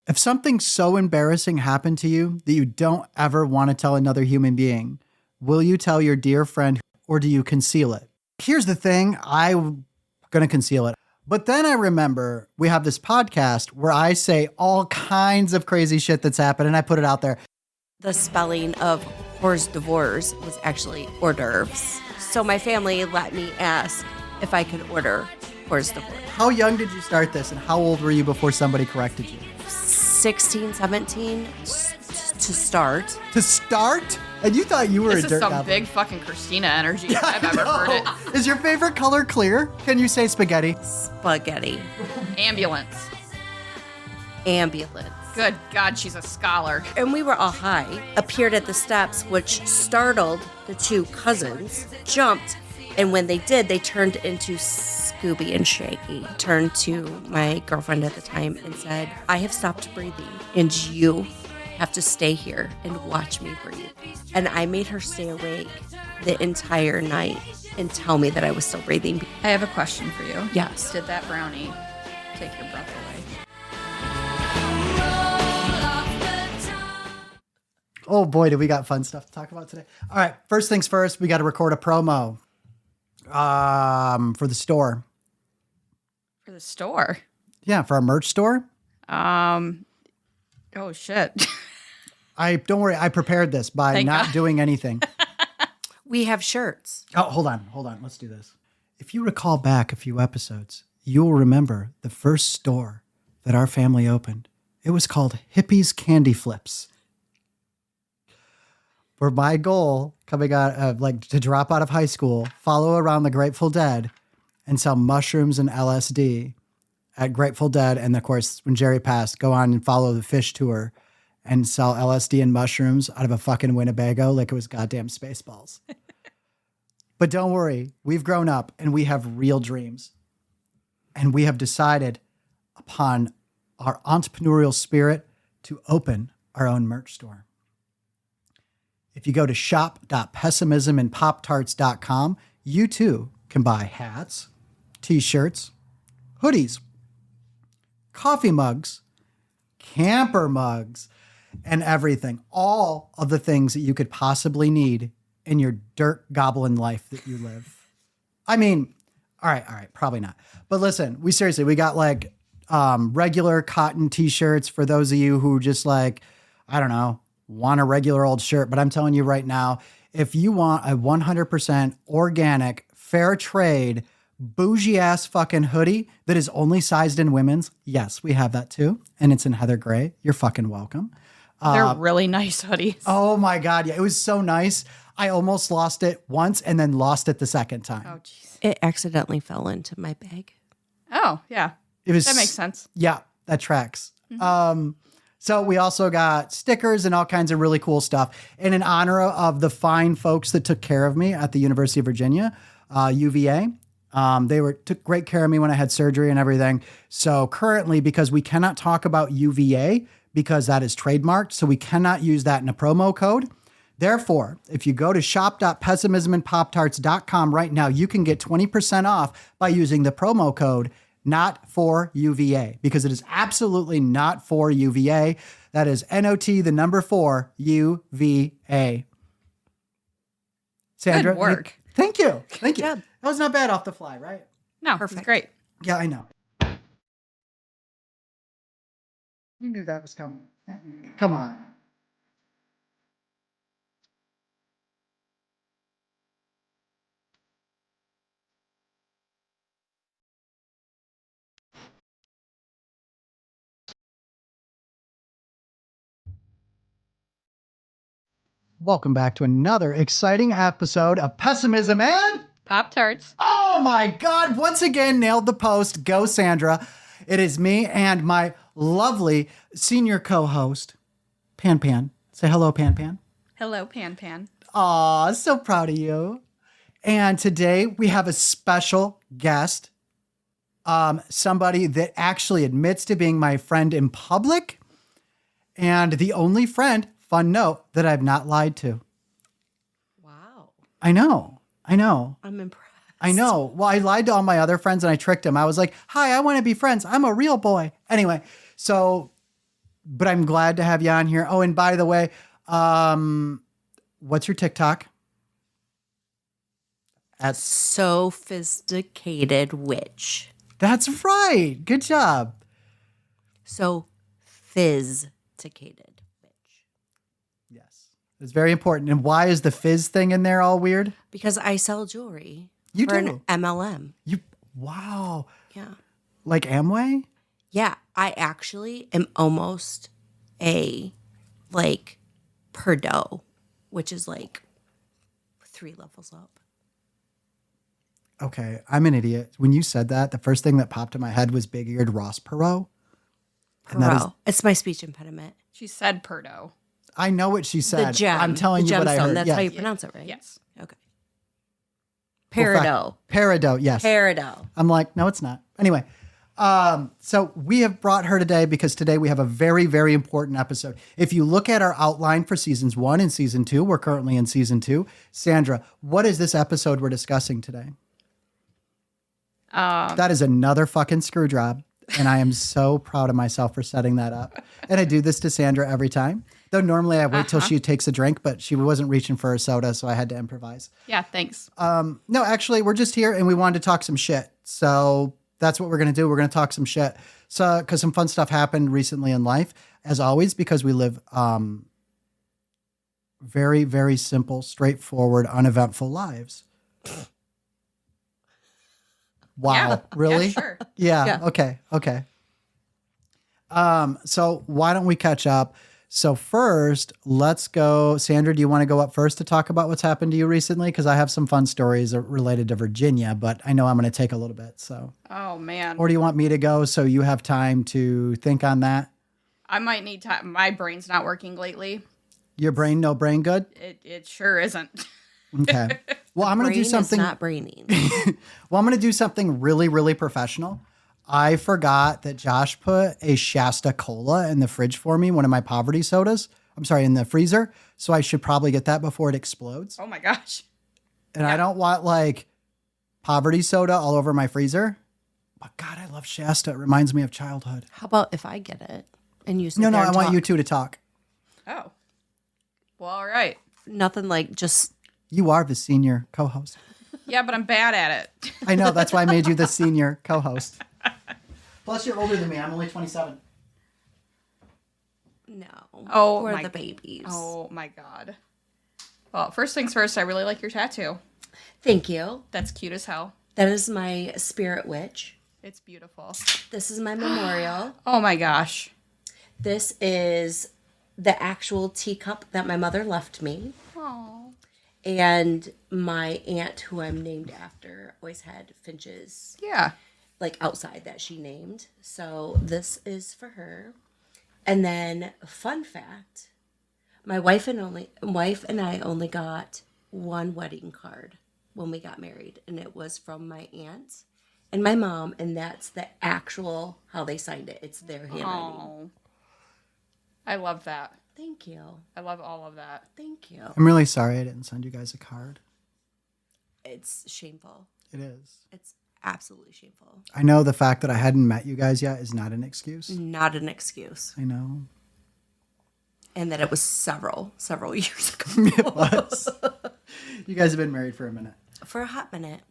If something so embarrassing happened to you that you don't ever want to tell another human being, will you tell your dear friend or do you conceal it? Here's the thing, I'm going to conceal it. But then I remember we have this podcast where I say all kinds of crazy shit that's happened and I put it out there. The spelling of Hors D'oeuvres was actually hors d'oeuvres. So my family let me ask if I could order Hors D'oeuvres. How young did you start this and how old were you before somebody corrected you? 16, 17 to start. To start? And you thought you were a dirt This is some goblin. big fucking Christina energy if I've ever heard it. Is your favorite color clear? Can you say spaghetti? Spaghetti. Ambulance. Ambulance. Good God, she's a scholar. And we were all high, appeared at the steps, which startled the two cousins, jumped, and when they did, they turned into Scooby and Shaggy. Turned to my girlfriend at the time and said, I have stopped breathing, and you have to stay here and watch me breathe. And I made her stay awake the entire night and tell me that I was still breathing. I have a question for you. Yes. Did that brownie take your breath away? Oh boy, do we got fun stuff to talk about today. All right, first things first, we got to record a promo for the store. For the store? Yeah, for our merch store. Oh shit. Don't worry, I prepared this by Thank not God. doing anything. We have shirts. Oh, hold on. Let's do this. If you recall back a few episodes, you'll remember the first store that our family opened. It was called Hippie's Candy Flips. For my goal coming out of to drop out of high school, follow around the Grateful Dead and sell mushrooms and LSD at Grateful Dead. And of course, when Jerry passed, go on and follow the Fish tour and sell LSD and mushrooms out of a fucking Winnebago like it was goddamn Spaceballs. But don't worry, we've grown up and we have real dreams. And we have decided upon our entrepreneurial spirit to open our own merch store. If you go to shop.pessimismandpoptarts.com, you too can buy hats, t-shirts, hoodies, coffee mugs, camper mugs, and everything. All of the things that you could possibly need in your dirt goblin life that you live. I mean, all right, probably not. But listen, we got regular cotton t-shirts for those of you who just want a regular old shirt. But I'm telling you right now, if you want a 100% organic, fair trade, bougie ass fucking hoodie that is only sized in women's, yes, we have that too. And it's in heather gray. You're fucking welcome. They're really nice hoodies. Oh my God. Yeah, it was so nice. I almost lost it once and then lost it the second time. Oh, jeez. It accidentally fell into my bag. Oh, yeah. That makes sense. Yeah, that tracks. Mm-hmm. So we also got stickers and all kinds of really cool stuff. And in honor of the fine folks that took care of me at the University of Virginia, UVA, they took great care of me when I had surgery and everything. So currently, because we cannot talk about UVA because that is trademarked, so we cannot use that in a promo code. Therefore, if you go to shop.pessimismandpoptarts.com right now, you can get 20% off by using the promo code not for UVA, because it is absolutely not for UVA. That is NOT, the number 4, UVA. Sandra. Good work. Thank you. Yeah. That was not bad off the fly, right? No, Perfect. it's great. Yeah, I know. You knew that was coming. Come on. Welcome back to another exciting episode of Pessimism and Pop-Tarts. Oh my God, once again nailed the post. Go Sandra. It is me and my lovely senior co-host, Pan Pan. Say hello, Pan Pan. Hello, Pan Pan. Aw, so proud of you. And today we have a special guest, somebody that actually admits to being my friend in public and the only friend, fun note, that I've not lied to. Wow. I know. I'm impressed. I know. Well, I lied to all my other friends and I tricked them. I was like, hi, I want to be friends. I'm a real boy. Anyway, so But I'm glad to have you on here. Oh, and by the way, what's your TikTok? Sophisticated witch. That's right. Good job. Sophisticated witch. Yes. It's very important. And why is the fizz thing in there all weird? Because I sell jewelry. You for do? an MLM. Wow. Yeah. Like Amway? Yeah. I actually am almost a Perdo, which is 3 levels up. Okay, I'm an idiot. When you said that, the first thing that popped in my head was big-eared Ross Perot. And that is- Perot. It's my speech impediment. She said Perdo. I know what she said. The gem. I'm telling the you what I gemstone. heard. That's Yeah. how you pronounce it, right? Yes. Okay. Well, Peridot, yes. Peridot. I'm like, no, it's not. Anyway, so we have brought her today because today we have a very, very important episode. If you look at our outline for seasons 1 and season 2, we're currently in season 2. Sandra, what is this episode we're discussing today? That is another fucking screw job. And I am so proud of myself for setting that up. And I do this to Sandra every time. Though normally I wait till she takes a drink, but she wasn't reaching for a soda, so I had to improvise. Yeah, thanks. No, actually, we're just here and we wanted to talk some shit. So that's what we're going to do. We're going to talk some shit. So, because some fun stuff happened recently in life, as always, because we live very, very simple, straightforward, uneventful lives. Wow. Yeah. Really? Yeah, sure. Yeah. Yeah. Okay. So why don't we catch up? So first, let's go. Sandra, do you want to go up first to talk about what's happened to you recently? Because I have some fun stories related to Virginia, but I know I'm going to take a little bit. So, Oh, man. or do you want me to go so you have time to think on that? I might need time. My brain's not working lately. Your brain, no brain good? It sure isn't. Okay. Well, I'm going to do something. Is not braining. Well, I'm going to do something really, really professional. I forgot that Josh put a Shasta Cola in the fridge for me, one of my poverty sodas. I'm sorry, in the freezer. So I should probably get that before it explodes. Oh, my gosh. And I don't want poverty soda all over my freezer. But God, I love Shasta. It reminds me of childhood. How about if I get it and you sit No, there I and want talk? you two to talk. Oh. Well, all right. Nothing like just You are the senior co-host. Yeah, but I'm bad at it. I know. That's why I made you the senior co-host. Plus, you're older than me. I'm only 27. no. Oh, We're my- the babies. Oh, my God. Well, first things first, I really like your tattoo. Thank you. That's cute as hell. That is my spirit witch. It's beautiful. This is my memorial. Oh, my gosh. This is the actual teacup that my mother left me. Oh. And my aunt, who I'm named after, always had finches Yeah. outside that she named. So this is for her. And then, fun fact, my wife and I only got one wedding card when we got married, and it was from my aunt and my mom, and that's the actual how they signed it. It's their handwriting. Oh. I love that. Thank you. I love all of that. Thank you. I'm really sorry I didn't send you guys a card. It's shameful. It is. It's absolutely shameful. I know the fact that I hadn't met you guys yet is not an excuse. Not an excuse. I know. And that it was several years ago. It was. You guys have been married for a minute. For a hot minute.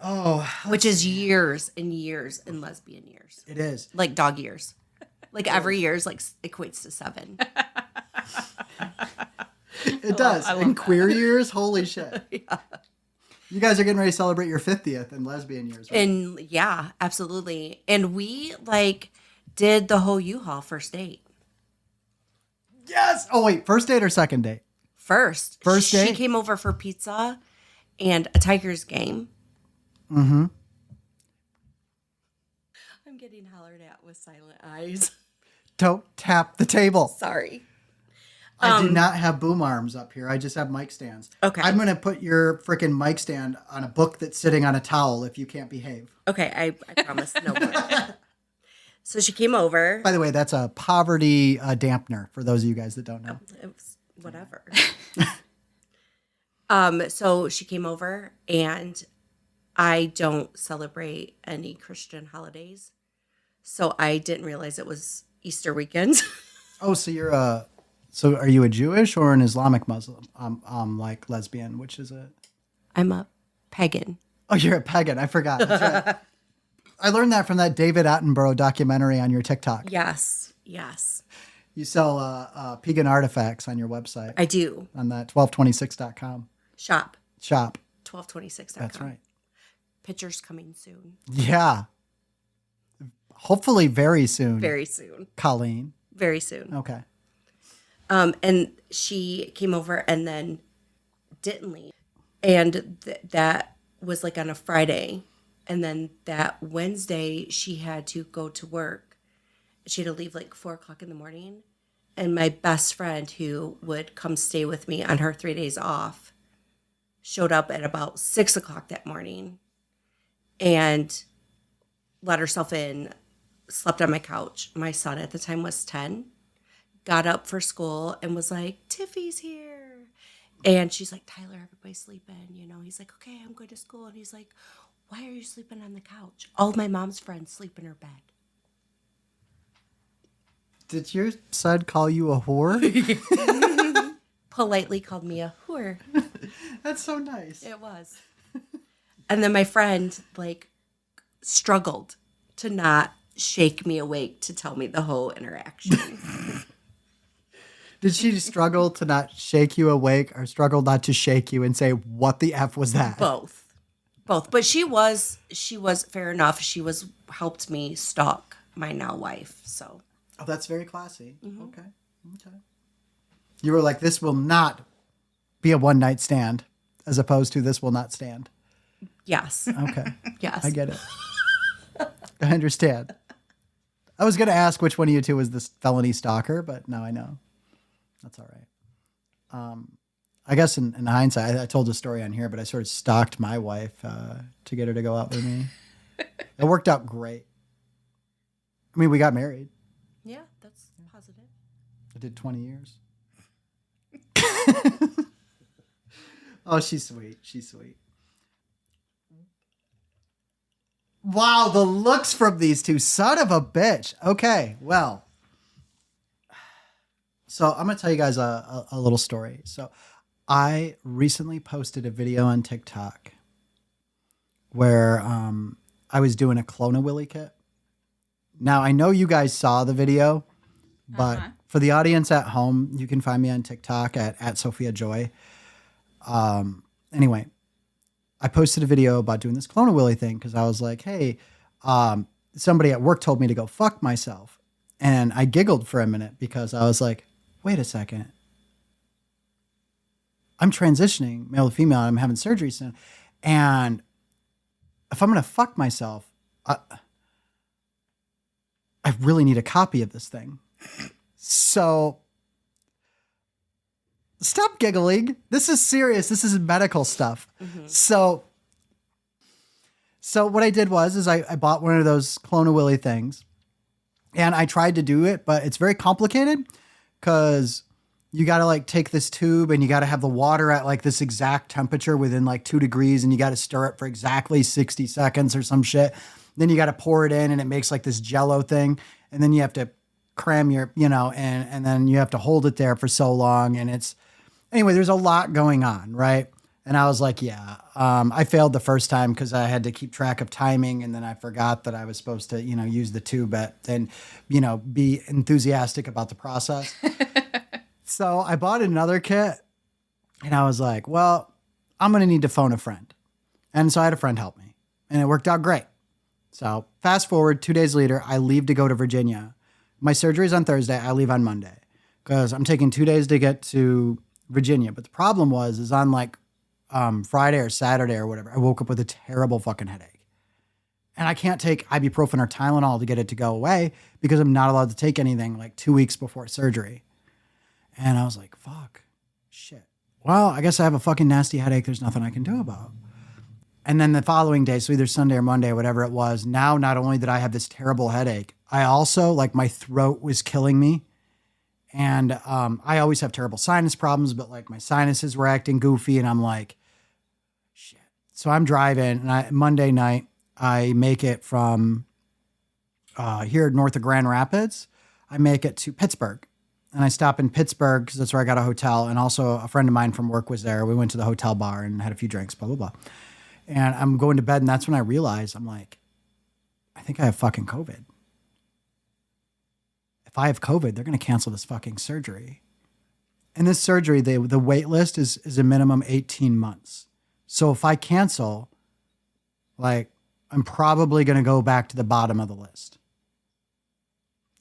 Oh, Which is years and years in lesbian years. it is. Like dog years. Every year is equates to 7. It does. I love In that. queer years, holy shit. Yeah. You guys are getting ready to celebrate your 50th in lesbian years, right? And yeah, absolutely. And we did the whole U-Haul first date. Yes. Oh, wait. First date or second date? First First date? She came over for pizza and a Tigers game. Mm-hmm. I'm getting hollered at with silent eyes. Don't tap the table. Sorry. I do not have boom arms up here. I just have mic stands. Okay. I'm going to put your freaking mic stand on a book that's sitting on a towel if you can't behave. Okay, I promise no more. So she came over. By the way, that's a poverty dampener for those of you guys that don't know. It was whatever. So she came over, and I don't celebrate any Christian holidays. So I didn't realize it was Easter weekends. Oh, so are you a Jewish or an Islamic Muslim? Like lesbian, which is it? I'm a pagan. Oh, you're a pagan. I forgot. That's right. I learned that from that David Attenborough documentary on your TikTok. Yes. You sell pagan artifacts on your website. I do. On that 1226.com. Shop. 1226.com. That's right. Pictures coming soon. Yeah. Hopefully very soon. Very soon. Colleen. Very soon. Okay. And she came over and then didn't leave. And that was like on a Friday. And then that Wednesday, she had to go to work. She had to leave like 4 o'clock in the morning. And my best friend, who would come stay with me on her 3 days off, showed up at about 6 o'clock that morning and let herself in, slept on my couch. My son at the time was 10, got up for school and was like, Tiffy's here. And she's like, Tyler, everybody's sleeping. You know, he's like, okay, I'm going to school. And he's like, why are you sleeping on the couch? All of my mom's friends sleep in her bed. Did your son call you a whore? Politely called me a whore. That's so nice. It was. And then my friend like struggled to not shake me awake to tell me the whole interaction. Did she struggle to not shake you awake or struggle not to shake you and say, what the F was that? Both. But she was fair enough. She helped me stalk my now wife. So. Oh, that's very classy. Mm-hmm. Okay. You were like, this will not be a one night stand as opposed to this will not stand. Yes. Okay. Yes. I get it. I understand. I was going to ask which one of you two was this felony stalker, but now I know. That's all right. I guess in hindsight, I told the story on here, but I sort of stalked my wife to get her to go out with me. It worked out great. I mean, we got married. Yeah, that's positive. I did 20 years. Oh, she's sweet. She's sweet. Wow, the looks from these two. Son of a bitch. Okay, well. So I'm going to tell you guys a little story. So I recently posted a video on TikTok where I was doing a Clone-a-Willy kit. Now, I know you guys saw the video, but for the audience at home, you can find me on TikTok at Sophia Joy. Anyway, I posted a video about doing this Clone-a-Willy thing because I was like, hey, somebody at work told me to go fuck myself. And I giggled for a minute because I was like, wait a second. I'm transitioning male to female. I'm having surgery soon. And if I'm going to fuck myself, I really need a copy of this thing. So stop giggling. This is serious. This is medical stuff. Mm-hmm. So what I did was I bought one of those Clone-a-Willy things and I tried to do it, but it's very complicated because you got to like take this tube and you got to have the water at like this exact temperature within like 2 degrees and you got to stir it for exactly 60 seconds or some shit. Then you got to pour it in and it makes like this jello thing. And then you have to cram your, and then you have to hold it there for so long. And anyway, there's a lot going on. Right. And I was like, yeah, I failed the first time because I had to keep track of timing. And then I forgot that I was supposed to, use the tube and, be enthusiastic about the process. So I bought another kit and I was like, well, I'm going to need to phone a friend. And so I had a friend help me and it worked out great. So fast forward 2 days later, I leave to go to Virginia. My surgery is on Thursday. I leave on Monday because I'm taking 2 days to get to Virginia. But the problem is on like Friday or Saturday or whatever, I woke up with a terrible fucking headache. And I can't take ibuprofen or Tylenol to get it to go away because I'm not allowed to take anything like 2 weeks before surgery. And I was like, fuck, shit. Well, I guess I have a fucking nasty headache. There's nothing I can do about it. And then the following day, so either Sunday or Monday, whatever it was, now not only did I have this terrible headache, I also, like, my throat was killing me. And I always have terrible sinus problems, but, like, my sinuses were acting goofy, and I'm like, shit. So I'm driving, and Monday night, I make it from here north of Grand Rapids. I make it to Pittsburgh. And I stop in Pittsburgh because that's where I got a hotel. And also a friend of mine from work was there. We went to the hotel bar and had a few drinks, blah, blah, blah. And I'm going to bed. And that's when I realized, I'm like, I think I have fucking COVID. If I have COVID, they're going to cancel this fucking surgery. And this surgery, the wait list is a minimum 18 months. So if I cancel, like, I'm probably going to go back to the bottom of the list.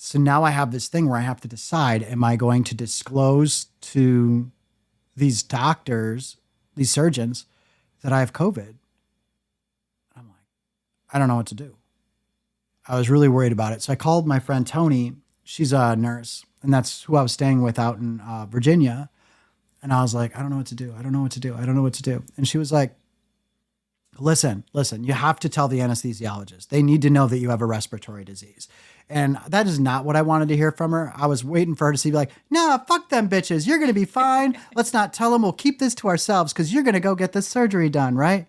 So now I have this thing where I have to decide, am I going to disclose to these doctors, these surgeons, that I have COVID? I'm like, I don't know what to do. I was really worried about it. So I called my friend Tony. She's a nurse, and that's who I was staying with out in Virginia. And I was like, I don't know what to do. I don't know what to do. I don't know what to do. And she was like, listen, you have to tell the anesthesiologist. They need to know that you have a respiratory disease. And that is not what I wanted to hear from her. I was waiting for her to see, like, nah, fuck them bitches. You're going to be fine. Let's not tell them. We'll keep this to ourselves because you're going to go get this surgery done, right?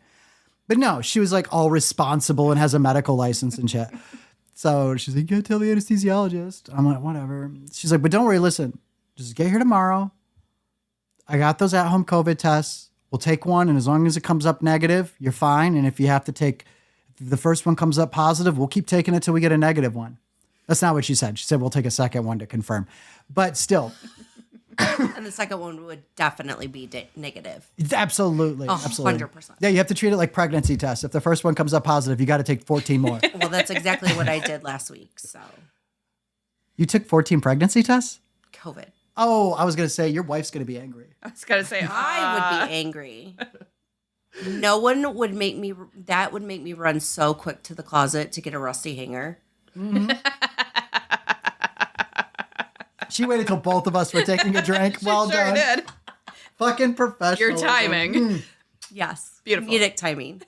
But no, she was like all responsible and has a medical license and shit. So she's like, yeah, tell the anesthesiologist. I'm like, whatever. She's like, but don't worry, listen, just get here tomorrow. I got those at-home COVID tests. We'll take one, and as long as it comes up negative, you're fine. And if you have to take, if the first one comes up positive, we'll keep taking it till we get a negative one. That's not what she said. She said, we'll take a second one to confirm. But still. And the second one would definitely be negative. Absolutely. Absolutely. 100%. Yeah, you have to treat it like pregnancy tests. If the first one comes up positive, you got to take 14 more. Well, that's exactly what I did last week. So, You took 14 pregnancy tests? COVID. Oh, I was going to say, your wife's going to be angry. I was gonna say I would be angry. No one would make me, that would make me run so quick to the closet to get a rusty hanger. Mm-hmm. She waited till both of us were taking a drink. Well sure done. did. Fucking professional. Your timing. Yes. Beautiful. Comedic timing.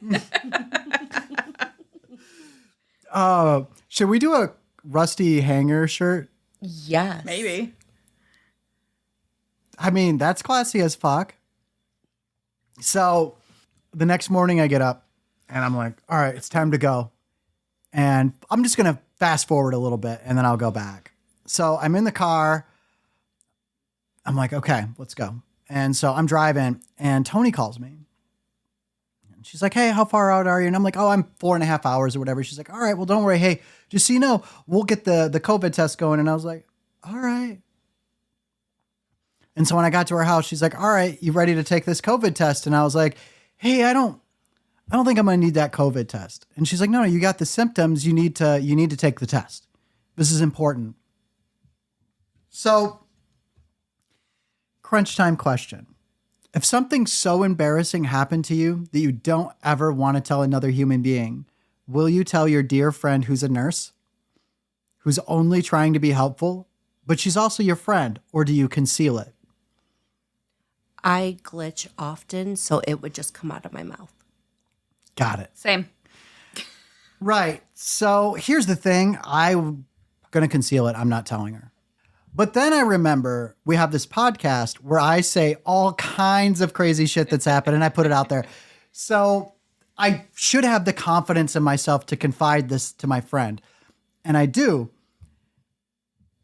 Should we do a rusty hanger shirt? Yes. Maybe. I mean, that's classy as fuck. So the next morning I get up and I'm like, all right, it's time to go. And I'm just going to fast forward a little bit and then I'll go back. So I'm in the car. I'm like, okay, let's go. And so I'm driving and Tony calls me. And she's like, hey, how far out are you? And I'm like, oh, I'm 4.5 hours or whatever. She's like, all right, well, don't worry. Hey, just so you know, we'll get the COVID test going. And I was like, all right. And so when I got to her house, she's like, all right, you ready to take this COVID test? And I was like, hey, I don't think I'm going to need that COVID test. And she's like, no, you got the symptoms. You need to take the test. This is important. So crunch time question. If something so embarrassing happened to you that you don't ever want to tell another human being, will you tell your dear friend who's a nurse, who's only trying to be helpful, but she's also your friend, or do you conceal it? I glitch often, so it would just come out of my mouth. Got it. Same. Right. So here's the thing. I'm going to conceal it. I'm not telling her. But then I remember we have this podcast where I say all kinds of crazy shit that's happened and I put it out there. So I should have the confidence in myself to confide this to my friend. And I do.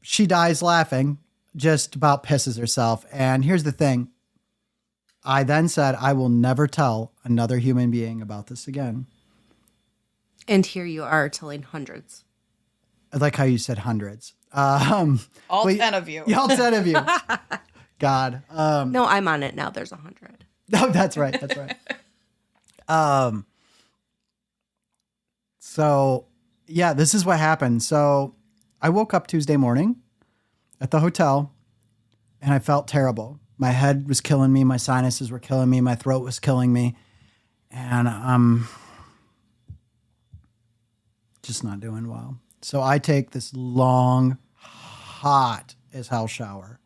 She dies laughing, just about pisses herself. And here's the thing. I then said, I will never tell another human being about this again. And here you are telling hundreds. I like how you said hundreds. All 10 of you. Yeah, all 10 of you. God. No, I'm on it now. There's 100. No, that's right. That's right. So yeah, this is what happened. So I woke up Tuesday morning at the hotel and I felt terrible. My head was killing me. My sinuses were killing me. My throat was killing me. And I'm just not doing well. So I take this long, hot as hell shower.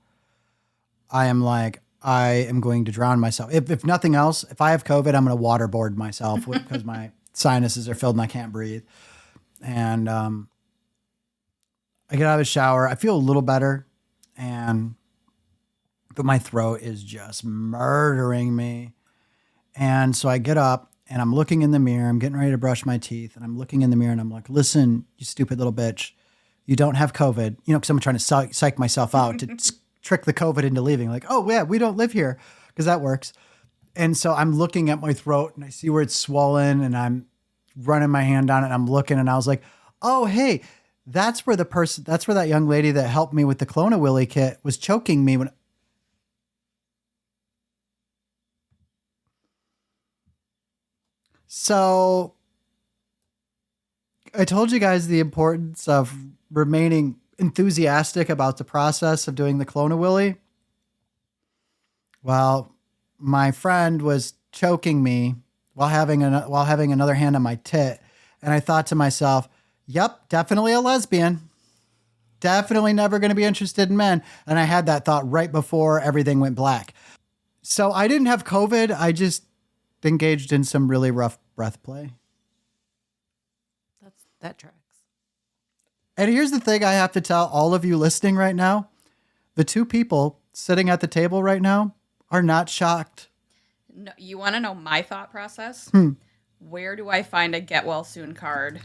I am like, I am going to drown myself. If nothing else, if I have COVID, I'm going to waterboard myself because my sinuses are filled and I can't breathe. And I get out of the shower. I feel a little better. But my throat is just murdering me. And so I get up and I'm looking in the mirror. I'm getting ready to brush my teeth. And I'm looking in the mirror and I'm like, listen, you stupid little bitch. you don't have COVID, because I'm trying to psych myself out to trick the COVID into leaving. Like, oh, yeah, we don't live here because that works. And so I'm looking at my throat and I see where it's swollen and I'm running my hand on it. And I'm looking and I was like, oh, hey, that's where that young lady that helped me with the Clone-a-Willy kit was choking me when. So I told you guys the importance of remaining enthusiastic about the process of doing the Clone-a-Willy. Well, my friend was choking me while having another hand on my tit. And I thought to myself, yep, definitely a lesbian. Definitely never going to be interested in men. And I had that thought right before everything went black. So I didn't have COVID. I just engaged in some really rough breath play. That tracks. And here's the thing I have to tell all of you listening right now. The two people sitting at the table right now are not shocked. No, you want to know my thought process? Where do I find a get well soon card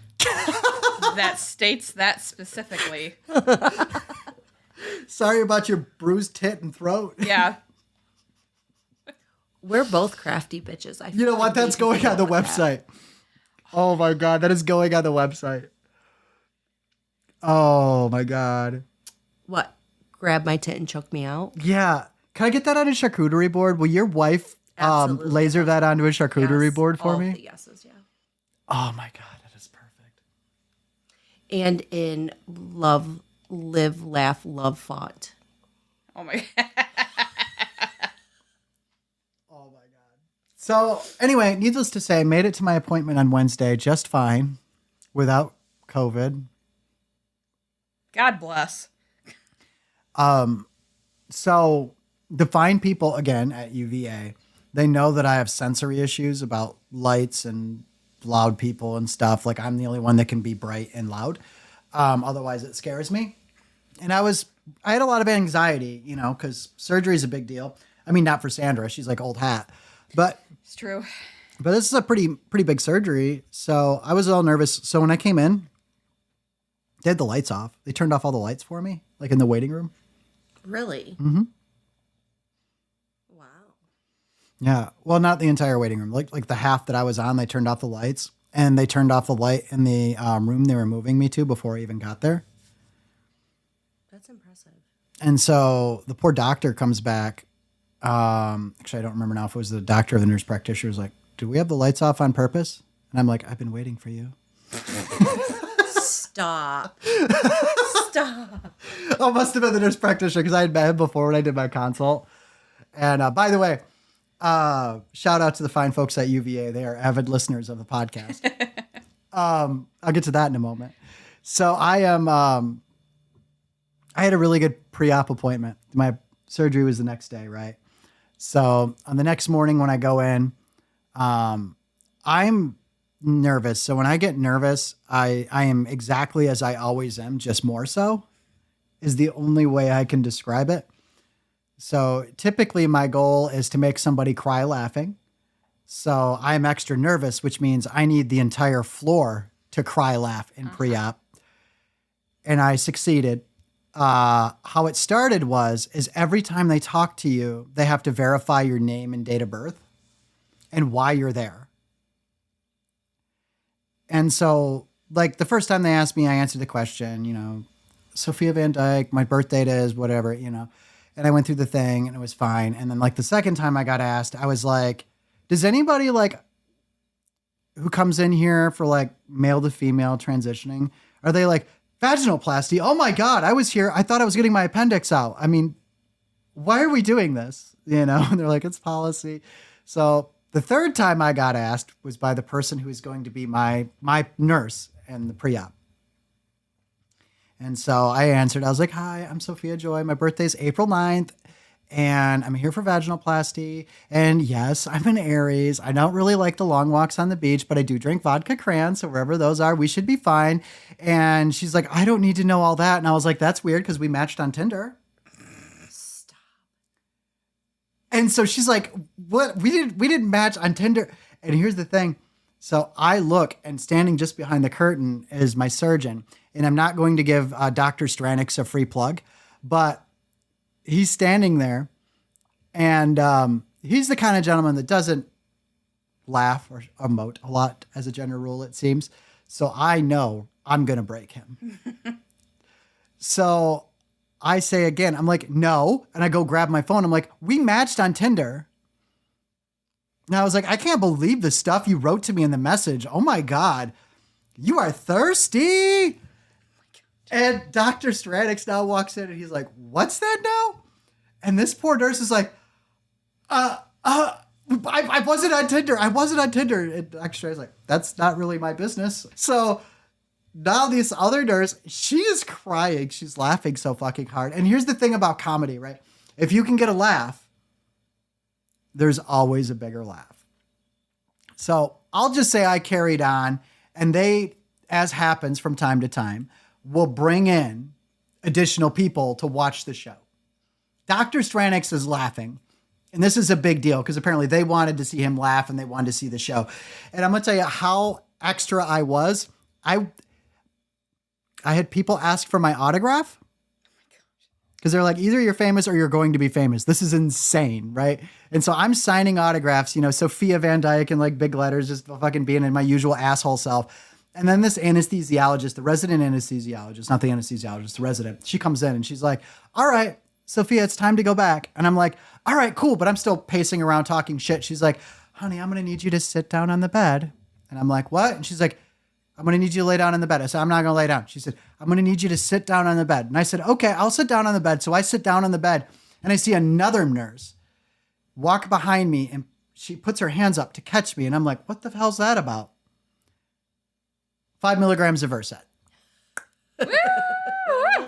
that states that specifically? Sorry about your bruised tit and throat. Yeah. We're both crafty bitches. You know what? That's going on the website. Oh my God. That is going on the website. Oh my God. What? Grab my tit and choke me out? Yeah. Can I get that on a charcuterie board? Will your wife Absolutely. laser that onto a charcuterie Yes, board for all me? the yeses, yeah. Oh my God. That is perfect. And in love, live, laugh, love font. Oh my. Oh my God. So anyway, needless to say, I made it to my appointment on Wednesday just fine without COVID. God bless. So the fine people, again, at UVA, they know that I have sensory issues about lights and loud people and stuff. Like I'm the only one that can be bright and loud. Otherwise it scares me. And I had a lot of anxiety, because surgery is a big deal. I mean, not for Sandra. She's like old hat, but It's true. But this is a pretty big surgery. So I was all nervous. So when I came in, they had the lights off. They turned off all the lights for me, like in the waiting room. Really? Mm-hmm. Wow. Yeah. Well, not the entire waiting room. Like the half that I was on, they turned off the lights. And they turned off the light in the room they were moving me to before I even got there. That's impressive. And so the poor doctor comes back. Actually, I don't remember now if it was the doctor or the nurse practitioner was like, "Do we have the lights off on purpose?" And I'm like, "I've been waiting for you." Stop. Stop. Oh, must have been the nurse practitioner because I had met him before when I did my consult. And by the way, shout out to the fine folks at UVA. They are avid listeners of the podcast. I'll get to that in a moment. So I had a really good pre-op appointment. My surgery was the next day, right? So on the next morning when I go in, I'm nervous. So when I get nervous, I am exactly as I always am, just more so is the only way I can describe it. So typically my goal is to make somebody cry laughing. So I'm extra nervous, which means I need the entire floor to cry laugh in pre-op. And I succeeded. How it started is every time they talk to you, they have to verify your name and date of birth and why you're there. And so, like, the first time they asked me, I answered the question, Sophia Van Dyke, my birth date is whatever, and I went through the thing and it was fine. And then, like, the second time I got asked, I was like, does anybody, like, who comes in here for, like, male to female transitioning, are they like, vaginoplasty? Oh my God, I was here. I thought I was getting my appendix out. I mean, why are we doing this? And they're like, it's policy. So the third time I got asked was by the person who is going to be my nurse in the pre-op. And so I answered, I was like, hi, I'm Sophia Joy. My birthday's April 9th. And I'm here for vaginoplasty. And yes, I'm an Aries. I don't really like the long walks on the beach, but I do drink vodka crayons. So wherever those are, we should be fine. And she's like, I don't need to know all that. And I was like, that's weird because we matched on Tinder. Stop. And so she's like, what? We didn't match on Tinder. And here's the thing. So I look, and standing just behind the curtain is my surgeon. and I'm not going to give Dr. Stranix a free plug, but he's standing there, and he's the kind of gentleman that doesn't laugh or emote a lot as a general rule, it seems. So I know I'm going to break him. So I say again, I'm like, no. And I go grab my phone. I'm like, we matched on Tinder. And I was like, I can't believe the stuff you wrote to me in the message. Oh my God. You are thirsty. And Dr. Stranix now walks in and he's like, what's that now? And this poor nurse is like, I wasn't on Tinder. I wasn't on Tinder. And Dr. Stranix is like, that's not really my business. So now this other nurse, she is crying. She's laughing so fucking hard. And here's the thing about comedy, right? If you can get a laugh, there's always a bigger laugh. So I'll just say I carried on, and they, as happens from time to time, will bring in additional people to watch the show. Dr. Stranix is laughing. And this is a big deal because apparently they wanted to see him laugh and they wanted to see the show. And I'm going to tell you how extra I was. I had people ask for my autograph because they're like, either you're famous or you're going to be famous. This is insane, right? And so I'm signing autographs, Sophia Van Dyke in like big letters, just fucking being in my usual asshole self. And then this anesthesiologist, the resident anesthesiologist, not the anesthesiologist, the resident, she comes in and she's like, all right, Sophia, it's time to go back. And I'm like, all right, cool. But I'm still pacing around talking shit. She's like, honey, I'm going to need you to sit down on the bed. And I'm like, what? And she's like, I'm going to need you to lay down on the bed. I said, I'm not going to lay down. She said, I'm going to need you to sit down on the bed. And I said, okay, I'll sit down on the bed. So I sit down on the bed and I see another nurse walk behind me and she puts her hands up to catch me. And I'm like, what the hell's that about? 5 milligrams of Versed.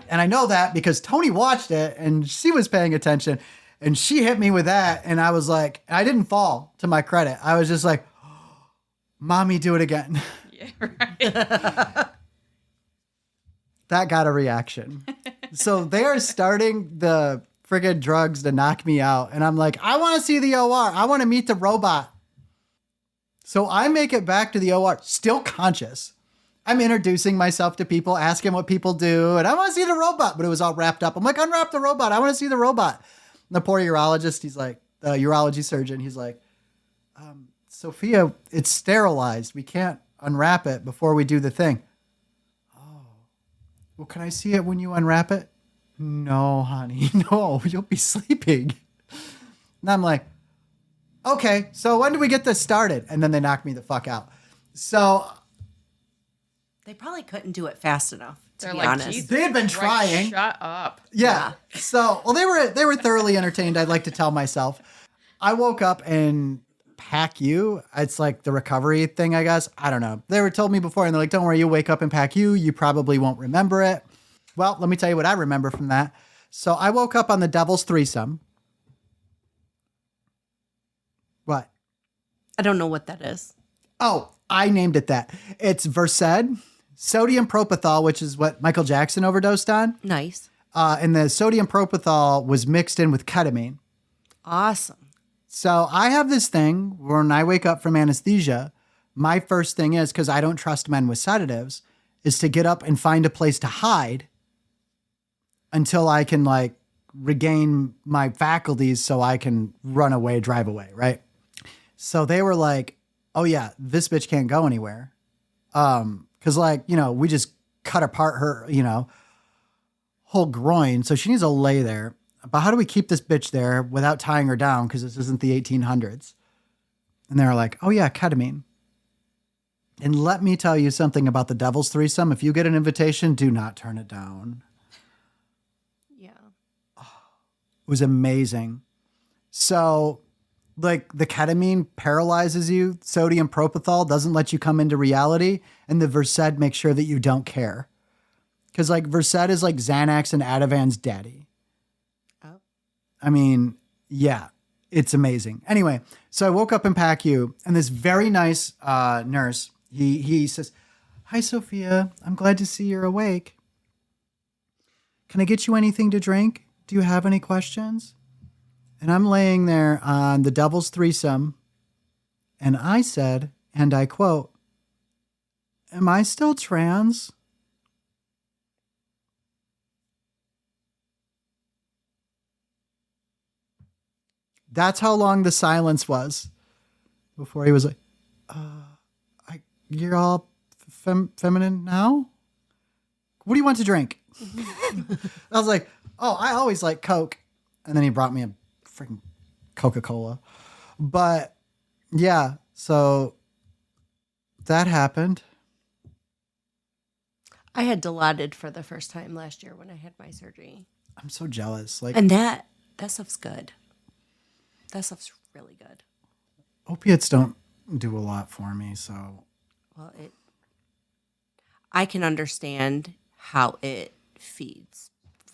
And I know that because Tony watched it and she was paying attention and she hit me with that. And I was like, I didn't fall, to my credit. I was just like, oh, mommy, do it again. Yeah, right. That got a reaction. So they are starting the friggin' drugs to knock me out. And I'm like, I want to see the OR. I want to meet the robot. So I make it back to the OR, still conscious. I'm introducing myself to people, asking what people do, and I want to see the robot, but it was all wrapped up. I'm like, unwrap the robot. I want to see the robot. And the poor urologist, he's like, the urology surgeon, he's like, Sophia, it's sterilized. We can't unwrap it before we do the thing. Oh, well, can I see it when you unwrap it? No, honey, no, you'll be sleeping. And I'm like, okay, so when do we get this started? And then they knock me the fuck out. So They probably couldn't do it fast enough, to They're be like, honest. Jesus They had been Christ, trying. Shut up. yeah. So, well, they were thoroughly entertained. I'd like to tell myself. I woke up in PACU. It's like the recovery thing, I guess. I don't know. They were told me before, and they're like, don't worry, you wake up in PACU. You probably won't remember it. Well, let me tell you what I remember from that. So I woke up on the Devil's Threesome. What? I don't know what that is. Oh, I named it that. It's Versed, sodium propofol, which is what Michael Jackson overdosed on. Nice. And the sodium propofol was mixed in with ketamine. Awesome. So I have this thing when I wake up from anesthesia, my first thing is, because I don't trust men with sedatives, is to get up and find a place to hide until I can like regain my faculties so I can run away, drive away, right? So they were like, oh yeah, this bitch can't go anywhere. Cause like, we just cut apart her, whole groin. So she needs to lay there. But how do we keep this bitch there without tying her down? Cause this isn't the 1800s. And they were like, oh yeah, ketamine. And let me tell you something about the Devil's Threesome. If you get an invitation, do not turn it down. Yeah. It was amazing. So like the ketamine paralyzes you. Sodium propofol doesn't let you come into reality. And the Versed makes sure that you don't care. Because like Versed is like Xanax and Ativan's daddy. Oh. I mean, yeah, it's amazing. Anyway, so I woke up in PACU and this very nice nurse, he says, hi, Sophia. I'm glad to see you're awake. Can I get you anything to drink? Do you have any questions? And I'm laying there on the Devil's Threesome. And I said, and I quote, am I still trans? That's how long the silence was before he was like, you're all feminine now? What do you want to drink? I was like, oh, I always like Coke. And then he brought me a freaking Coca-Cola. But yeah, so that happened. I had Dilaudid for the first time last year when I had my surgery. I'm so jealous. Like, And that stuff's good. That stuff's really good. opiates don't do a lot for me, so Well, I can understand how it feeds.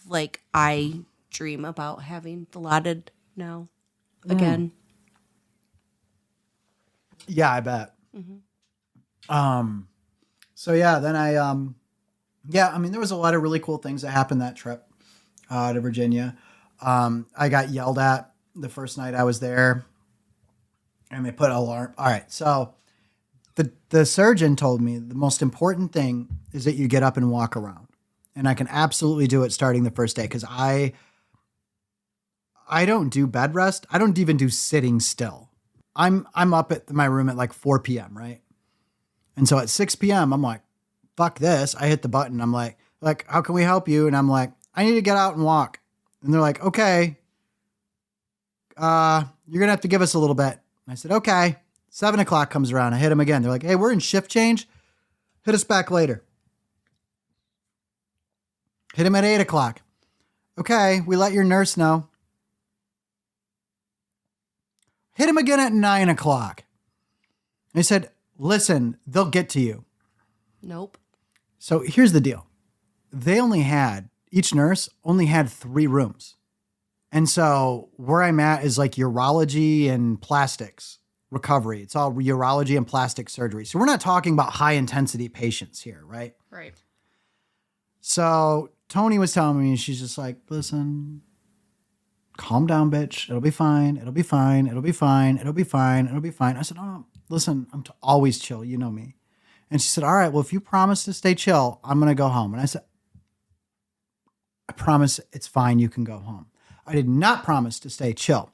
Like, I dream about having Dilaudid now again. yeah, I bet. So yeah, then I mean, there was a lot of really cool things that happened that trip to Virginia. I got yelled at the first night I was there, and they put an alarm. All right, so the surgeon told me the most important thing is that you get up and walk around, and I can absolutely do it starting the first day because I don't do bed rest. I don't even do sitting still. I'm up at my room at like 4 p.m., right? And so at 6 p.m., I'm like, fuck this. I hit the button. I'm like, how can we help you? And I'm like, I need to get out and walk. And they're like, okay, you're going to have to give us a little bit. And I said, okay. 7 o'clock comes around. I hit them again. They're like, hey, we're in shift change. Hit us back later. Hit him at 8 o'clock. Okay, we let your nurse know. Hit him again at 9 o'clock. And I said, listen, they'll get to you. Nope. So here's the deal. Each nurse only had 3 rooms. And so where I'm at is like urology and plastics recovery. It's all urology and plastic surgery. So we're not talking about high intensity patients here, right? Right. So Tony was telling me, she's just like, listen, calm down, bitch. It'll be fine. It'll be fine. It'll be fine. It'll be fine. It'll be fine. I said, oh, listen, I'm always chill. You know me. And she said, all right, well, if you promise to stay chill, I'm going to go home. And I said, I promise it's fine. You can go home. I did not promise to stay chill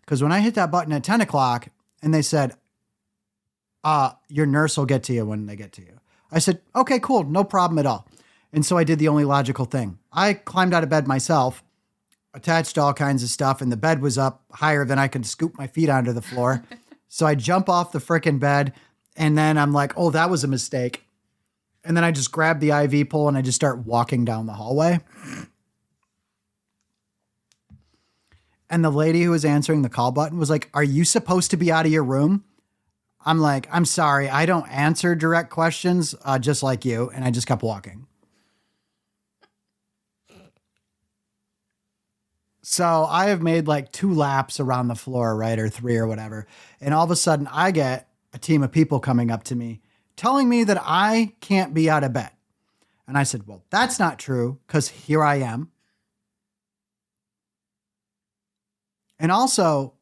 because when I hit that button at 10 o'clock and they said, your nurse will get to you when they get to you. I said, okay, cool. No problem at all. And so I did the only logical thing. I climbed out of bed myself, attached to all kinds of stuff, and the bed was up higher than I could scoop my feet onto the floor. So I jump off the frickin' bed, and then I'm like, oh, that was a mistake. And then I just grab the IV pole and I just start walking down the hallway. And the lady who was answering the call button was like, are you supposed to be out of your room? I'm like, I'm sorry. I don't answer direct questions just like you. And I just kept walking. So I have made like 2 laps around the floor, right? Or 3 or whatever. And all of a sudden I get a team of people coming up to me telling me that I can't be out of bed. And I said, well, that's not true because here I am. And also,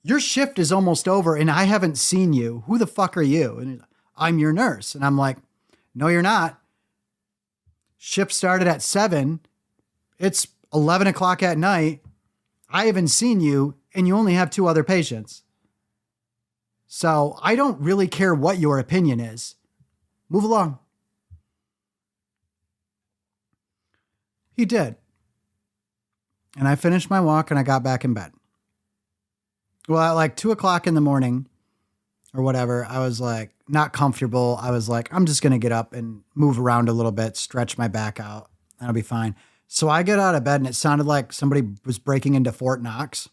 your shift is almost over and I haven't seen you. Who the fuck are you? And I'm your nurse. And I'm like, no, you're not. Shift started at 7. It's 11 o'clock at night. I haven't seen you and you only have 2 other patients. So I don't really care what your opinion is. Move along. He did. And I finished my walk and I got back in bed. Well, at like 2 o'clock in the morning or whatever, I was like not comfortable. I was like, I'm just going to get up and move around a little bit, stretch my back out. That'll be fine. So I get out of bed and it sounded like somebody was breaking into Fort Knox.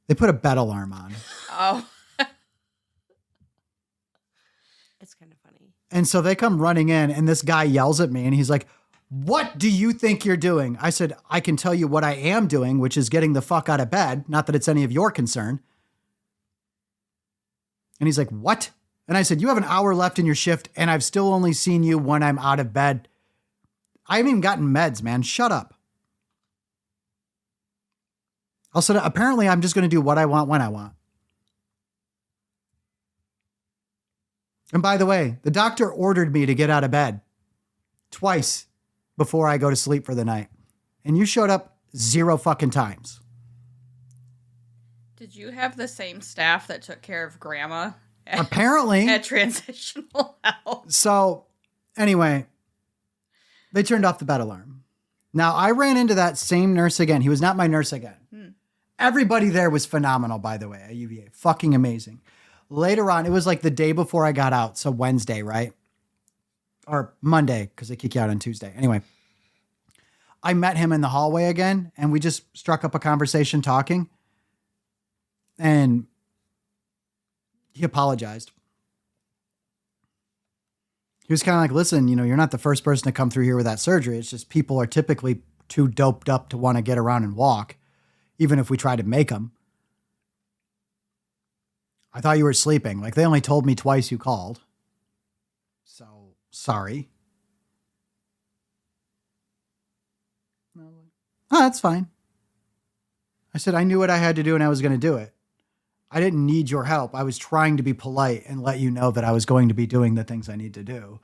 They put a bed alarm on. Oh. It's kind of funny. And so they come running in and this guy yells at me and he's like, what do you think you're doing? I said, I can tell you what I am doing, which is getting the fuck out of bed. Not that it's any of your concern. And he's like, what? And I said, you have an hour left in your shift and I've still only seen you when I'm out of bed. I haven't even gotten meds, man. Shut up. Also, apparently I'm just going to do what I want when I want. And by the way, the doctor ordered me to get out of bed twice before I go to sleep for the night. And you showed up 0 fucking times. Did you have the same staff that took care of Grandma Apparently. at transitional health? So, anyway, they turned off the bed alarm. Now, I ran into that same nurse again. He was not my nurse again. Everybody there was phenomenal, by the way, at UVA. Fucking amazing. Later on, it was like the day before I got out. So Wednesday, right? Or Monday, because they kick you out on Tuesday. Anyway, I met him in the hallway again, and we just struck up a conversation talking. And he apologized. He was kind of like, listen, you're not the first person to come through here with that surgery. It's just people are typically too doped up to want to get around and walk, even if we try to make them. I thought you were sleeping. Like, they only told me twice you called. So, sorry. Oh, that's fine. I said, I knew what I had to do and I was going to do it. I didn't need your help. I was trying to be polite and let you know that I was going to be doing the things I need to do.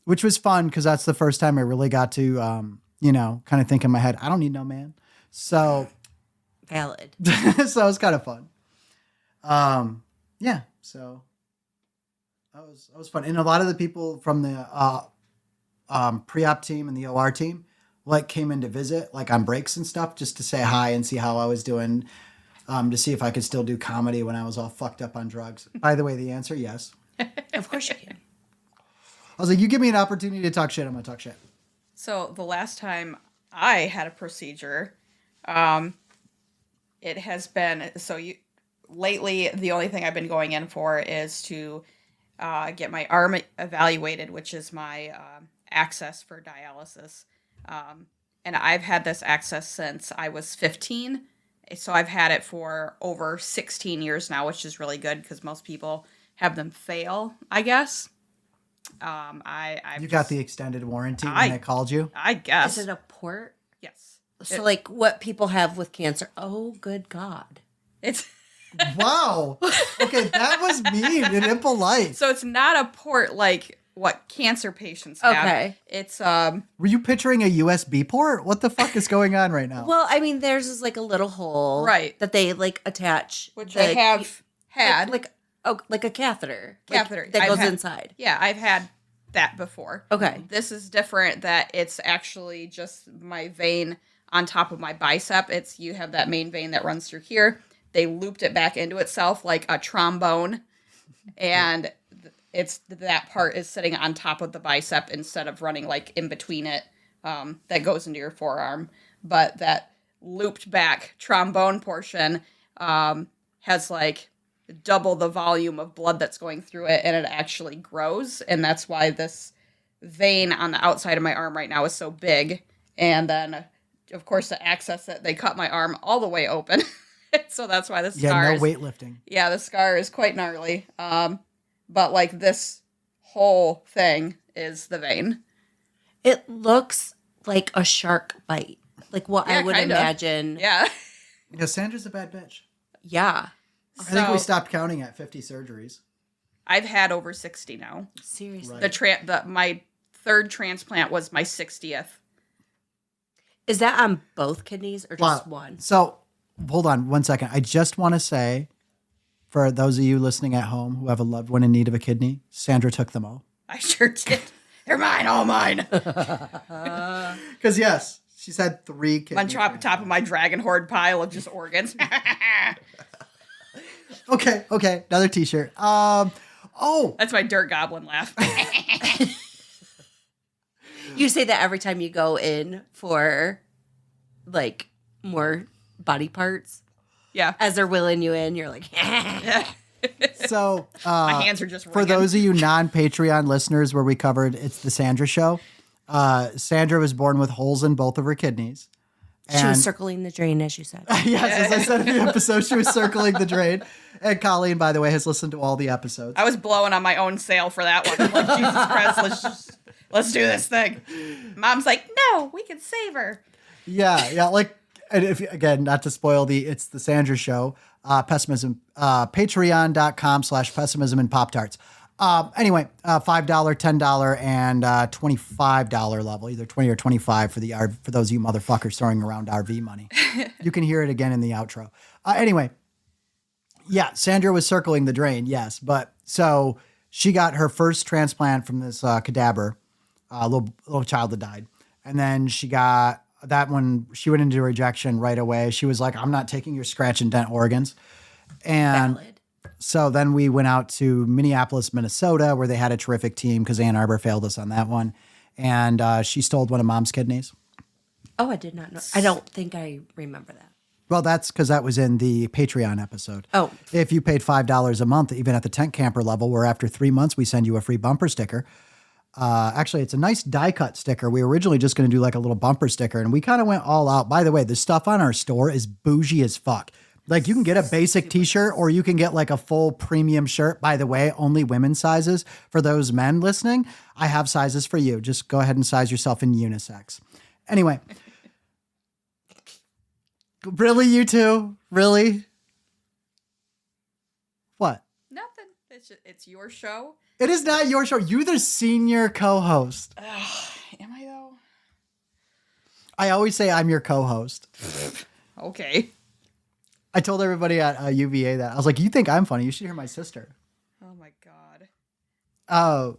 Which was fun because that's the first time I really got to, kind of think in my head, I don't need no man. So Valid. so it was kind of fun. Yeah. So that was fun. And a lot of the people from the pre-op team and the OR team came in to visit on breaks and stuff just to say hi and see how I was doing. To see if I could still do comedy when I was all fucked up on drugs. By the way, the answer, yes. Of course you can. I was like, you give me an opportunity to talk shit, I'm going to talk shit. So the last time I had a procedure, it has been, lately the only thing I've been going in for is to get my arm evaluated, which is my access for dialysis. And I've had this access since I was 15. So I've had it for over 16 years now, which is really good because most people have them fail, I guess. You got the extended warranty when I called you? I guess. Is it a port? Yes. So what people have with cancer. Oh, good God. It's wow. Okay, that was mean and impolite. So it's not a port like what cancer patients have. Okay. It's Were you picturing a USB port? What the fuck is going on right now? Well, I mean, theirs is a little hole, right, that they attach, which I have had, like a catheter, that goes inside. Yeah, I've had that before. Okay, this is different. That it's actually just my vein on top of my bicep. You have that main vein that runs through here. They looped it back into itself like a trombone, and it's that part is sitting on top of the bicep instead of running in between it. That goes into your forearm, but that looped back trombone portion has double the volume of blood that's going through it, and it actually grows, and that's why this vein on the outside of my arm right now is so big. And then, of course, to access it, they cut my arm all the way open, so that's why the scar. Yeah, no weightlifting. Yeah, the scar is quite gnarly. But this whole thing is the vein. It looks like a shark bite, what I would imagine. Yeah. Yeah, Sandra's a bad bitch. Yeah. I think we stopped counting at 50 surgeries. I've had over 60 now. Seriously. Right. My third transplant was my 60th. Is that on both kidneys or just one? So, hold on 1 second. I just want to say, for those of you listening at home who have a loved one in need of a kidney, Sandra took them all. I sure did. They're mine, all mine. Because, yes, she's had 3 kidneys. On top of my dragon horde pile of just organs. Okay. Another t-shirt. That's my dirt goblin laugh. You say that every time you go in for, more body parts? Yeah. As they're wheeling you in, you're like, So, my hands are just for ringing. those of you non-Patreon listeners where we covered It's the Sandra Show, Sandra was born with holes in both of her kidneys. She was circling the drain, as you said. Yes, as I said in the episode, she was circling the drain. And Colleen, by the way, has listened to all the episodes. I was blowing on my own sail for that one. Jesus Christ, let's do this thing. Mom's like, no, we can save her. Yeah. And if again, not to spoil It's the Sandra Show, pessimism, patreon.com/pessimism and Pop-Tarts. Anyway, $5, $10, and $25 level, either 20 or 25 for for those of you motherfuckers throwing around RV money. You can hear it again in the outro. Anyway, yeah, Sandra was circling the drain, yes. But so she got her first transplant from this cadaver, little child that died. And then she got that one, she went into rejection right away. She was like, I'm not taking your scratch and dent organs. And Valid. so then we went out to Minneapolis, Minnesota, where they had a terrific team because Ann Arbor failed us on that one. And she stole one of Mom's kidneys. Oh, I did not know. I don't think I remember that. Well, that's because that was in the Patreon episode. Oh. If you paid $5 a month, even at the tent camper level, where after 3 months we send you a free bumper sticker. Actually, it's a nice die cut sticker. We were originally just going to do like a little bumper sticker, and we kind of went all out. By the way, the stuff on our store is bougie as fuck. Like you can get a basic t-shirt or you can get like a full premium shirt. By the way, only women's sizes. For those men listening, I have sizes for you. Just go ahead and size yourself in unisex. Anyway. Really, you two? Really? What? Nothing. It's your show. It is not your show. You're the senior co-host. Am I though? I always say I'm your co-host. Okay. I told everybody at UVA that. I was like, you think I'm funny? You should hear my sister. Oh my God. Oh,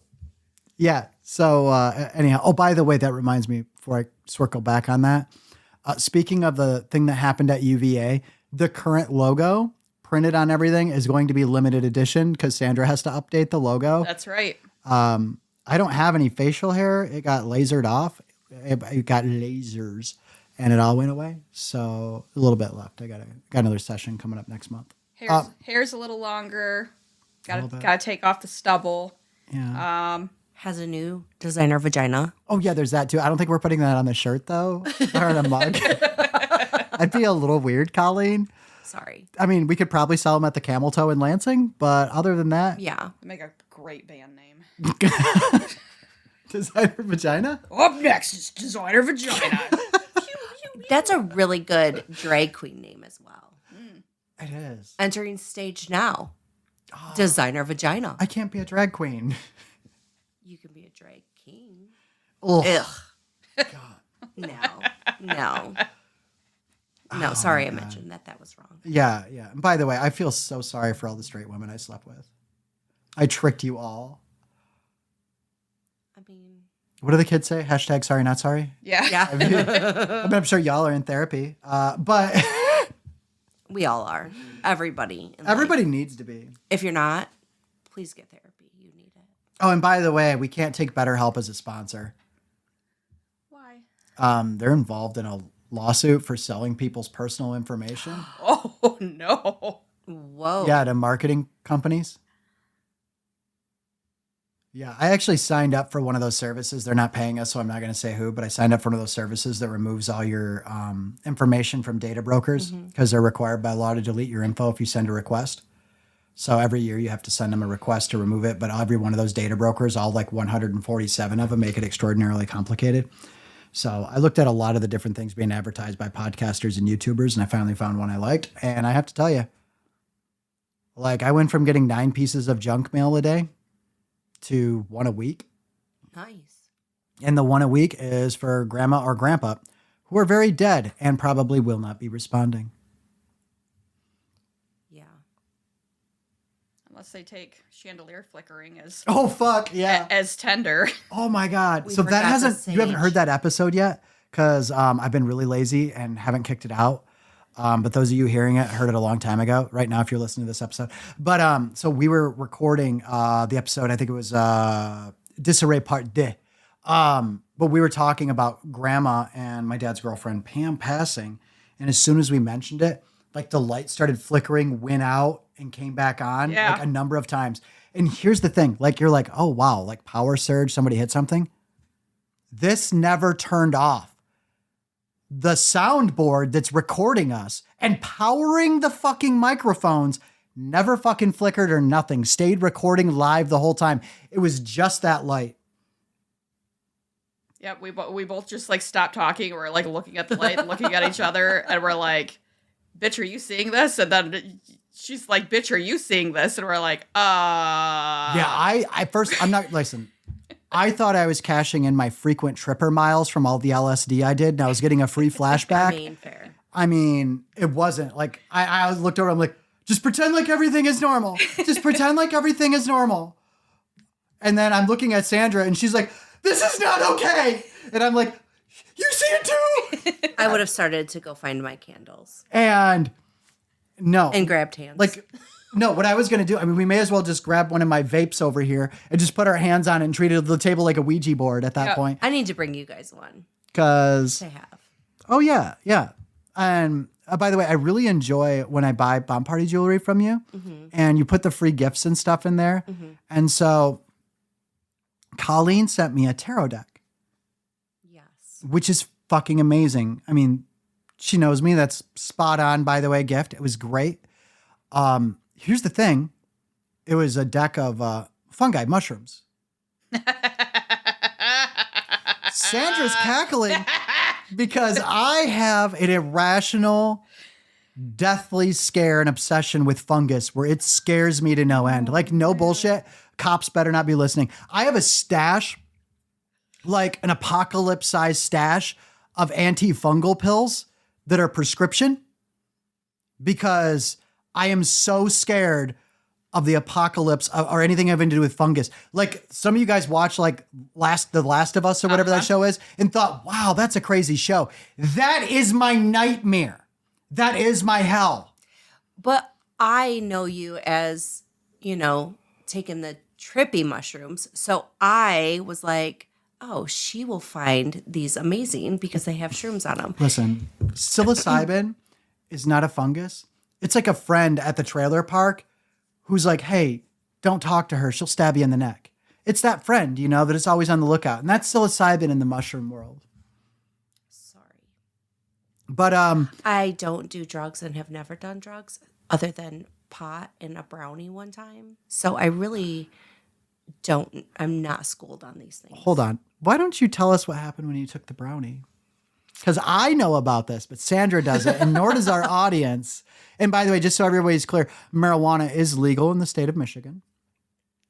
yeah. So anyhow, oh, by the way, that reminds me before I circle back on that. Speaking of the thing that happened at UVA, the current logo printed on everything is going to be limited edition because Sandra has to update the logo. That's right. I don't have any facial hair. It got lasered off. It got lasers and it all went away. So a little bit left. I got another session coming up next month. Hair's a little longer. little bit. Gotta take off the stubble. Yeah. Has a new designer vagina. Oh yeah, there's that too. I don't think we're putting that on the shirt though, or in a mug. That'd be a little weird, Colleen. Sorry. I mean, we could probably sell them at the Camel Toe in Lansing, but other than that, Yeah. They make a great band name. designer vagina. Up next is Designer Vagina. That's a really good drag queen name as well. It is. Entering stage now. Designer vagina. I can't be a drag queen. You can be a drag king. Ugh. Ugh. God. No. No, sorry I mentioned that. That was wrong. Yeah. And by the way, I feel so sorry for all the straight women I slept with. I tricked you all. I mean, What do the kids say? Hashtag sorry, not sorry. Yeah. yeah. I mean, I'm sure y'all are in therapy, but We all are. Everybody. in life. everybody needs to be. If you're not, please get therapy. You need it. Oh, and by the way, we can't take BetterHelp as a sponsor. Why? They're involved in a lawsuit for selling people's personal information. Oh no. Whoa. Yeah, to marketing companies. Yeah, I actually signed up for one of those services. They're not paying us, so I'm not going to say who, but I signed up for one of those services that removes all your information from data brokers because they're required by law to delete your info if you send a request. So every year you have to send them a request to remove it, but every one of those data brokers, all like 147 of them, make it extraordinarily complicated. So I looked at a lot of the different things being advertised by podcasters and YouTubers, and I finally found one I liked. And I have to tell you, like I went from getting 9 pieces of junk mail a day to 1 a week. Nice. And the 1 a week is for grandma or grandpa who are very dead and probably will not be responding. Yeah. Unless they take chandelier flickering as Oh, fuck. Yeah. as tender. Oh, my God. We So that forgot the you haven't sage. heard that episode yet? Because I've been really lazy and haven't kicked it out. But those of you hearing it heard it a long time ago. Right now, if you're listening to this episode. But so we were recording the episode. I think it was Disarray Part D. But we were talking about grandma and my dad's girlfriend Pam passing. And as soon as we mentioned it, like the light started flickering, went out, and came back on Yeah. like a number of times. And here's the thing, like you're like, oh wow, like power surge, somebody hit something. This never turned off. The soundboard that's recording us and powering the fucking microphones never fucking flickered or nothing. Stayed recording live the whole time. It was just that light. Yep, we both just like stopped talking. We're like looking at the light, looking at each other, and we're like, "Bitch, are you seeing this?" And then she's like, bitch, are you seeing this? And we're like, Yeah, I'm not, listen, I thought I was cashing in my frequent tripper miles from all the LSD I did, and I was getting a free flashback. Fair. I mean, it wasn't like, I looked over, I'm like, just pretend like everything is normal. Just pretend like everything is normal. And then I'm looking at Sandra and she's like, this is not okay. And I'm like, you see it too? I would have started to go find my candles And no. and grabbed hands. Like, no, what I was going to do, I mean, we may as well just grab one of my vapes over here and just put our hands on it and treat the table like a Ouija board at that point. I need to bring you guys one Because, to have. oh, yeah, yeah. And by the way, I really enjoy when I buy bomb party jewelry from you and you put the free gifts and stuff in there. And so Colleen sent me a tarot deck, Yes. which is fucking amazing. I mean, she knows me. That's spot on, by the way, gift. It was great. Here's the thing. It was a deck of fungi, mushrooms. Sandra's cackling because I have an irrational, deathly scare and obsession with fungus where it scares me to no end. Like, no bullshit. Cops better not be listening. I have a stash, like an apocalypse-sized stash of antifungal pills that are prescription because I am so scared of the apocalypse or anything having to do with fungus. Like, some of you guys watch like The Last of Us or whatever that show is and thought, wow, that's a crazy show. That is my nightmare. That is my hell. But I know you as, taking the trippy mushrooms. So I was like, oh, she will find these amazing because they have shrooms on them. Listen, psilocybin is not a fungus. It's like a friend at the trailer park who's like, hey, don't talk to her. She'll stab you in the neck. It's that friend, that is always on the lookout. And that's psilocybin in the mushroom world. Sorry. But I don't do drugs and have never done drugs other than pot and a brownie one time. So I really I'm not schooled on these things. hold on. Why don't you tell us what happened when you took the brownie? Because I know about this, but Sandra doesn't, and nor does our audience. And by the way, just so everybody's clear, marijuana is legal in the state of Michigan.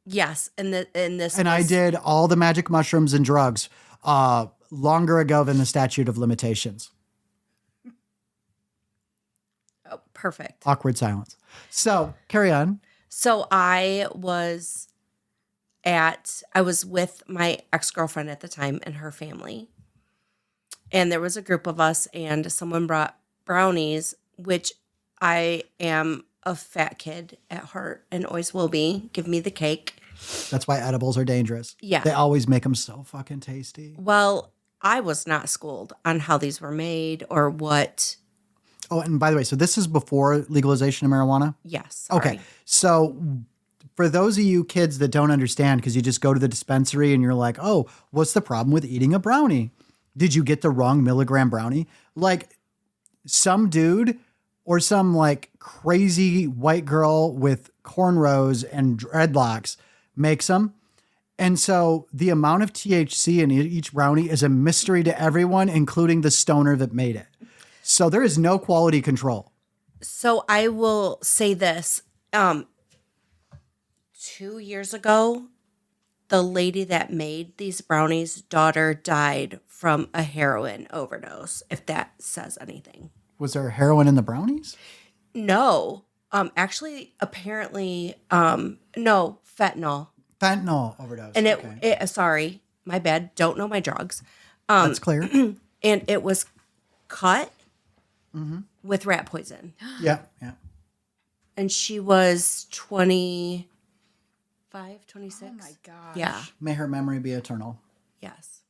Yes, and this. And I did all the magic mushrooms and drugs longer ago than the statute of limitations. Oh, perfect. Awkward silence. So carry on. So I was with my ex-girlfriend at the time and her family. And there was a group of us and someone brought brownies, which I am a fat kid at heart and always will be. Give me the cake. That's why edibles are dangerous. Yeah. They always make them so fucking tasty. Well, I was not schooled on how these were made or what. Oh, and by the way, so this is before legalization of marijuana? Yes. Okay. Sorry. So for those of you kids that don't understand, because you just go to the dispensary and you're like, oh, what's the problem with eating a brownie? Did you get the wrong milligram brownie? Like, some dude or some like crazy white girl with cornrows and dreadlocks makes them. And so the amount of THC in each brownie is a mystery to everyone, including the stoner that made it. So there is no quality control. So I will say this. 2 years ago, the lady that made these brownies' daughter died from a heroin overdose, if that says anything. Was there heroin in the brownies? No. Actually, apparently, no, fentanyl. Fentanyl overdose. And Okay. sorry, my bad. Don't know my drugs. That's clear. And it was cut with rat poison. Yeah, yeah. And she was 25, 26. Oh my gosh. Yeah. May her memory be eternal. Yes.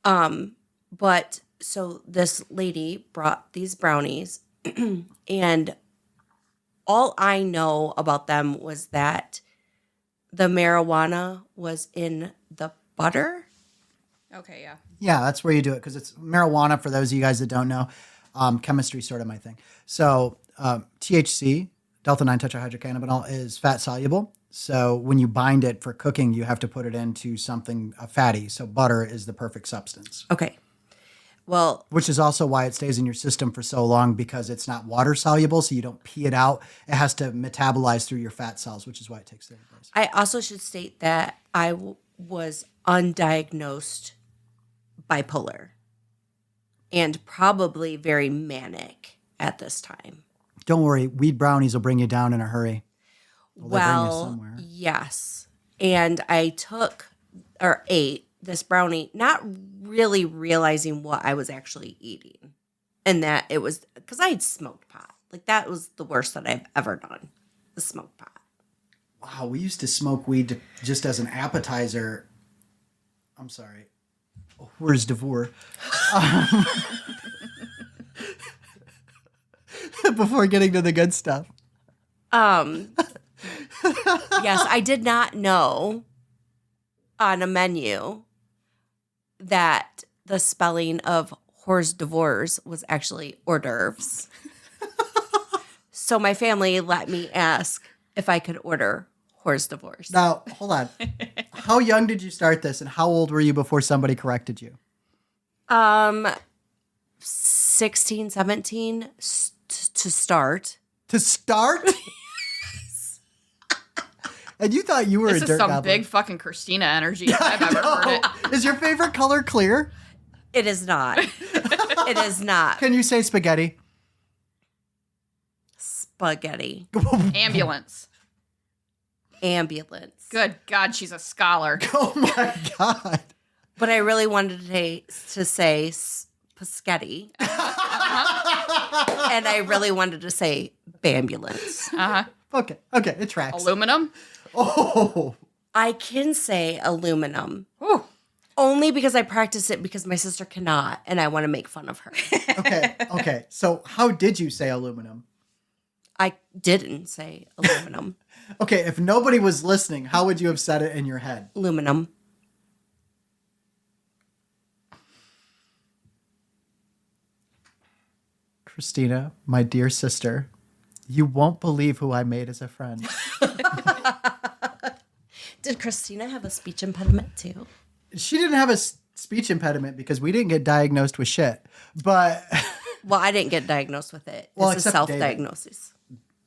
But so this lady brought these brownies and all I know about them was that the marijuana was in the butter. Okay, yeah. Yeah, that's where you do it because it's marijuana. For those of you guys that don't know, chemistry sort of my thing. So THC, delta-9 tetrahydrocannabinol, is fat soluble. So when you bind it for cooking, you have to put it into something fatty. So butter is the perfect substance. Okay. Well, which is also why it stays in your system for so long, because it's not water soluble, so you don't pee it out. It has to metabolize through your fat cells, which is why it takes 30 days. I also should state that I was undiagnosed bipolar and probably very manic at this time. Don't worry, weed brownies will bring you down in a hurry. Well, they bring you Well, somewhere. yes. And I took or ate this brownie, not really realizing what I was actually eating. And that it was because I had smoked pot. Like, that was the worst that I've ever done, the smoked pot. Wow, we used to smoke weed just as an appetizer. I'm sorry. Hors d'oeuvres. Before getting to the good stuff. Yes, I did not know on a menu that the spelling of Hors D'oeuvres was actually hors d'oeuvres. So my family let me ask if I could order Hors D'oeuvres. Now, hold on. How young did you start this, and how old were you before somebody corrected you? 16, 17 to start. To start? And you thought you were This a is dirt some goblin. big fucking Christina energy if I've ever heard it. Is your favorite color clear? It is not. It is not. Can you say spaghetti? Spaghetti. Ambulance. Ambulance. Good God, she's a scholar. Oh my God. But I really wanted to say Paschetti. And I really wanted to say Bambulance. Uh-huh. Okay, it tracks. Aluminum. Oh. I can say aluminum. Whew. Only because I practice it because my sister cannot, and I want to make fun of her. Okay. So how did you say aluminum? I didn't say aluminum. Okay, if nobody was listening, how would you have said it in your head? Aluminum. Christina, my dear sister, you won't believe who I made as a friend. Did Christina have a speech impediment too? She didn't have a speech impediment because we didn't get diagnosed with shit. But Well, I didn't get diagnosed with it. Well, It's a except David. self-diagnosis.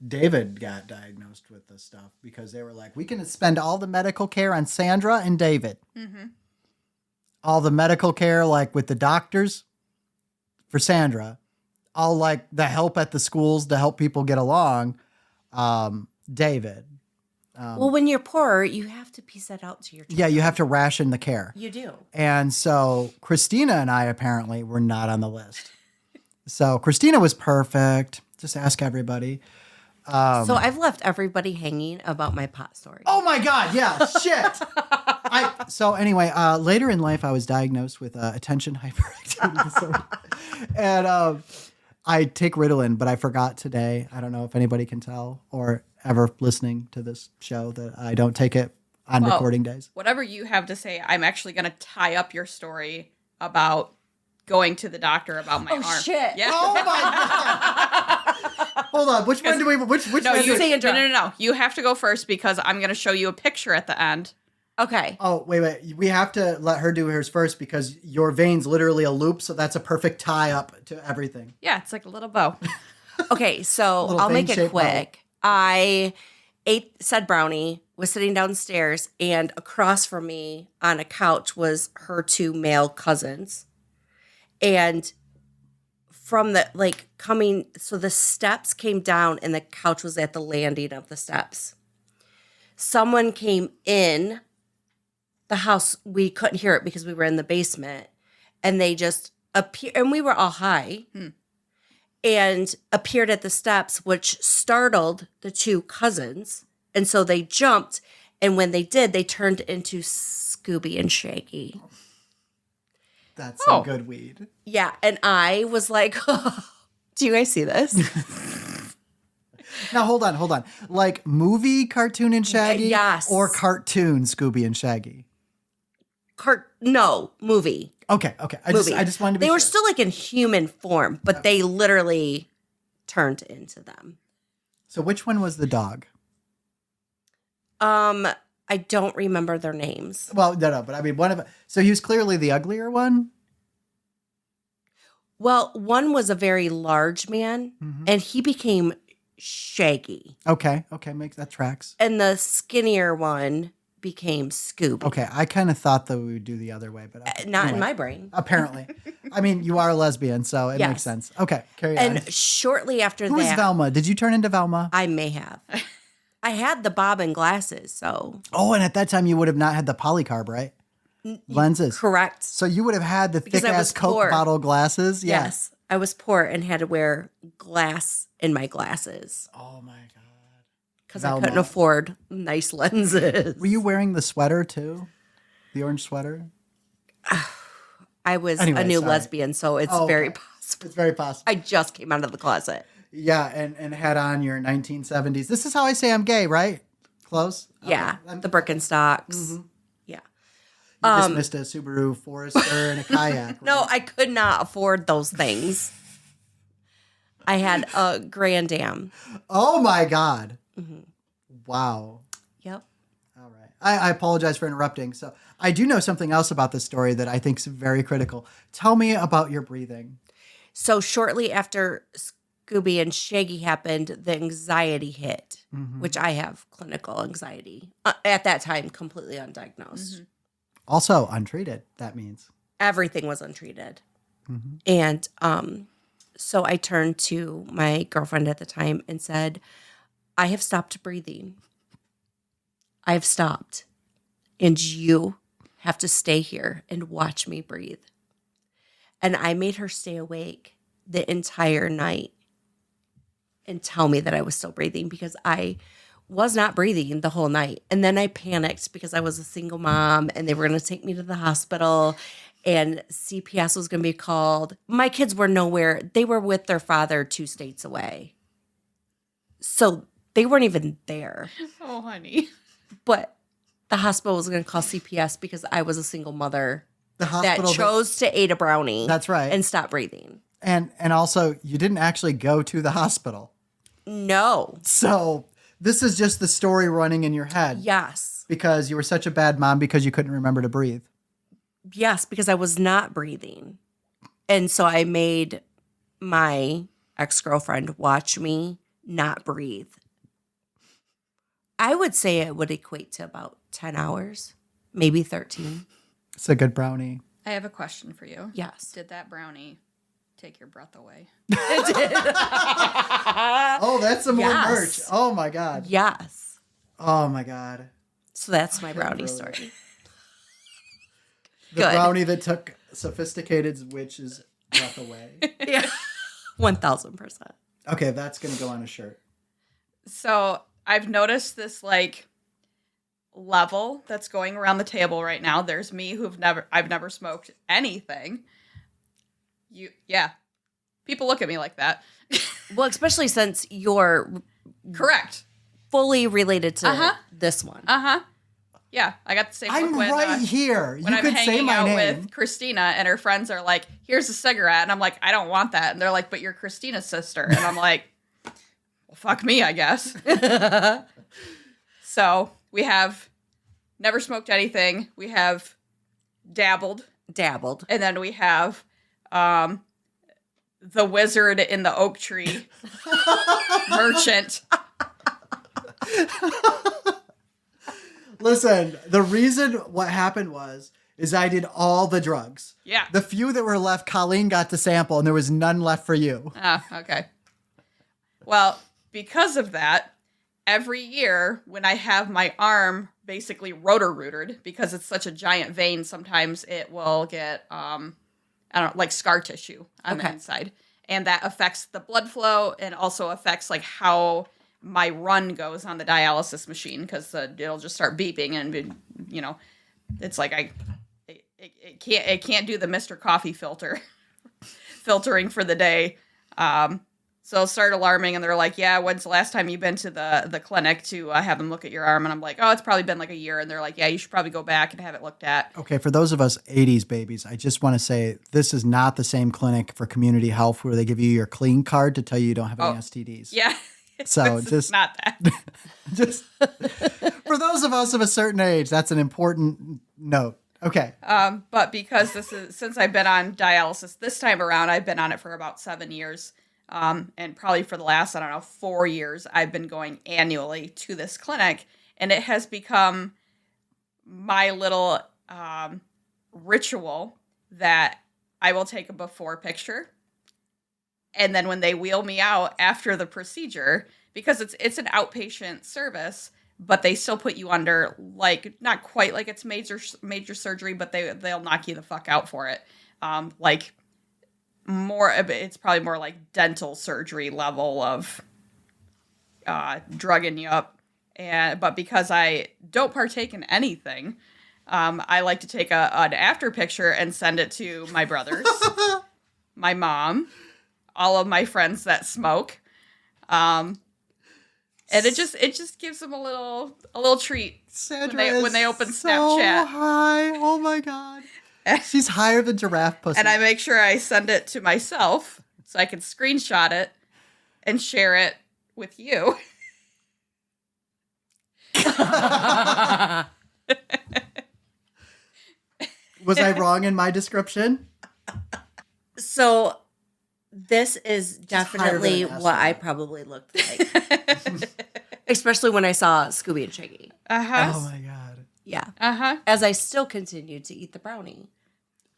David got diagnosed with this stuff because they were like, we can spend all the medical care on Sandra and David. Mm-hmm. All the medical care, like with the doctors for Sandra. All like the help at the schools to help people get along. David. Well, when you're poor, you have to piece that out to your children. Yeah, you have to ration the care. You do. And so Christina and I apparently were not on the list. So Christina was perfect. Just ask everybody. So I've left everybody hanging about my pot story. Oh my God, yeah, shit. So anyway, later in life, I was diagnosed with attention hyperactivity disorder. And I take Ritalin, but I forgot today. I don't know if anybody can tell or ever listening to this show that I don't take it on Well, recording days. Whatever you have to say, I'm actually going to tie up your story about going to the doctor about my arm. shit. Yeah. Oh my God. Hold on. Which one do we, which No, one you, do- no. You have to go first because I'm going to show you a picture at the end. Okay. Oh, wait. We have to let her do hers first because your vein's literally a loop. So that's a perfect tie up to everything. Yeah, it's like a little bow. Okay, so Little I'll make it vein-shaped quick. I ate said brownie, was sitting downstairs, and across from me on a couch was her two male cousins. And from the so the steps came down and the couch was at the landing of the steps. Someone came in the house. We couldn't hear it because we were in the basement, and they just appeared, and we were all high. And appeared at the steps, which startled the two cousins. And so they jumped. And when they did, they turned into Scooby and Shaggy. That's some good weed. Yeah. And I was like, oh, do you guys see this? Now, hold on. Like movie Cartoon and Shaggy? Yes. Or cartoon Scooby and Shaggy? No, movie. Okay. I just wanted to be They were sure. still like in human form, but they literally turned into them. So which one was the dog? I don't remember their names. Well, no, but I mean, one of so he was clearly the uglier one. Well, one was a very large man, and he became Shaggy. Okay, makes that tracks. And the skinnier one became Scooby. Okay, I kind of thought that we would do the other way, but Not in anyway, my brain. apparently. I mean, you are a lesbian, so it Yes. makes sense. Okay, carry on. And shortly after Who is that, Velma? Did you turn into Velma? I may have. I had the bob and glasses, so. Oh, and at that time you would have not had the polycarb, right? Lenses. Correct. So you would have had the Because I thick-ass was Coke poor. bottle glasses? Yeah. Yes. I was poor and had to wear glass in my glasses Oh, my God. because I Velma. couldn't afford nice lenses. Were you wearing the sweater, too? The orange sweater? I was Anyway, a new sorry. lesbian, so it's Oh, very okay. possible. It's very possible. I just came out of the closet. Yeah, and had on your 1970s. This is how I say I'm gay, right? Close? Yeah. Okay. The Birkenstocks. Yeah. You just missed a Subaru Forester and a kayak. No, right? I could not afford those things. I had a Grand Am. Oh, my God. Wow. Yep. All right. I apologize for interrupting. So I do know something else about this story that I think is very critical. Tell me about your breathing. So shortly after Scooby and Shaggy happened, the anxiety hit, which I have clinical anxiety. At that time, completely undiagnosed. Also untreated, that means. Everything was untreated. And so I turned to my girlfriend at the time and said, I have stopped breathing. I have stopped. And you have to stay here and watch me breathe. And I made her stay awake the entire night and tell me that I was still breathing because I was not breathing the whole night. And then I panicked because I was a single mom and they were going to take me to the hospital and CPS was going to be called. My kids were nowhere. They were with their father 2 states away. So they weren't even there. Oh, honey. But the hospital was going to call CPS because I was a single mother The that hospital chose to eat a brownie. That's right. And stop breathing. And also, you didn't actually go to the hospital. No. So this is just the story running in your head. Yes. Because you were such a bad mom because you couldn't remember to breathe. Yes, because I was not breathing. And so I made my ex-girlfriend watch me not breathe. I would say it would equate to about 10 hours, maybe 13. It's a good brownie. I have a question for you. Yes. Did that brownie take your breath away? Oh, that's some more Yes. merch. Oh, my God. Yes. Oh, my God. So that's my brownie really- story. The Good. brownie that took sophisticated witch's breath away. Yeah. 1,000%. Okay, that's going to go on a shirt. So I've noticed this like level that's going around the table right now. There's me I've never smoked anything. People look at me like that. Well, especially since you're Correct. fully related to this one. Yeah, I got the same I'm look when, right here. when You I'm could say hanging my out name. with Christina and her friends are like, here's a cigarette. And I'm like, I don't want that. And they're like, but you're Christina's sister. And I'm like, well, fuck me, I guess. So we have never smoked anything. We have dabbled. Dabbled. And then we have the wizard in the oak tree merchant. Listen, the reason what happened is I did all the drugs. Yeah. The few that were left, Colleen got to sample, and there was none left for you. Ah, okay. Well, because of that, every year when I have my arm basically rotor-rooted, because it's such a giant vein, sometimes it will get, like scar tissue on the inside. And that affects the blood flow and also affects like how my run goes on the dialysis machine because it'll just start beeping and, it's like it can't do the Mr. Coffee filtering for the day. So I'll start alarming and they're like, yeah, when's the last time you've been to the clinic to have them look at your arm? And I'm like, oh, it's probably been like a year. And they're like, yeah, you should probably go back and have it looked at. Okay, for those of us 80s babies, I just want to say this is not the same clinic for community health where they give you your clean card to tell you don't have any STDs. Yeah. So It's just not that. just for those of us of a certain age, that's an important note. Okay. But because since I've been on dialysis this time around, I've been on it for about 7 years. And probably for the last, 4 years, I've been going annually to this clinic. And it has become my little ritual that I will take a before picture. And then when they wheel me out after the procedure, because it's an outpatient service, but they still put you under, like, not quite like it's major surgery, but they'll knock you the fuck out for it. Like more, it's probably more like dental surgery level of drugging you up. But because I don't partake in anything, I like to take an after picture and send it to my brothers, my mom, all of my friends that smoke. And it just gives them a little treat. Sandra when they open so Snapchat. high. Oh my God. She's higher than giraffe pussy. And I make sure I send it to myself so I can screenshot it and share it with you. Was I wrong in my description? So this is definitely higher than an what I estimate. probably looked like. Especially when I saw Scooby and Shaggy. Uh-huh. Oh my God. Yeah. Uh-huh. As I still continue to eat the brownie.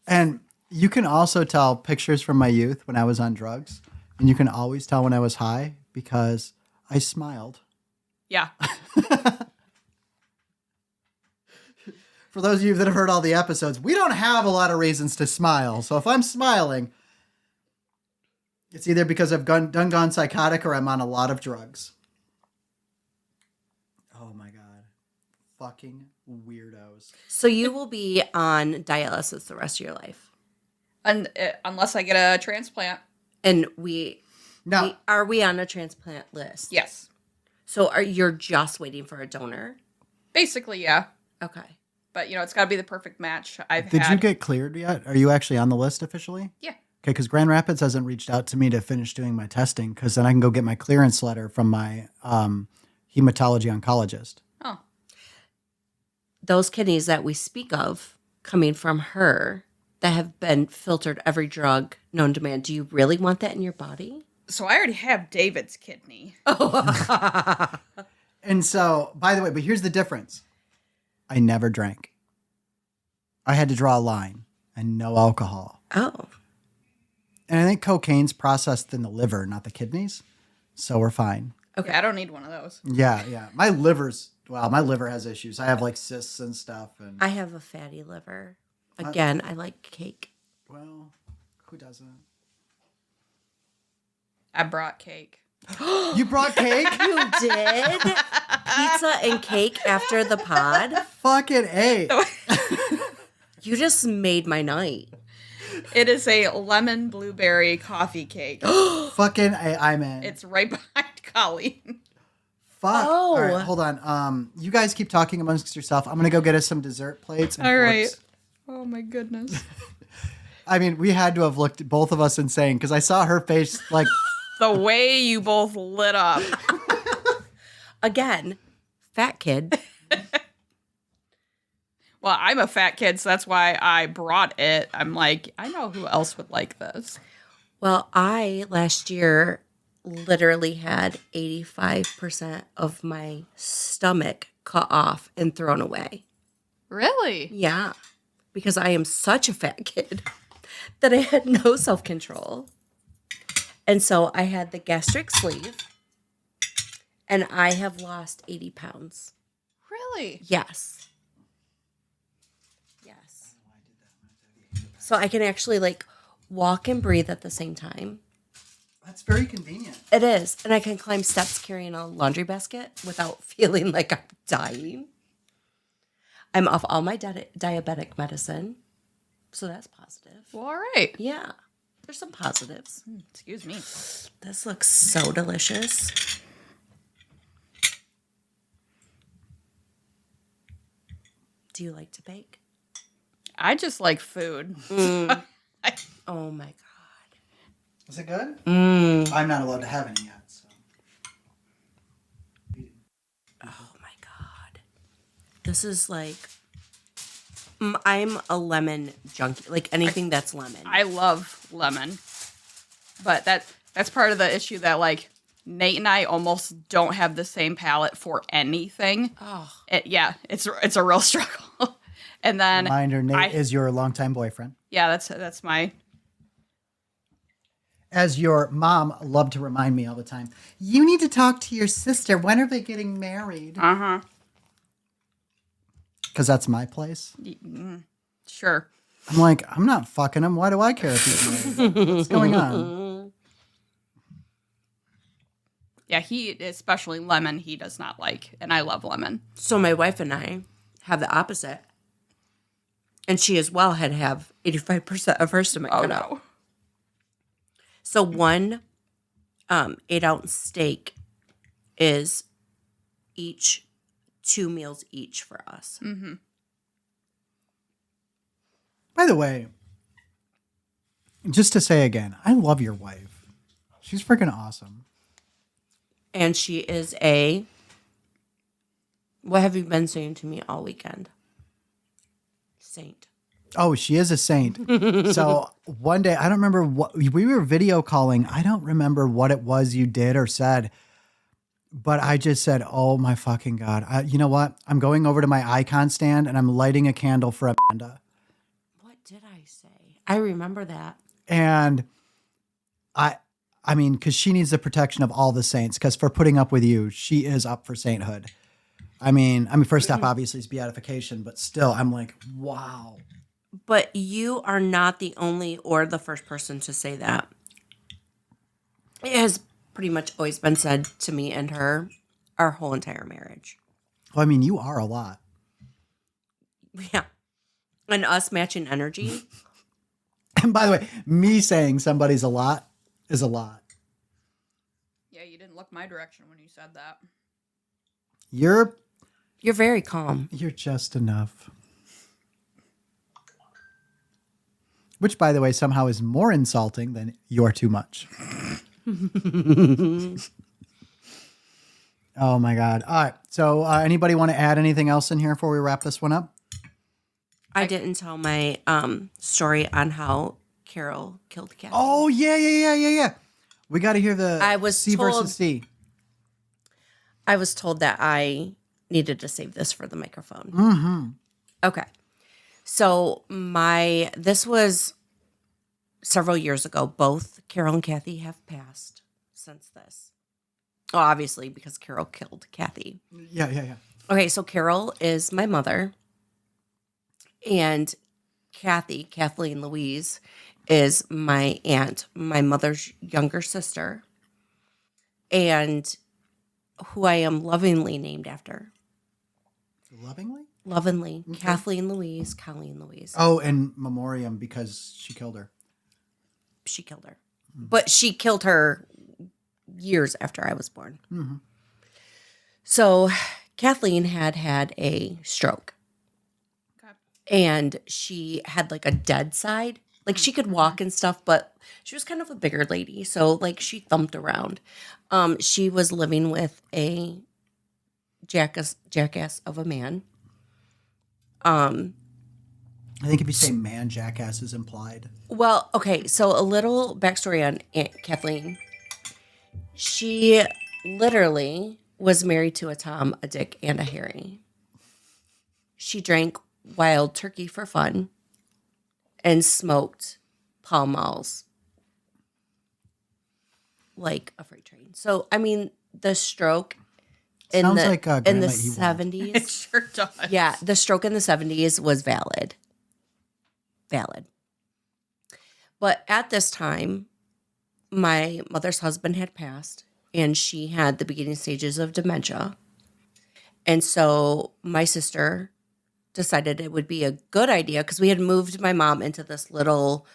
And you can also tell pictures from my youth when I was on drugs. And you can always tell when I was high because I smiled. Yeah. For those of you that have heard all the episodes, we don't have a lot of reasons to smile. So if I'm smiling, it's either because I've gone psychotic or I'm on a lot of drugs. Oh my God. Fucking weirdos. So you will be on dialysis the rest of your life. And unless I get a transplant. And No. are we on a transplant list? Yes. So you're just waiting for a donor? Basically, yeah. Okay. But, it's got to be the perfect match. Did you get cleared yet? Are you actually on the list officially? Yeah. Okay, because Grand Rapids hasn't reached out to me to finish doing my testing because then I can go get my clearance letter from my hematology oncologist. Oh. Those kidneys that we speak of coming from her that have been filtered every drug known to man, do you really want that in your body? So I already have David's kidney. And so, by the way, but here's the difference. I never drank. I had to draw a line and no alcohol. Oh. And I think cocaine's processed in the liver, not the kidneys. So we're fine. Okay. Yeah, I don't need one of those. Yeah. My liver has issues. I have like cysts and stuff. And I have a fatty liver. Again, I like cake. well, who doesn't? I brought cake. You brought cake? You did? Pizza and cake after the pod? Fucking A. You just made my night. It is a lemon blueberry coffee cake. Fucking A. I'm in. It's right behind Colleen. Fuck. Oh. All right, hold on. You guys keep talking amongst yourself. I'm going to go get us some dessert plates and All right. forks. Oh my goodness. I mean, we had to have looked at both of us insane because I saw her face like... The way you both lit up. Again, fat kid. Well, I'm a fat kid, so that's why I brought it. I'm like, I know who else would like this. Well, I last year literally had 85% of my stomach cut off and thrown away. Really? Yeah, because I am such a fat kid that I had no self-control. And so I had the gastric sleeve, and I have lost 80 pounds. Really? Yes. Yes. So I can actually like walk and breathe at the same time. That's very convenient. It is. And I can climb steps carrying a laundry basket without feeling like I'm dying. I'm off all my diabetic medicine. So that's positive. Well, all right. Yeah. There's some positives. Excuse me. This looks so delicious. Do you like to bake? I just like food. Oh my God. Is it good? Mm. I'm not allowed to have any yet. So. Oh my God. This is like I'm a lemon junkie. Like anything that's lemon. I love lemon, but that's part of the issue that like Nate and I almost don't have the same palate for anything. Oh. It's a real struggle. And then Reminder, Nate is your longtime boyfriend. Yeah, that's my. As your mom loved to remind me all the time, you need to talk to your sister. When are they getting married? Uh-huh. Because that's my place. Sure. I'm like, I'm not fucking him. Why do I care if he's married? What's going on? Yeah, he, especially lemon, he does not like. And I love lemon. So my wife and I have the opposite. And she as well had to have 85% of her stomach cut out. No. So one 8-ounce steak is each 2 meals each for us. Mm-hmm. By the way, just to say again, I love your wife. She's freaking awesome. And she is what have you been saying to me all weekend? Saint. Oh, she is a saint. So one day, I don't remember what, we were video calling. I don't remember what it was you did or said, but I just said, oh my fucking God. You know what? I'm going over to my icon stand and I'm lighting a candle for Amanda. What did I say? I remember that. And I mean, because she needs the protection of all the saints, because for putting up with you, she is up for sainthood. I mean, first step obviously is beatification, but still, I'm like, wow. But you are not the only or the first person to say that. It has pretty much always been said to me and her our whole entire marriage. Well, I mean, you are a lot. Yeah. And us matching energy. And by the way, me saying somebody's a lot is a lot. Yeah, you didn't look my direction when you said that. You're very calm. You're just enough. Which, by the way, somehow is more insulting than you're too much. Oh, my God. All right. So anybody want to add anything else in here before we wrap this one up? I didn't tell my story on how Carol killed Kathy. Oh, yeah. We got to hear the I was C told- versus C. I was told that I needed to save this for the microphone. Mm-hmm. Okay. So this was several years ago. Both Carol and Kathy have passed since this. Oh, obviously, because Carol killed Kathy. Yeah. Okay, so Carol is my mother. And Kathleen Louise, is my aunt, my mother's younger sister. And who I am lovingly named after. Lovingly? Lovingly. Okay. Kathleen Louise, Colleen Louise. Oh, and memoriam because she killed her. She killed her. But she killed her years after I was born. Mm-hmm. So Kathleen had a stroke. Okay. And she had like a dead side. Like she could walk and stuff, but she was kind of a bigger lady. So like she thumped around. She was living with a jackass of a man. I think if you say man, jackass is implied. Well, okay, so a little backstory on Aunt Kathleen. She literally was married to a Tom, a Dick, and a Harry. She drank wild turkey for fun and smoked Pall Malls like a freight train. So, I mean, the stroke in Sounds the, like a in the grandma you want. 70s. It sure does. Yeah, the stroke in the 70s was valid. But at this time, my mother's husband had passed and she had the beginning stages of dementia. And so my sister decided it would be a good idea because we had moved my mom into this little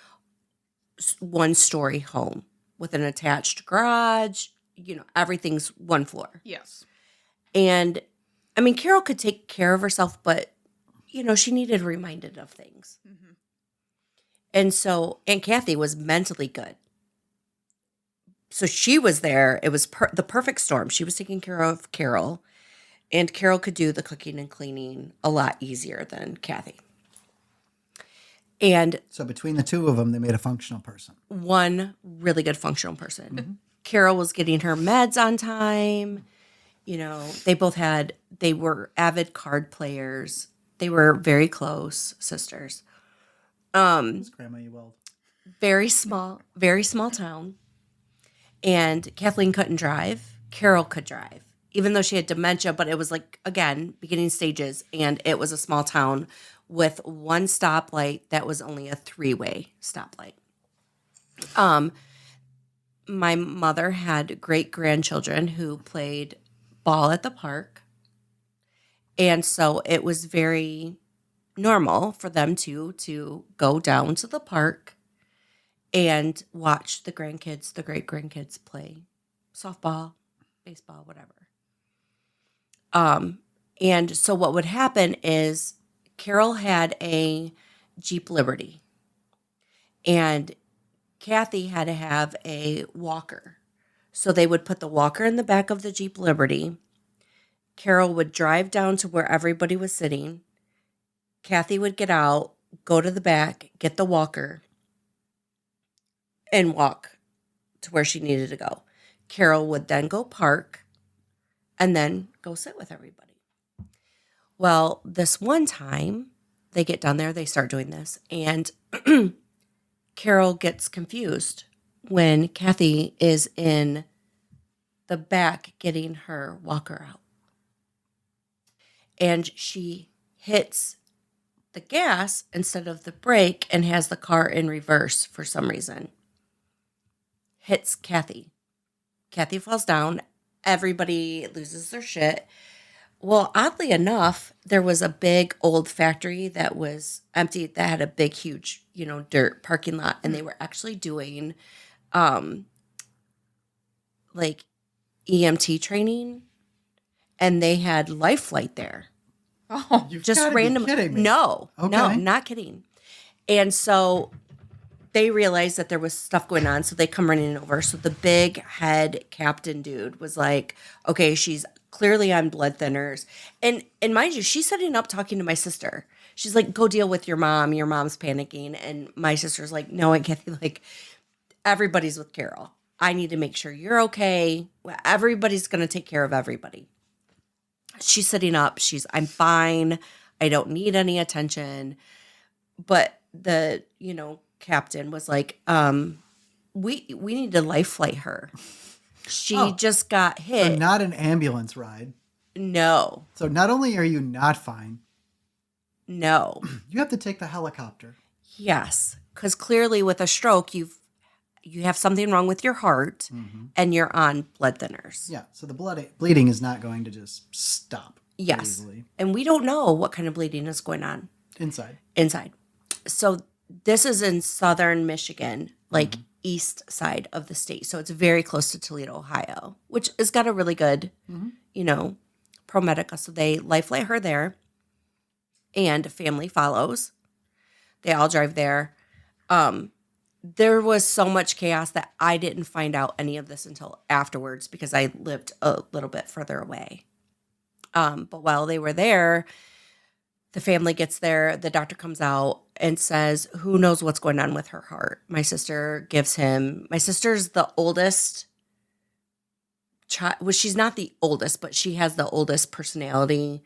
one-story home with an attached garage. You know, everything's one floor. Yes. And I mean, Carol could take care of herself, but, you know, she needed reminded of things. Mm-hmm. And so Aunt Kathy was mentally good. So she was there. It was the perfect storm. She was taking care of Carol, and Carol could do the cooking and cleaning a lot easier than Kathy. And So between the two of them, they made a functional person. one really good functional person. Carol was getting her meds on time. You know, they were avid card players. They were very close sisters. It's Grandma Ewald. Very small town. And Kathleen couldn't drive. Carol could drive, even though she had dementia, but it was like, again, beginning stages. And it was a small town with one stoplight that was only a 3-way stoplight. My mother had great grandchildren who played ball at the park. And so it was very normal for them to go down to the park and watch the great grandkids play softball, baseball, whatever. And so what would happen is Carol had a Jeep Liberty and Kathy had to have a walker. So they would put the walker in the back of the Jeep Liberty. Carol would drive down to where everybody was sitting. Kathy would get out, go to the back, get the walker, and walk to where she needed to go. Carol would then go park and then go sit with everybody. Well, this one time, they get down there, they start doing this, and Carol gets confused when Kathy is in the back getting her walker out. And she hits the gas instead of the brake and has the car in reverse for some reason. Hits Kathy. Kathy falls down. Everybody loses their shit. Well, oddly enough, there was a big old factory that was empty that had a big, huge, dirt parking lot. And they were actually doing like EMT training. And they had life flight there. Oh, You've Just gotta random. be kidding me. No, Okay. not kidding. And so they realized that there was stuff going on, so they come running over. So the big head captain dude was like, okay, she's clearly on blood thinners. And mind you, she's setting up talking to my sister. She's like, go deal with your mom. Your mom's panicking. And my sister's like, no, Aunt Kathy, like, everybody's with Carol. I need to make sure you're okay. Everybody's going to take care of everybody. She's sitting up. I'm fine. I don't need any attention. But the, captain was like, we need to life flight her. She just got hit. So not an ambulance ride. No. So not only are you not fine, No. you have to take the helicopter. Yes. Because clearly with a stroke, you have something wrong with your heart and you're on blood thinners. Yeah. So the bleeding is not going to just stop. Yes. Easily. And we don't know what kind of bleeding is going on Inside. So this is in southern Michigan, like east side of the state. So it's very close to Toledo, Ohio, which has got a really good, ProMedica. So they life flight her there and family follows. They all drive there. There was so much chaos that I didn't find out any of this until afterwards because I lived a little bit further away. But while they were there, the family gets there. The doctor comes out and says, who knows what's going on with her heart? My sister's the oldest child. Well, she's not the oldest, but she has the oldest personality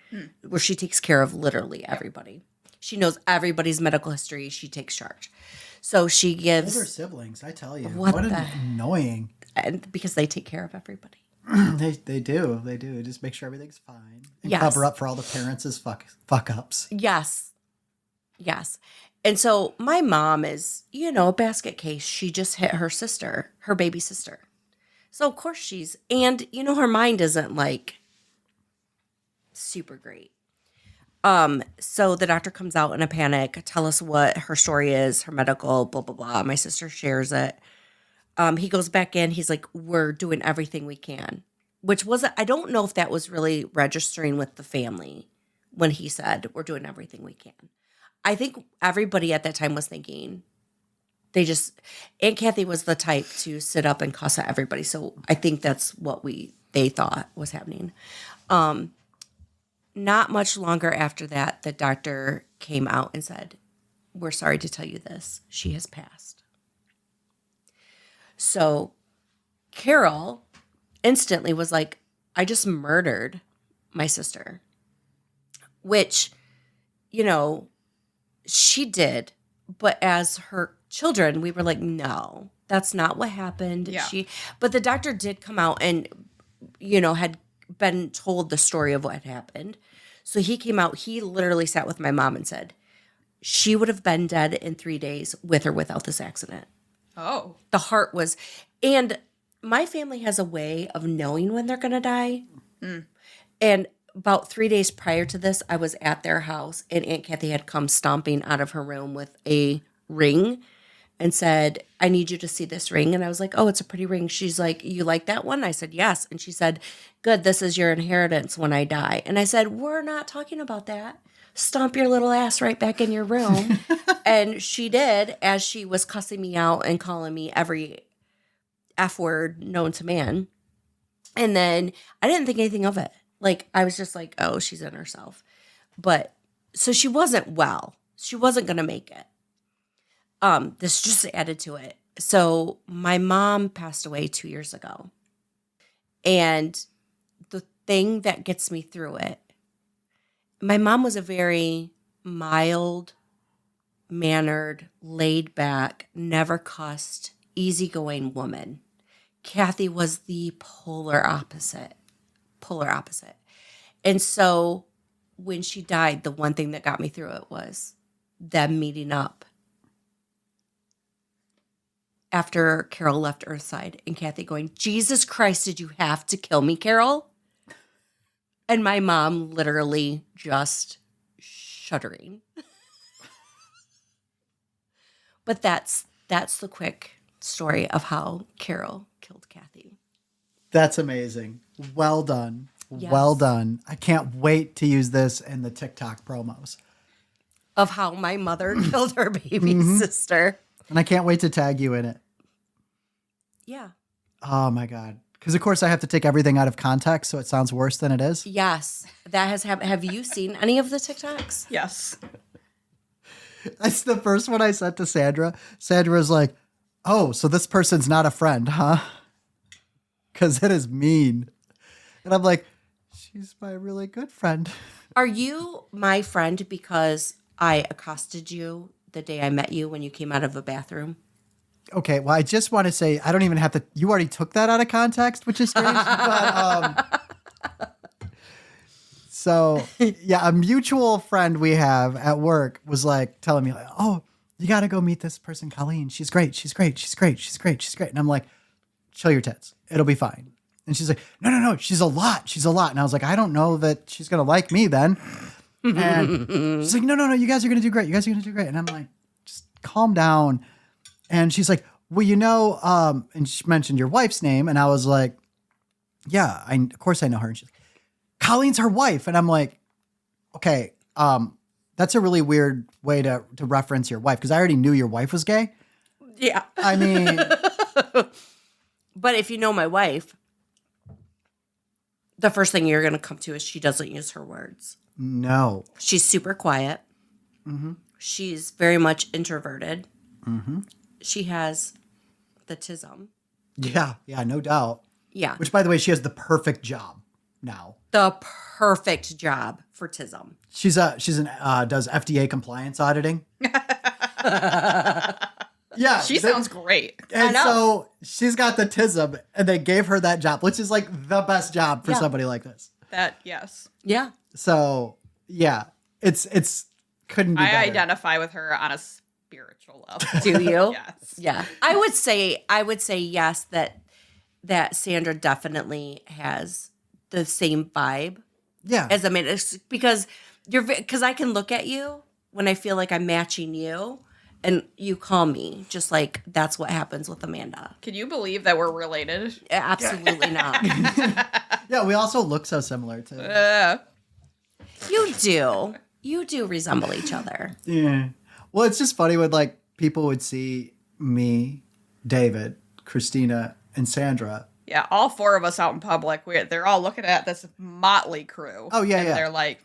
where she takes care of literally everybody. She knows everybody's medical history. She takes charge. So she gives... Older siblings, I tell you. What What the- annoying. And because they take care of everybody. They do. Just make sure everything's fine. And Yes. cover up for all the parents' fuck ups. Yes. And so my mom is, a basket case. She just hit her sister, her baby sister. So of course her mind isn't like super great. So the doctor comes out in a panic, tell us what her story is, her medical, blah, blah, blah. My sister shares it. He goes back in. He's like, we're doing everything we can, I don't know if that was really registering with the family when he said, we're doing everything we can. I think everybody at that time was thinking Aunt Kathy was the type to sit up and cuss at everybody. So I think that's what they thought was happening. Not much longer after that, the doctor came out and said, we're sorry to tell you this. She has passed. So Carol instantly was like, I just murdered my sister, which, you know, she did. But as her children, we were like, no, that's not what happened. Yeah. But the doctor did come out and, you know, had been told the story of what had happened. So he came out, he literally sat with my mom and said, she would have been dead in 3 days with or without this accident. Oh. The heart was, and my family has a way of knowing when they're going to die. And about 3 days prior to this, I was at their house and Aunt Kathy had come stomping out of her room with a ring and said, I need you to see this ring. And I was like, oh, it's a pretty ring. She's like, you like that one? I said, yes. And she said, good, this is your inheritance when I die. And I said, we're not talking about that. Stomp your little ass right back in your room. And she did, as she was cussing me out and calling me every F word known to man. And then I didn't think anything of it. Like, I was just like, oh, she's in herself. But so she wasn't well. She wasn't going to make it. This just added to it. So my mom passed away 2 years ago. And the thing that gets me through it, my mom was a very mild, mannered, laid back, never cussed, easygoing woman. Kathy was the polar opposite. And so when she died, the one thing that got me through it was them meeting up after Carol left Earthside and Kathy going, Jesus Christ, did you have to kill me, Carol? And my mom literally just shuddering. But that's the quick story of how Carol killed Kathy. That's amazing. Well done. Yes. Well done. I can't wait to use this in the TikTok promos. Of how my mother killed her baby sister. And I can't wait to tag you in it. Yeah. Oh my God. Because of course I have to take everything out of context so it sounds worse than it is. Yes. That has happened. Have you seen any of the TikToks? Yes. That's the first one I sent to Sandra. Sandra's like, oh, so this person's not a friend, huh? Because it is mean. And I'm like, she's my really good friend. Are you my friend because I accosted you the day I met you when you came out of a bathroom? Okay, well, I just want to say, I don't even have to, you already took that out of context, which is strange. So, yeah, a mutual friend we have at work was like telling me, like, oh, you got to go meet this person, Colleen. She's great. She's great. She's great. She's great. She's great. And I'm like, chill your tits. It'll be fine. And she's like, no. She's a lot. She's a lot. And I was like, I don't know that she's going to like me then. And she's like, no. You guys are going to do great. You guys are going to do great. And I'm like, just calm down. And she's like, well, you know, and she mentioned your wife's name. And I was like, yeah, of course I know her. And she's like, Colleen's her wife. And I'm like, okay, that's a really weird way to reference your wife because I already knew your wife was gay. Yeah. I mean. But if you know my wife, the first thing you're going to come to is she doesn't use her words. No. She's super quiet. Mm-hmm. She's very much introverted. Mm-hmm. She has the tism. Yeah, no doubt. Yeah. Which, by the way, she has the perfect job now. The perfect job for tism. She's does FDA compliance auditing. Yeah. She sounds great. And so she's got the tism, and they gave her that job, which is like the best job for somebody like this. Yes. Yeah. So, yeah, it's couldn't be better. I identify with her on a spiritual level. Do you? Yes. Yeah. I would say yes, that Sandra definitely has the same vibe. Yeah. As Amanda, because I can look at you when I feel like I'm matching you. And you call me, just like that's what happens with Amanda. Can you believe that we're related? Absolutely not. Yeah, we also look so similar too. You do resemble each other. Yeah. Well, it's just funny when like people would see me, David, Christina, and Sandra. Yeah, all four of us out in public, they're all looking at this motley crew. Oh, yeah, and yeah. they're like...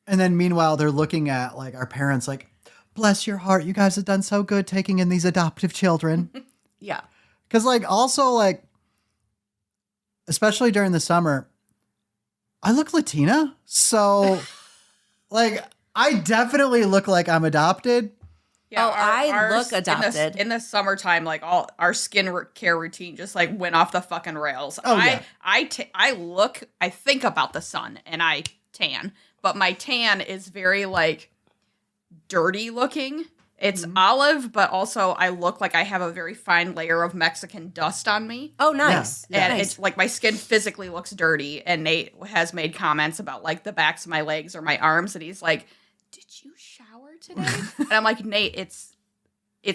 And then meanwhile, they're looking at like our parents like, bless your heart. You guys have done so good taking in these adoptive children. Yeah. Because, like, also, like, especially during the summer, I look Latina. So, like, I definitely look like I'm adopted. Oh, I look adopted. In the summertime, like all our care routine just like went off the fucking rails. Oh, yeah. I think about the sun and I tan, but my tan is very like dirty looking. It's olive, but also I look like I have a very fine layer of Mexican dust on me. Oh, nice. Yeah. And Nice. it's like my skin physically looks dirty. And Nate has made comments about like the backs of my legs or my arms, and he's like, "Did you shower today?" And I'm like, "Nate, it's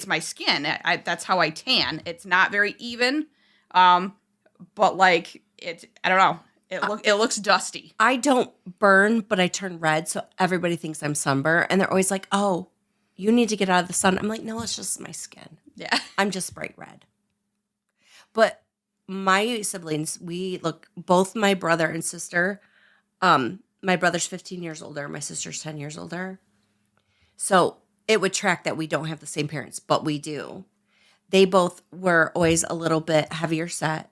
my skin. That's how I tan. It's not very even, but like I don't know. It looks dusty." I don't burn, but I turn red, so everybody thinks I'm sunburned, and they're always like, "Oh, you need to get out of the sun." I'm like, "No, it's just my skin. Yeah. I'm just bright red." But my siblings, both my brother and sister. My brother's 15 years older, my sister's 10 years older. So it would track that we don't have the same parents, but we do. They both were always a little bit heavier set,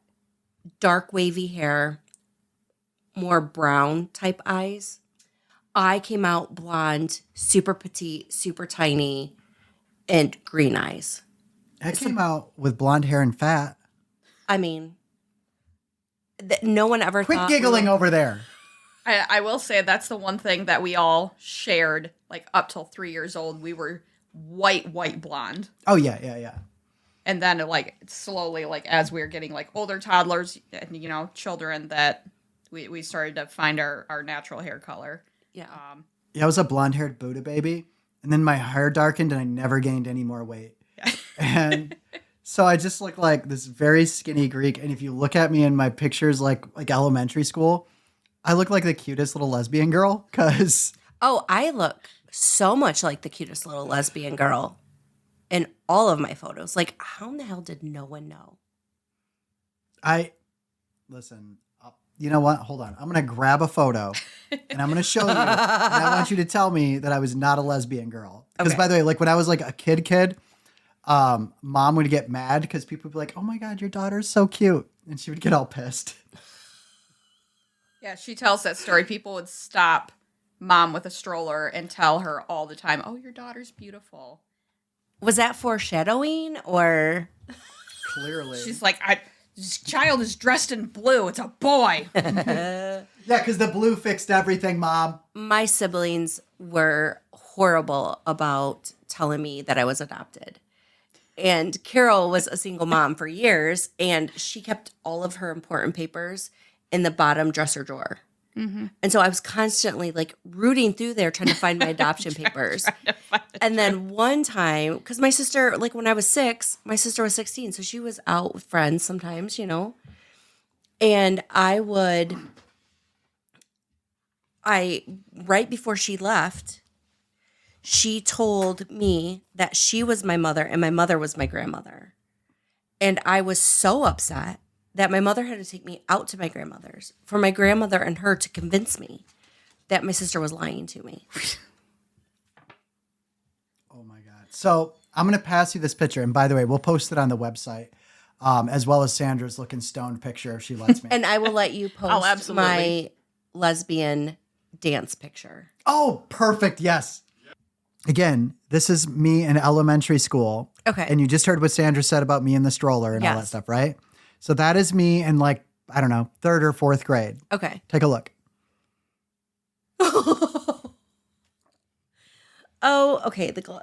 dark wavy hair, more brown type eyes. I came out blonde, super petite, super tiny, and green eyes. I came out with blonde hair and fat. I mean, no one ever Quit thought giggling over there. I will say that's the one thing that we all shared, like up till 3 years old. We were white blonde. Oh, yeah. And then like slowly, like as we were getting like older toddlers and, you know, children, that we started to find our natural hair color. Yeah. Yeah, I was a blonde-haired Buddha baby. And then my hair darkened and I never gained any more weight. And so I just look like this very skinny Greek. And if you look at me in my pictures, like elementary school, I look like the cutest little lesbian girl because... Oh, I look so much like the cutest little lesbian girl in all of my photos. Like, how in the hell did no one know? Listen, you know what? Hold on. I'm going to grab a photo and I'm going to show you. And I want you to tell me that I was not a lesbian girl. Because Okay. by the way, like when I was like a kid, mom would get mad because people would be like, "Oh my God, your daughter's so cute." And she would get all pissed. Yeah, she tells that story. People would stop mom with a stroller and tell her all the time, "Oh, your daughter's beautiful." Was that foreshadowing or? Clearly. She's like, "This child is dressed in blue. It's a boy." Yeah, because the blue fixed everything, Mom. My siblings were horrible about telling me that I was adopted. And Carol was a single mom for years, and she kept all of her important papers in the bottom dresser drawer. Mm-hmm. And so I was constantly like rooting through there trying to find my adoption papers. And then one time, because my sister, like when I was 6, my sister was 16. So she was out with friends sometimes, you know. And right before she left, she told me that she was my mother and my mother was my grandmother. And I was so upset that my mother had to take me out to my grandmother's for my grandmother and her to convince me that my sister was lying to me. Oh my God. So I'm going to pass you this picture. And by the way, we'll post it on the website, as well as Sandra's looking stoned picture if she lets me. And I will let you post absolutely. my lesbian dance picture. Oh, perfect. Yes. Again, this is me in elementary school. Okay. And you just heard what Sandra said about me in the stroller and all that Yes. stuff, right? So that is me in like, I don't know, 3rd or 4th grade. Okay. Take a look. Oh, okay. The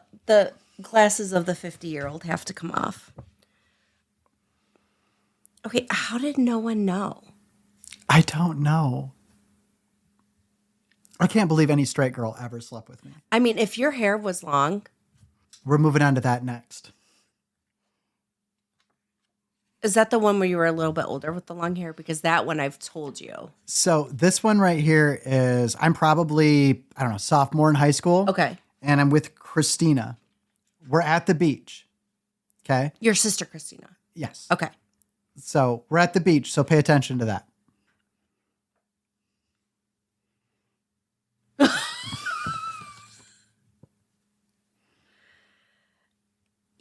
glasses of the 50-year-old have to come off. Okay, how did no one know? I don't know. I can't believe any straight girl ever slept with me. I mean, if your hair was long, We're moving on to that next. is that the one where you were a little bit older with the long hair? Because that one I've told you. So this one right here is, I'm probably, I don't know, sophomore in high school. Okay. And I'm with Christina. We're at the beach. Okay. Your sister, Christina. Yes. Okay. So we're at the beach. So pay attention to that.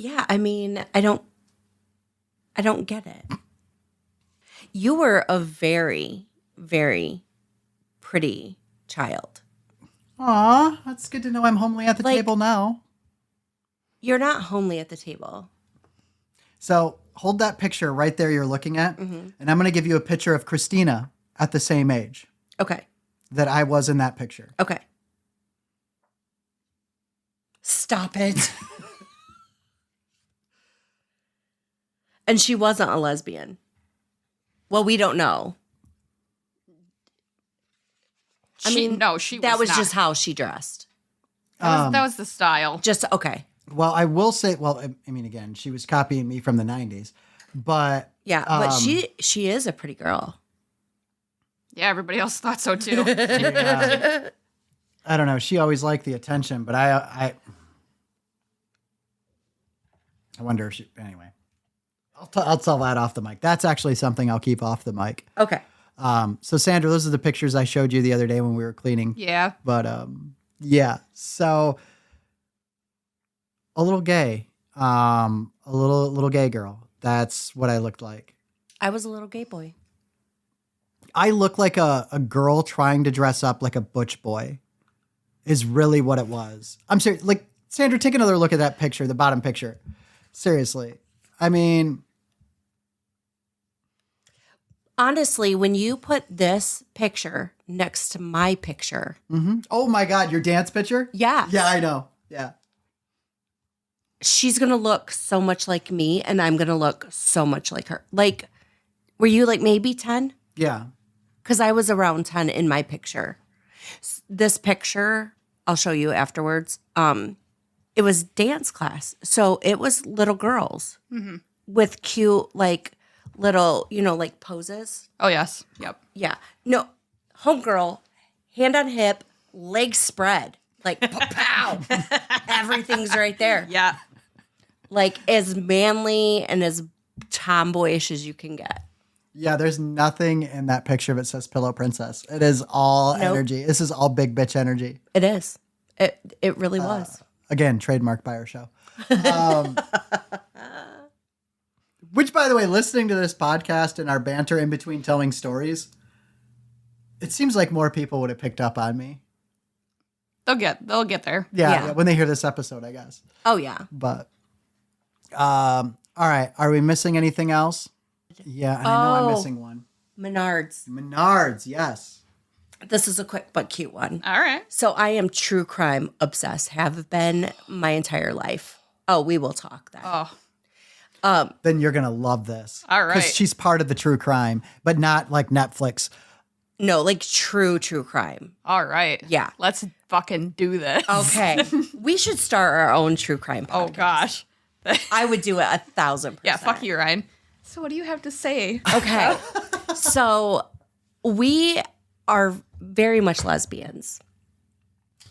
Yeah, I mean, I don't get it. You were a very, very pretty child. Aw, that's good to know I'm homely at the Like- table now. You're not homely at the table. So hold that picture right there you're looking at, and I'm going to give you a picture of Christina at the same age Okay. that I was in that picture. Okay. Stop it. And she wasn't a lesbian. Well, we don't know. No, she that was not. just how she dressed. That was the style. Just okay. Well, I will say, I mean, again, she was copying me from the 90s, but Yeah, but she is a pretty girl. Yeah, everybody else thought so too. yeah, I don't know. She always liked the attention, but I wonder if she, anyway, I'll tell that off the mic. That's actually something I'll keep off the mic. Okay. So Sandra, those are the pictures I showed you the other day when we were cleaning. Yeah. But yeah. So a little gay, a little gay girl. That's what I looked like. I was a little gay boy. I look like a girl trying to dress up like a butch boy is really what it was. I'm serious. Like, Sandra, take another look at that picture, the bottom picture. Seriously. I mean, honestly, when you put this picture next to my picture. oh my God, your dance picture? Yeah. Yeah, I know. Yeah. She's going to look so much like me and I'm going to look so much like her. Like, were you like maybe 10? Yeah. Because I was around 10 in my picture. This picture, I'll show you afterwards. It was dance class. So it was little girls with cute, like, little, like poses. Oh, yes. Yep. Yeah. No, homegirl, hand on hip, legs spread. Like, pow. Everything's right there. Yeah. Like, as manly and as tomboyish as you can get. Yeah, there's nothing in that picture that says Pillow Princess. It is all Nope. energy. This is all big bitch energy. It is. It really was. Again, trademarked by our show. Which, by the way, listening to this podcast and our banter in between telling stories, it seems like more people would have picked up on me. They'll get there. Yeah, Yeah. when they hear this episode, I guess. Oh, yeah. But, all right. Are we missing anything else? Yeah, and I know I'm missing one. Menards. Menards, yes. This is a quick but cute one. All right. So I am true crime obsessed, have been my entire life. Oh, we will talk then. Oh, Then you're going to love this. All right. Because she's part of the true crime, but not like Netflix. No, like true crime. all right. Yeah. Let's fucking do this. Okay. We should start our own true crime podcast. Oh, gosh. I would do it 1,000%. Yeah, fuck you, Ryan. So what do you have to say? Okay. So we are very much lesbians.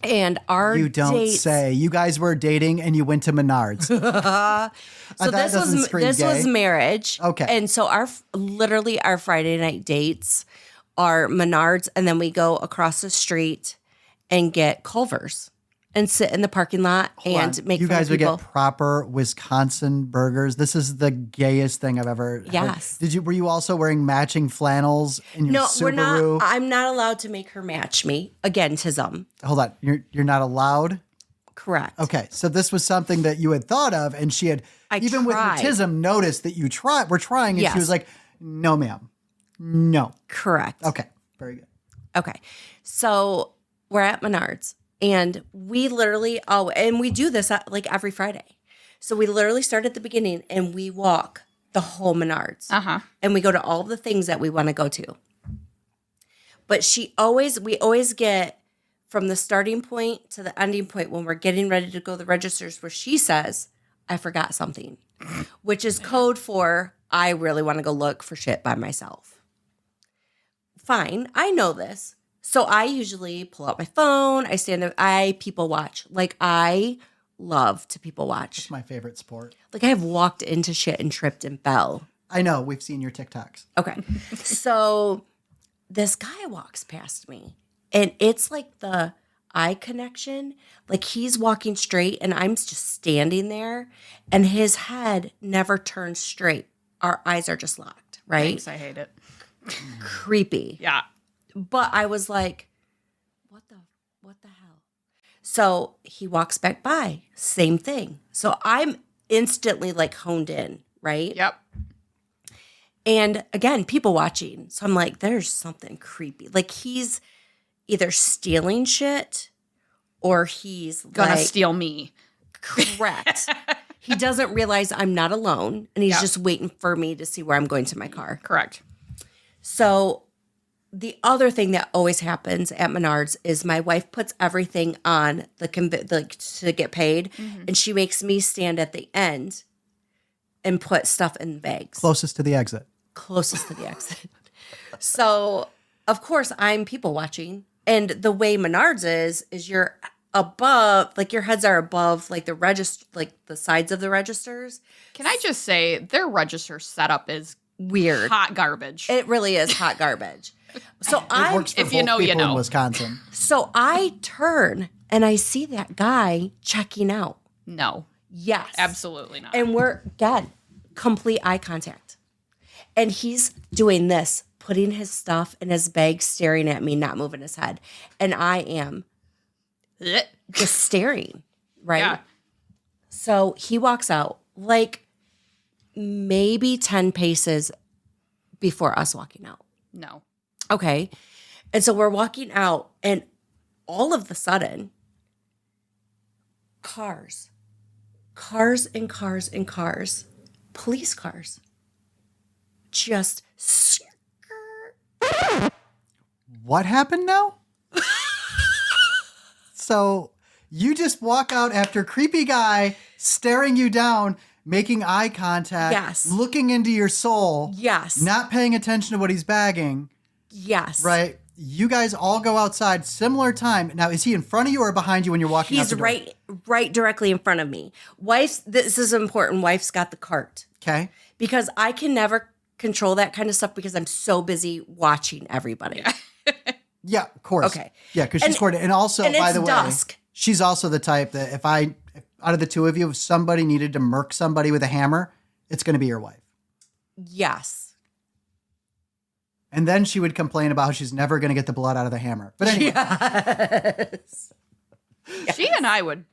And our You don't dates, say. You guys were dating and you went to Menards. So That doesn't scream this was gay. marriage. Okay. And so literally our Friday night dates are Menards, and then we go across the street and get Culver's and sit in the parking lot and make you fun guys of would people. get proper Wisconsin burgers. This is the gayest thing I've ever heard. Yes. Were you also wearing matching flannels in your No, Subaru? we're not. I'm not allowed to make her match me. Again, tism. Hold on. You're not allowed? Correct. Okay. So this was something that you had thought of, and she had, I even with tried. her tism, noticed that you were trying, and Yes. she was like, no, ma'am. No. Correct. Okay. Very good. Okay. So we're at Menards and we literally, and we do this like every Friday. So we literally start at the beginning and we walk the whole Menards. Uh-huh. And we go to all the things that we want to go to. But we always get from the starting point to the ending point when we're getting ready to go to the registers where she says, I forgot something, which is code for I really want to go look for shit by myself. Fine, I know this. So I usually pull out my phone, I people watch. Like I love to people watch. It's my favorite sport. Like I have walked into shit and tripped and fell. I know. We've seen your TikToks. Okay. So this guy walks past me and it's like the eye connection. Like he's walking straight and I'm just standing there and his head never turns straight. Our eyes are just locked, right? Thanks, I hate it. Creepy. Yeah. But I was like, what the hell? So he walks back by, same thing. So I'm instantly like honed in, right? Yep. And again, people watching. So I'm like, there's something creepy. Like he's either stealing shit or he's Gonna like, steal me. correct. He doesn't realize I'm not alone and he's Yep. just waiting for me to see where I'm going to my car. Correct. So the other thing that always happens at Menards is my wife puts everything on the to get paid, and she makes me stand at the end and put stuff in bags Closest to the exit. closest to the exit. So of course I'm people watching, and the way Menards is you're above, like your heads are above, like the register, like the sides of the registers. Can I just say their register setup is Weird. hot garbage. It really is hot garbage. So It works for if you both know, you people in know. Wisconsin. So I turn and I see that guy checking out. No, Yes. absolutely not. And we're, again, complete eye contact. And he's doing this, putting his stuff in his bag, staring at me, not moving his head. And I am Blech. just staring, right? Yeah. So he walks out like maybe 10 paces before us walking out. No. Okay. And so we're walking out, and all of the sudden, cars and cars and cars, police cars, just What happened now? So you just walk out after creepy guy staring you down, making eye contact, Yes. looking into your soul, yes, not paying attention to what he's bagging, yes, right? You guys all go outside similar time. Now, is he in front of you or behind you when you're walking out He's the door? right directly in front of me. Wife's, this is important. Wife's got the cart Okay. because I can never control that kind of stuff because I'm so busy watching everybody. Yeah, of course. Okay. Yeah, because she's And- coordinated. And also, and by it's the way, dusk. she's also the type that if out of the two of you, if somebody needed to murk somebody with a hammer, it's going to be your wife. Yes. And then she would complain about how she's never going to get the blood out of the hammer. But anyway, Yes. She and I would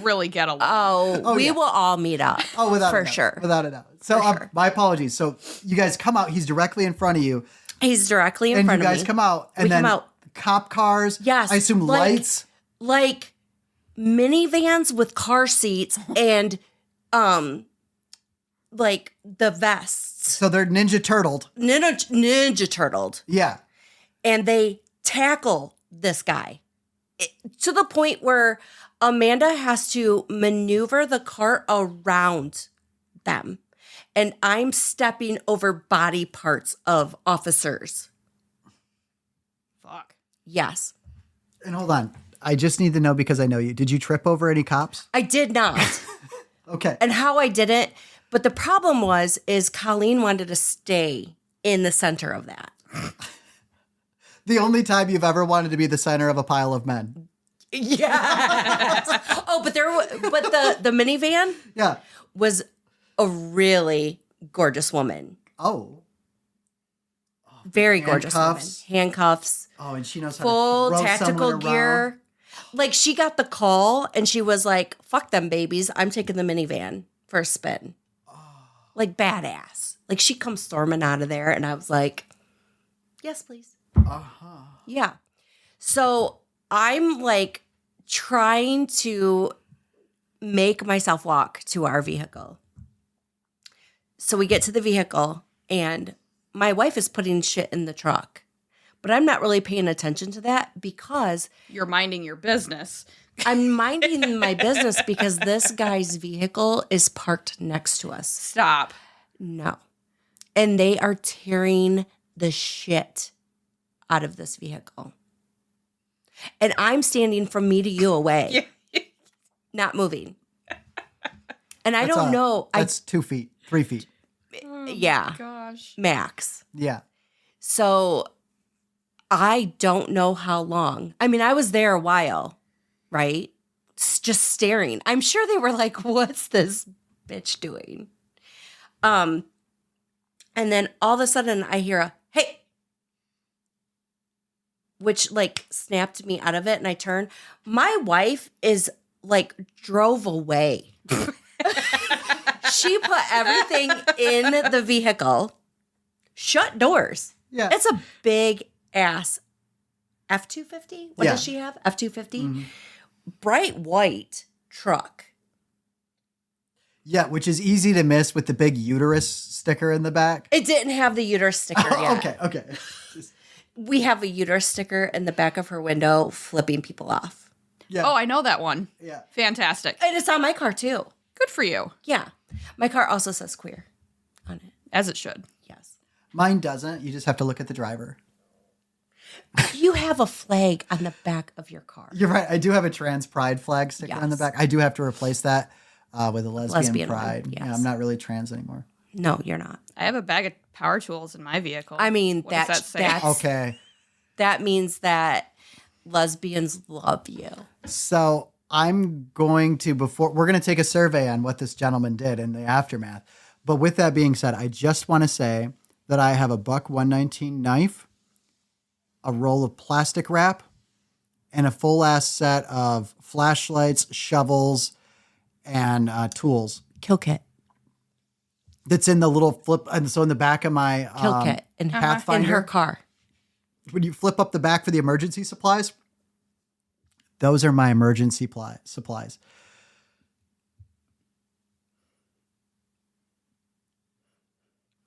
really get along. We yeah. will all meet up. without for a doubt, sure. without a doubt. So sure. my apologies. So you guys come out. He's directly in front of you, He's directly in and front you of guys me. come out, and We then come out. cop cars. Yes, I assume like- lights. Like minivans with car seats and like the vests. So they're Ninja Turtled. Ninja turtled. Yeah. And they tackle this guy to the point where Amanda has to maneuver the cart around them. And I'm stepping over body parts of officers. Fuck. Yes. And hold on. I just need to know because I know you. Did you trip over any cops? I did not. Okay. And how I didn't. But the problem is Colleen wanted to stay in the center of that. The only time you've ever wanted to be the center of a pile of men. Yes. But the minivan Yeah. was a really gorgeous woman. Oh. Very gorgeous woman. Handcuffs. Handcuffs, Oh, and she knows how full to throw tactical someone gear. around. Like she got the call and she was like, fuck them babies. I'm taking the minivan for a spin. Like badass. Like she comes storming out of there and I was like, yes, please. Uh-huh. Yeah. So I'm like trying to make myself walk to our vehicle. So we get to the vehicle and my wife is putting shit in the truck. But I'm not really paying attention to that because You're minding your business. I'm minding my business because this guy's vehicle is parked next to us. Stop. No. And they are tearing the shit out of this vehicle. And I'm standing from me to you away, not moving. And I don't know. That's 2 feet, 3 feet. Yeah, Gosh. max. Yeah. So I don't know how long. I mean, I was there a while, right? Just staring. I'm sure they were like, what's this bitch doing? And then all of a sudden I hear a, hey, which like snapped me out of it. And I turned. My wife is like drove away. She put everything in the vehicle, shut doors. Yeah. It's a big ass F-250. What does she have? F-250? Mm-hmm. Bright white truck. Yeah, which is easy to miss with the big uterus sticker in the back. It didn't have the uterus sticker yet. Okay. We have a uterus sticker in the back of her window flipping people off. Yeah. Oh, I know that one. Yeah. Fantastic. And it's on my car too. Good for you. Yeah. My car also says queer on it. As it should. Yes. Mine doesn't. You just have to look at the driver. You have a flag on the back of your car. You're right. I do have a trans pride flag sticker on the Yes. back. I do have to replace that with a lesbian one, pride. yes. Yeah, I'm not really trans anymore. No, you're not. I have a bag of power tools in my vehicle. I mean, What does that say? that's Okay. that means that lesbians love you. So I'm going to, we're going to take a survey on what this gentleman did in the aftermath. But with that being said, I just want to say that I have a Buck 119 knife, a roll of plastic wrap, and a full ass set of flashlights, shovels, and tools. Kill kit. That's in the little flip. And so in the back of my Kill kit in Pathfinder, her car. when you flip up the back for the emergency supplies, those are my emergency supplies.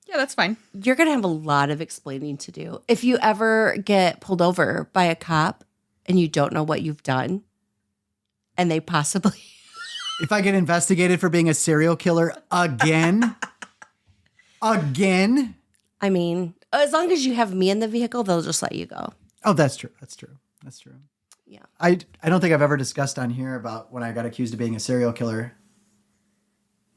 Yeah, that's fine. You're going to have a lot of explaining to do. If you ever get pulled over by a cop and you don't know what you've done, and they possibly... If I get investigated for being a serial killer again, I mean, as long as you have me in the vehicle, they'll just let you go. Oh, that's true. That's true. That's true. Yeah. I don't think I've ever discussed on here about when I got accused of being a serial killer.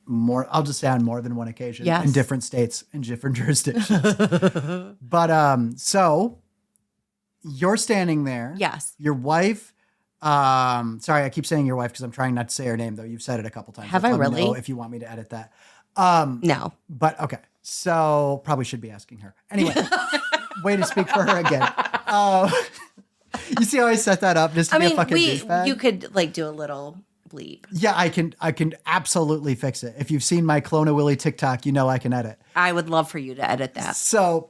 I'll just say on more than one occasion Yes. in different states and different jurisdictions. But so you're standing there. Yes. Your wife. Sorry, I keep saying your wife because I'm trying not to say her name, though. You've said it a couple times. Have Let I me really? know if you want me to edit that. No. But okay, so probably should be asking her. Anyway, way to speak for her again. You see how I set that up just to I be a mean, fucking douchebag? you could like do a little bleep. Yeah, I can absolutely fix it. If you've seen my Clone-a-Willy TikTok, you know I can edit. I would love for you to edit that. So,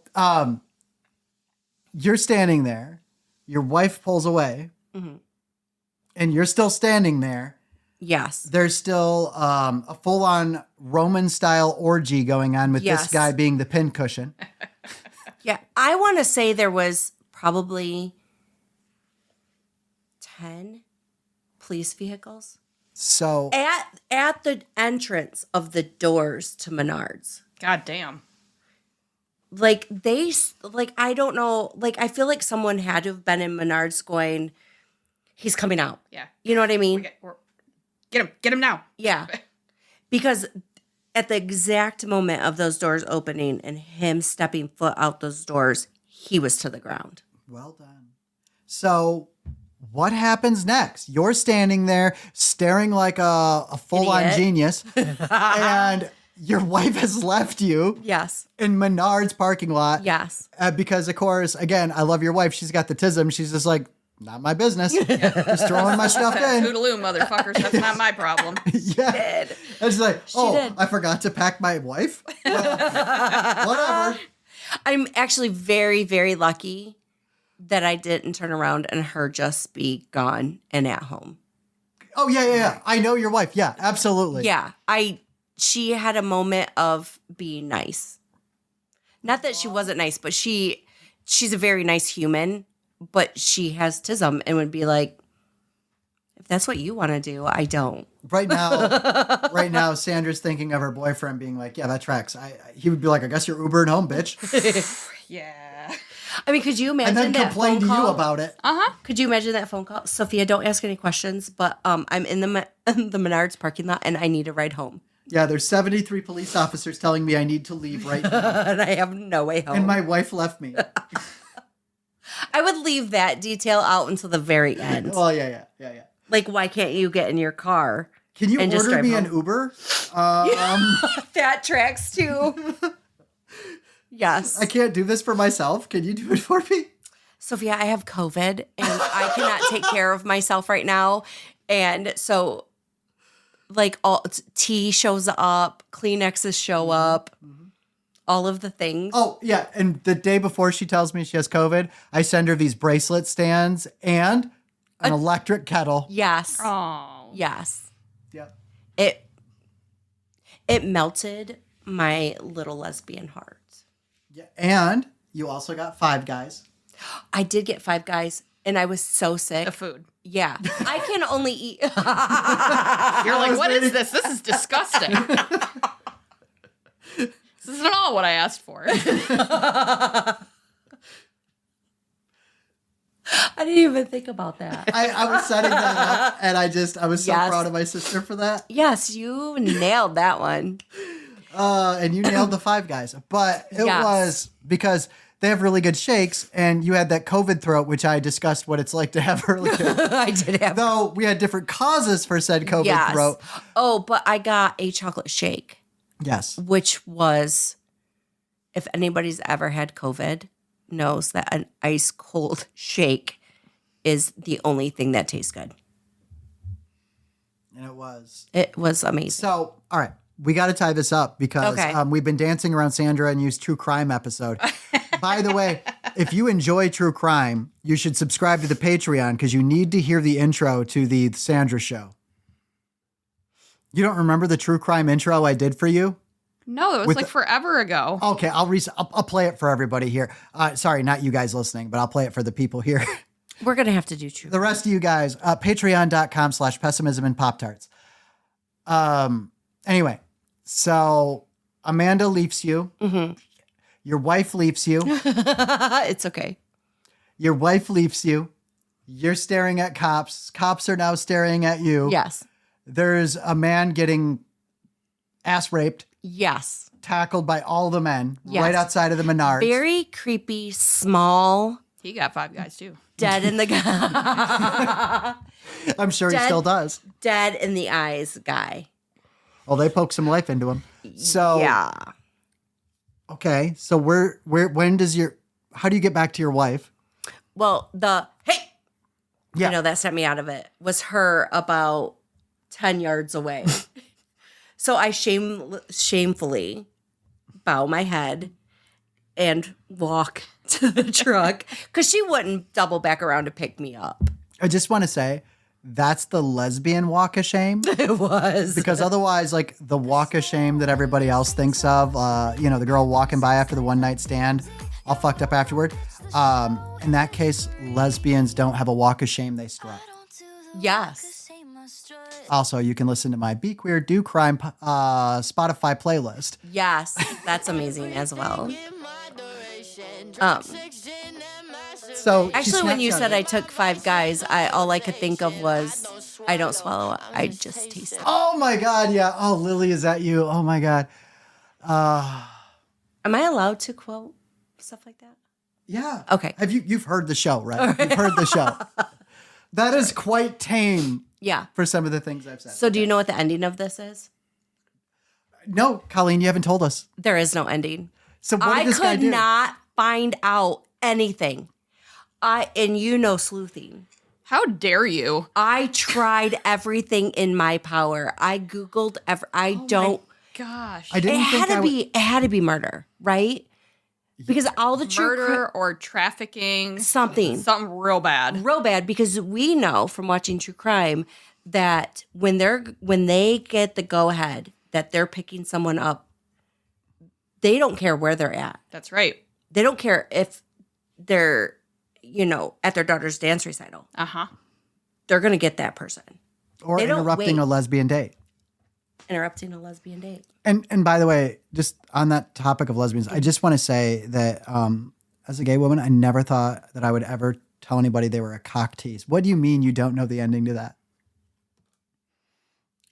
you're standing there, your wife pulls away, and you're still standing there. Yes. There's still a full-on Roman-style orgy going on with Yes. this guy being the pincushion. Yeah. I want to say there was probably 10 police vehicles So, at the entrance of the doors to Menards. God damn. Like I don't know, like I feel like someone had to have been in Menards going, he's coming out. Yeah. You know what I mean? Get him now. Yeah. Because at the exact moment of those doors opening and him stepping foot out those doors, he was to the ground. well done. So, what happens next? You're standing there staring like a full-on Idiot. genius, and your wife has left you Yes. in Menard's parking lot. Yes. Because, of course, again, I love your wife. She's got the tism. She's just like, not my business. Just throwing my stuff in. Toodaloo, motherfuckers. That's not my problem. Yeah. And she's like, did. I forgot to pack my wife? Whatever. I'm actually very, very lucky that I didn't turn around and her just be gone and at home. Oh, yeah. I know your wife. Yeah, absolutely. Yeah. She had a moment of being nice. Not that she wasn't nice, but she's a very nice human, but she has tism and would be like, if that's what you want to do, I don't. Right now, Sandra's thinking of her boyfriend being like, yeah, that tracks. He would be like, I guess you're Ubering home, bitch. Yeah. I mean, could you imagine And then that complain phone to call? you about it. Could you imagine that phone call? Sophia, don't ask any questions, but I'm in the Menards parking lot and I need a ride home. Yeah, there's 73 police officers telling me I need to leave right now. And I have no way home. And my wife left me. I would leave that detail out until the very end. Oh, yeah. Like, why can't you get in your car? Can you and just order drive me an home? Uber? That tracks too. Yes. I can't do this for myself. Can you do it for me? Sophia, I have COVID and I cannot take care of myself right now. And so, like, all tea shows up, Kleenexes show up, all of the things. Oh, yeah. And the day before she tells me she has COVID, I send her these bracelet stands and an electric kettle. Yes. Oh. Yes. Yep. It melted my little lesbian heart. Yeah. And you also got Five Guys. I did get Five Guys, and I was so sick. The food. Yeah. I can only eat. You're like, what is this? This is disgusting. This isn't at all what I asked for. I didn't even think about that. I was setting that up, and I was so Yes. proud of my sister for that. Yes, you nailed that one. And you nailed the Five Guys. But it Yes. was because they have really good shakes, and you had that COVID throat, which I discussed what it's like to have earlier. I did have. Though we had different causes for said COVID Yes. throat. Oh, but I got a chocolate shake, Yes. which was, if anybody's ever had COVID, knows that an ice cold shake is the only thing that tastes good. And it was. It was amazing. So, all right. We got to tie this up because Okay. we've been dancing around Sandra and used true crime episode. By the way, if you enjoy true crime, you should subscribe to the Patreon because you need to hear the intro to the Sandra show. You don't remember the true crime intro I did for you? No, it was With like the- forever ago. Okay, I'll play it for everybody here. Sorry, not you guys listening, but I'll play it for the people here. We're going to have to do true. The rest of you guys, patreon.com/pessimism and Pop-Tarts. Anyway, so Amanda leaves you. Mm-hmm. Your wife leaves you. It's okay. Your wife leaves you. You're staring at cops. Cops are now staring at you. Yes. There's a man getting ass raped, Yes. tackled by all the men Yes. right outside of the Menards. Very creepy, small, He got Five Guys too. dead in the I'm sure he Dead. still does. dead in the eyes guy. Well, they poke some life into him. So Yeah. okay. So how do you get back to your wife? Well, hey, Yeah. you know, that sent me out of it was her about 10 yards away. So I shamefully bow my head and walk to the truck because she wouldn't double back around to pick me up. I just want to say that's the lesbian walk of shame. It was. Because otherwise, like the walk of shame that everybody else thinks of, the girl walking by after the one night stand, all fucked up afterward. In that case, lesbians don't have a walk of shame, they strut. Yes. Also, you can listen to my Be Queer, Do Crime Spotify playlist. Yes. That's amazing as well. So Actually, when you said I took Five Guys, all I could think of was I don't swallow it. I just taste it. Oh my God, yeah. Oh, Lily, is that you? Oh my God. Am I allowed to quote stuff like that? Yeah. Okay. You've heard the show, right? You've heard the show. That is quite tame Yeah. for some of the things I've said. So do you know what the ending of this is? No, Colleen, you haven't told us. There is no ending. So what did I this guy could do? not find out anything. Sleuthing. How dare you? I tried everything in my power. I Googled Gosh. I didn't think it had to be murder, right? Because all the true Murder or trafficking. something Something real bad. real bad, because we know from watching true crime that when they get the go ahead that they're picking someone up, they don't care where they're at. That's right. They don't care if they're, at their daughter's dance recital. Uh-huh. They're going to get that person. Or they don't interrupting wait. a lesbian date. Interrupting a lesbian date. And by the way, just on that topic of lesbians, I just want to say that as a gay woman, I never thought that I would ever tell anybody they were a cock tease. What do you mean you don't know the ending to that?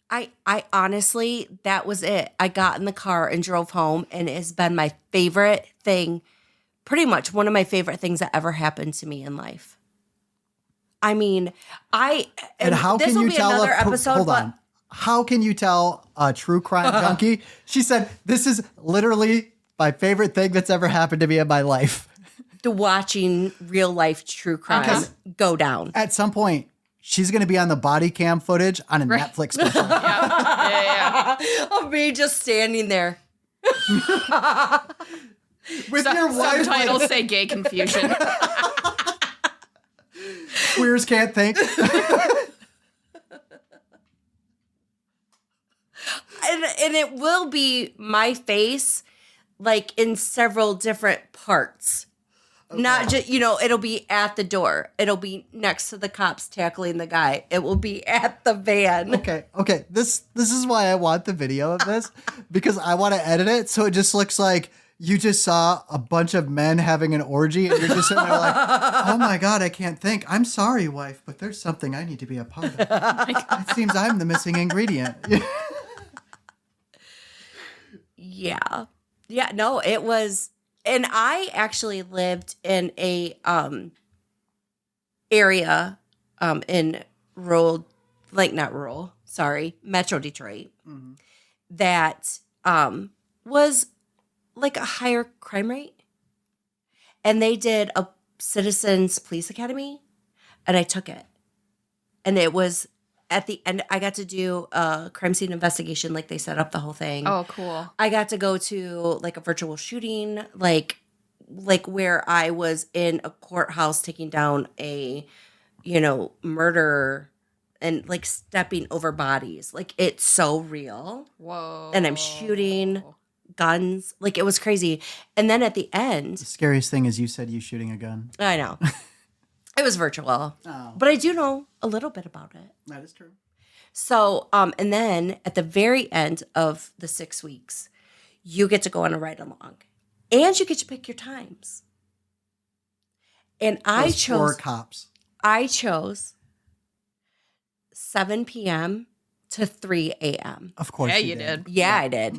I honestly, that was it. I got in the car and drove home, and it's been my favorite thing pretty much one of my favorite things that ever happened to me in life. I mean, And how this can will you be tell another episode, hold but on. How can you tell a true crime junkie? She said, this is literally my favorite thing that's ever happened to me in my life. to watching real life true crime go down. At some point, she's going to be on the body cam footage on a Netflix special. Yeah. Of me just standing there. With your wife. Subtitles say gay confusion. Queers can't think. And it will be my face, like in several different parts. Okay. Not just, it'll be at the door. It'll be next to the cops tackling the guy. It will be at the van. Okay. This is why I want the video of this, because I want to edit it so it just looks like you just saw a bunch of men having an orgy and you're just sitting there like, oh my God, I can't think. I'm sorry, wife, but there's something I need to be a part of. It seems I'm the missing ingredient. Yeah. Yeah, no, it was, and I actually lived in a area in Metro Detroit that was like a higher crime rate. And they did a Citizens Police Academy, and I took it. And it was at the end, I got to do a crime scene investigation, like they set up the whole thing. Oh, cool. I got to go to like a virtual shooting, like where I was in a courthouse taking down a, murder and like stepping over bodies. Like it's so real. Whoa. And I'm shooting guns. Like it was crazy. And then at the end. The scariest thing is you said you shooting a gun. I know. It was virtual. Oh. But I do know a little bit about it. That is true. So, and then at the very end of the 6 weeks, you get to go on a ride along. And you get to pick your times. And I chose... Four cops. I chose 7 p.m. to 3 a.m. Of course Yeah, you you did. Yeah, I did.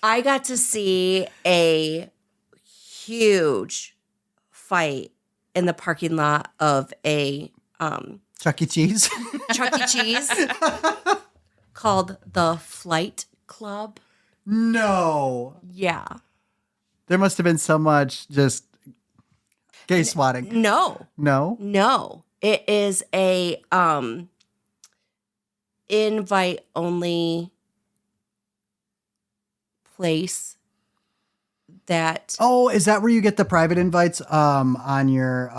I got to see a huge fight in the parking lot of a Chuck E. Cheese. Chuck E. Cheese called the Flight Club. No. Yeah. There must have been so much just gay swatting. No. No? It is a invite only place that. Oh, is that where you get the private invites on your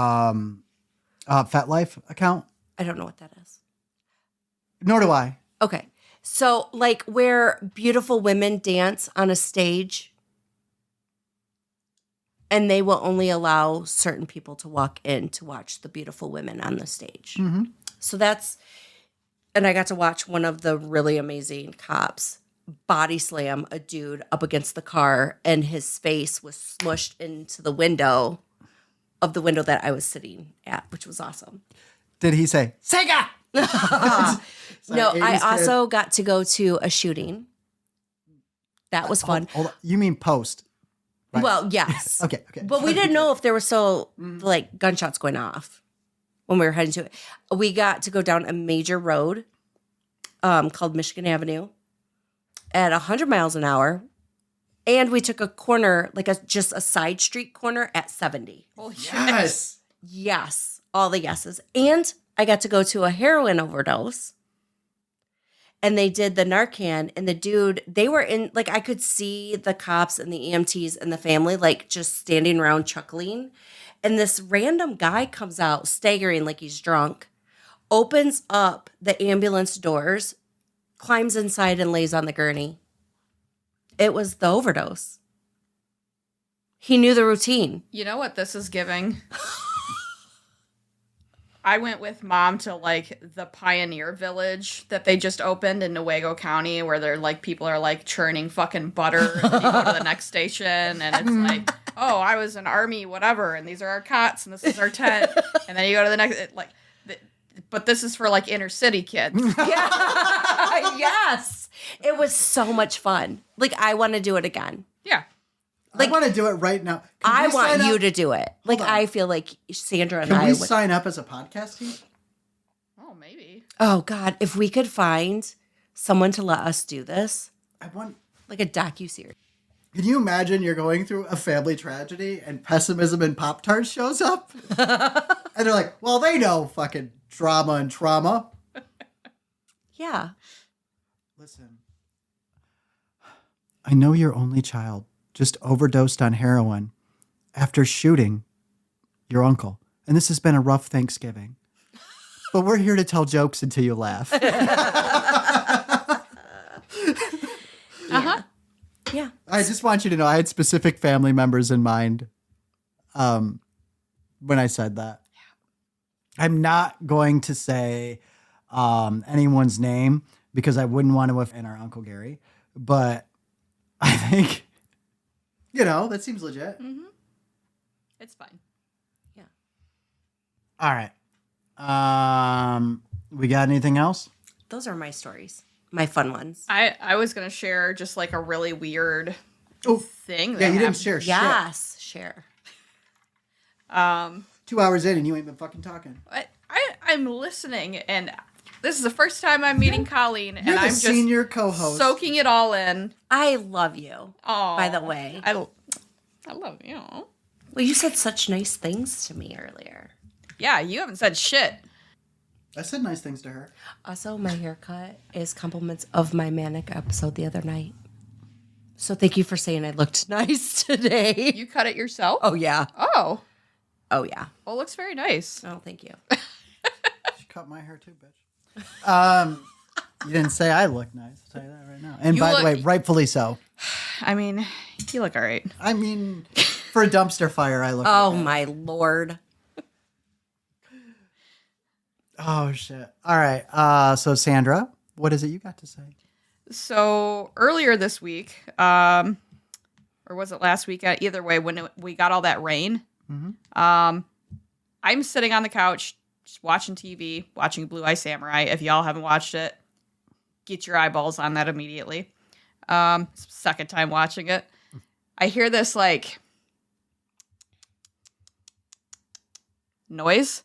FetLife account? I don't know what that is. Nor do I. Okay. So like where beautiful women dance on a stage and they will only allow certain people to walk in to watch the beautiful women on the stage. Mm-hmm. So and I got to watch one of the really amazing cops body slam a dude up against the car and his face was smushed into the window that I was sitting at, which was awesome. Did he say, Sega? No, I also got to go to a shooting. That was fun. Hold on. You mean post? Right. Well, yes. Okay. But we didn't know if there were still like gunshots going off when we were heading to it. We got to go down a major road called Michigan Avenue at 100 miles an hour. And we took a corner, like just a side street corner at 70. Holy shit. Yes. Yes. All the yeses. And I got to go to a heroin overdose. And they did the Narcan, and the dude, they were in, like, I could see the cops and the EMTs and the family, like, just standing around chuckling. And this random guy comes out, staggering like he's drunk, opens up the ambulance doors, climbs inside, and lays on the gurney. It was the overdose. He knew the routine. You know what this is giving? I went with Mom to like the Pioneer Village that they just opened in Newaygo County, where they're like people are like churning fucking butter, and then you go to the next station, and it's like, oh, I was an army, whatever, and these are our cots, and this is our tent, and then you go to the next, but this is for like inner city kids. Yeah. Yes, it was so much fun. Like I want to do it again. Yeah. I want to do it right now. I want you to do it. Like, I feel like Sandra and Can I we would. sign up as a podcast team? Oh, maybe. Oh, God. If we could find someone to let us do this, I want. like a docuseries. Can you imagine you're going through a family tragedy and Pessimism and Pop-Tarts shows up? And they're like, well, they know fucking drama and trauma. Yeah. Listen, I know your only child just overdosed on heroin after shooting your uncle. And this has been a rough Thanksgiving. But we're here to tell jokes until you laugh. Uh-huh. Yeah. I just want you to know I had specific family members in mind when I said that. I'm not going to say anyone's name because I wouldn't want to offend our Uncle Gary. But I think, that seems legit. Mm-hmm. It's fine. Yeah. All right. We got anything else? Those are my stories. My fun ones. I was going to share just like a really weird thing. Yeah, that you didn't happened. share shit. Yes. Share. 2 hours in and you ain't been fucking talking. I'm listening, and this is the first time I'm meeting Colleen, and You're the I'm just senior co-host. soaking it all in. I love you. Oh, By the way. I love you. Well, you said such nice things to me earlier. Yeah, you haven't said shit. I said nice things to her. Also, my haircut is compliments of my manic episode the other night. So thank you for saying I looked nice today. You cut it yourself? Oh, yeah. Oh. Oh, yeah. Well, it looks very nice. Oh, thank you. She cut my hair too, bitch. You didn't say I look nice. I'll tell you that right now. And You by the look- way, rightfully so. I mean, you look all right. I mean, for a dumpster fire, I look Oh, okay. my Lord. Oh, shit. All right. So, Sandra, what is it you got to say? So earlier this week, or was it last week? Either way, when we got all that rain, I'm sitting on the couch just watching TV, watching Blue Eye Samurai. If y'all haven't watched it, get your eyeballs on that immediately. Second time watching it, I hear this like noise,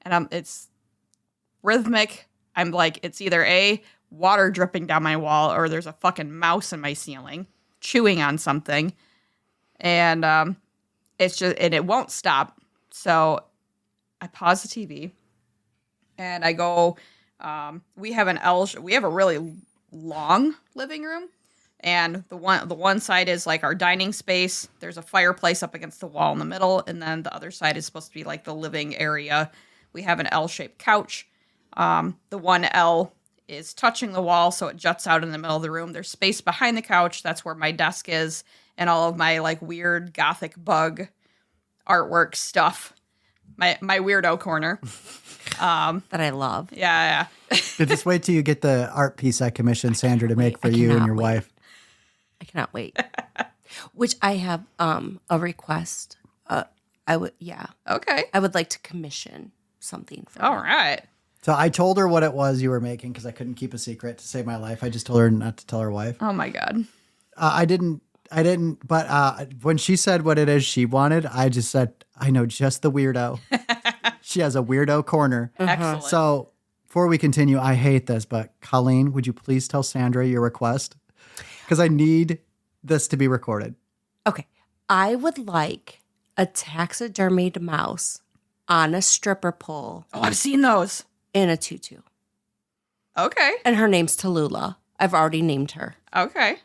and it's rhythmic. I'm like, it's either A, water dripping down my wall, or there's a fucking mouse in my ceiling chewing on something. And it won't stop. So I pause the TV and I go, we have a really long living room. And the one side is like our dining space. There's a fireplace up against the wall in the middle. And then the other side is supposed to be like the living area. We have an L-shaped couch. The one L is touching the wall, so it juts out in the middle of the room. There's space behind the couch. That's where my desk is, and all of my like weird gothic bug artwork stuff. My weirdo corner. That I love. Yeah. Just wait till you get the art piece I commissioned Sandra to make for you and cannot your wait. wife. I cannot wait. Which I have a request. Okay. I would like to commission something for All her. right. So I told her what it was you were making because I couldn't keep a secret to save my life. I just told her not to tell her wife. Oh my God. I didn't. But when she said what it is she wanted, I just said, I know just the weirdo. She has a weirdo corner. Excellent. So before we continue, I hate this, but Colleen, would you please tell Sandra your request? Because I need this to be recorded. Okay. I would like a taxidermied mouse on a stripper pole Oh, I've seen those. in a tutu. Okay. And her name's Tallulah. I've already named her. Okay.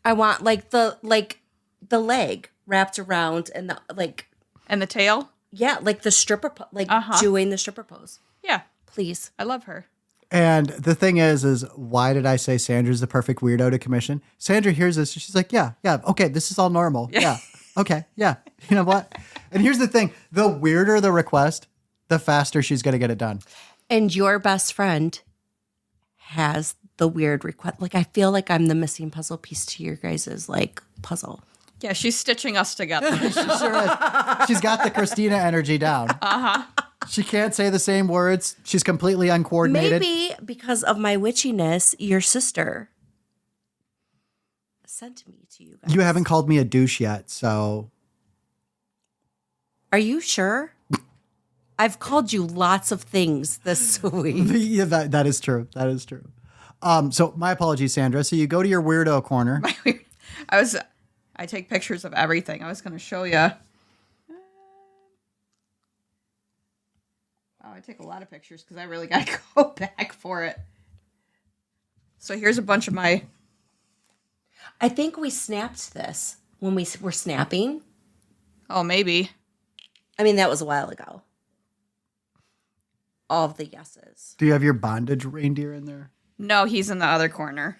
I want like the leg wrapped around and the And the tail? like the stripper doing the stripper pose. Yeah. Please. I love her. And the thing is why did I say Sandra's the perfect weirdo to commission? Sandra hears this. She's like, yeah, okay, this is all normal. Yeah. Okay, yeah. You know what? And here's the thing. The weirder the request, the faster she's going to get it done. And your best friend has the weird request. Like, I feel like I'm the missing puzzle piece to your guys' like puzzle. Yeah, she's stitching us together. She sure is. She's got the Christina energy down. She can't say the same words. She's completely uncoordinated. Maybe because of my witchiness, your sister sent me to you guys. You haven't called me a douche yet, so. Are you sure? I've called you lots of things this week. Yeah, that is true. That is true. So my apologies, Sandra. So you go to your weirdo corner. I take pictures of everything. I was going to show you. I take a lot of pictures because I really got to go back for it. So here's a bunch of my... I think we snapped this when we were snapping. Oh, maybe. I mean, that was a while ago. All of the yeses. Do you have your bondage reindeer in there? No, he's in the other corner.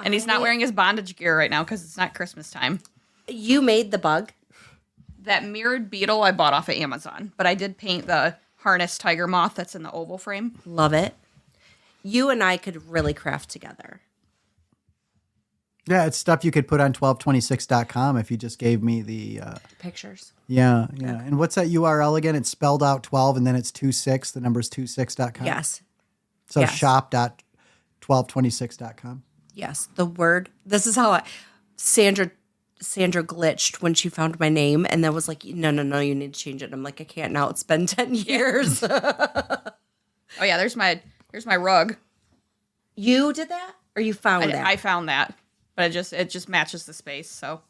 And he's not wearing his bondage gear right now because it's not Christmas time. You made the bug? That mirrored beetle I bought off of Amazon, but I did paint the harness tiger moth that's in the oval frame. Love it. You and I could really craft together. Yeah, it's stuff you could put on 1226.com if you just gave me the... Pictures. Yeah. And what's that URL again? It's spelled out 12 and then it's 26. The number's 26.com. Yes. So Yes. shop.1226.com. Yes. The word. This is how Sandra glitched when she found my name and then was like, no, you need to change it. And I'm like, I can't now. It's been 10 years. Oh yeah, there's my rug. You did that? Or you found that? I found that. But it just matches the space, so.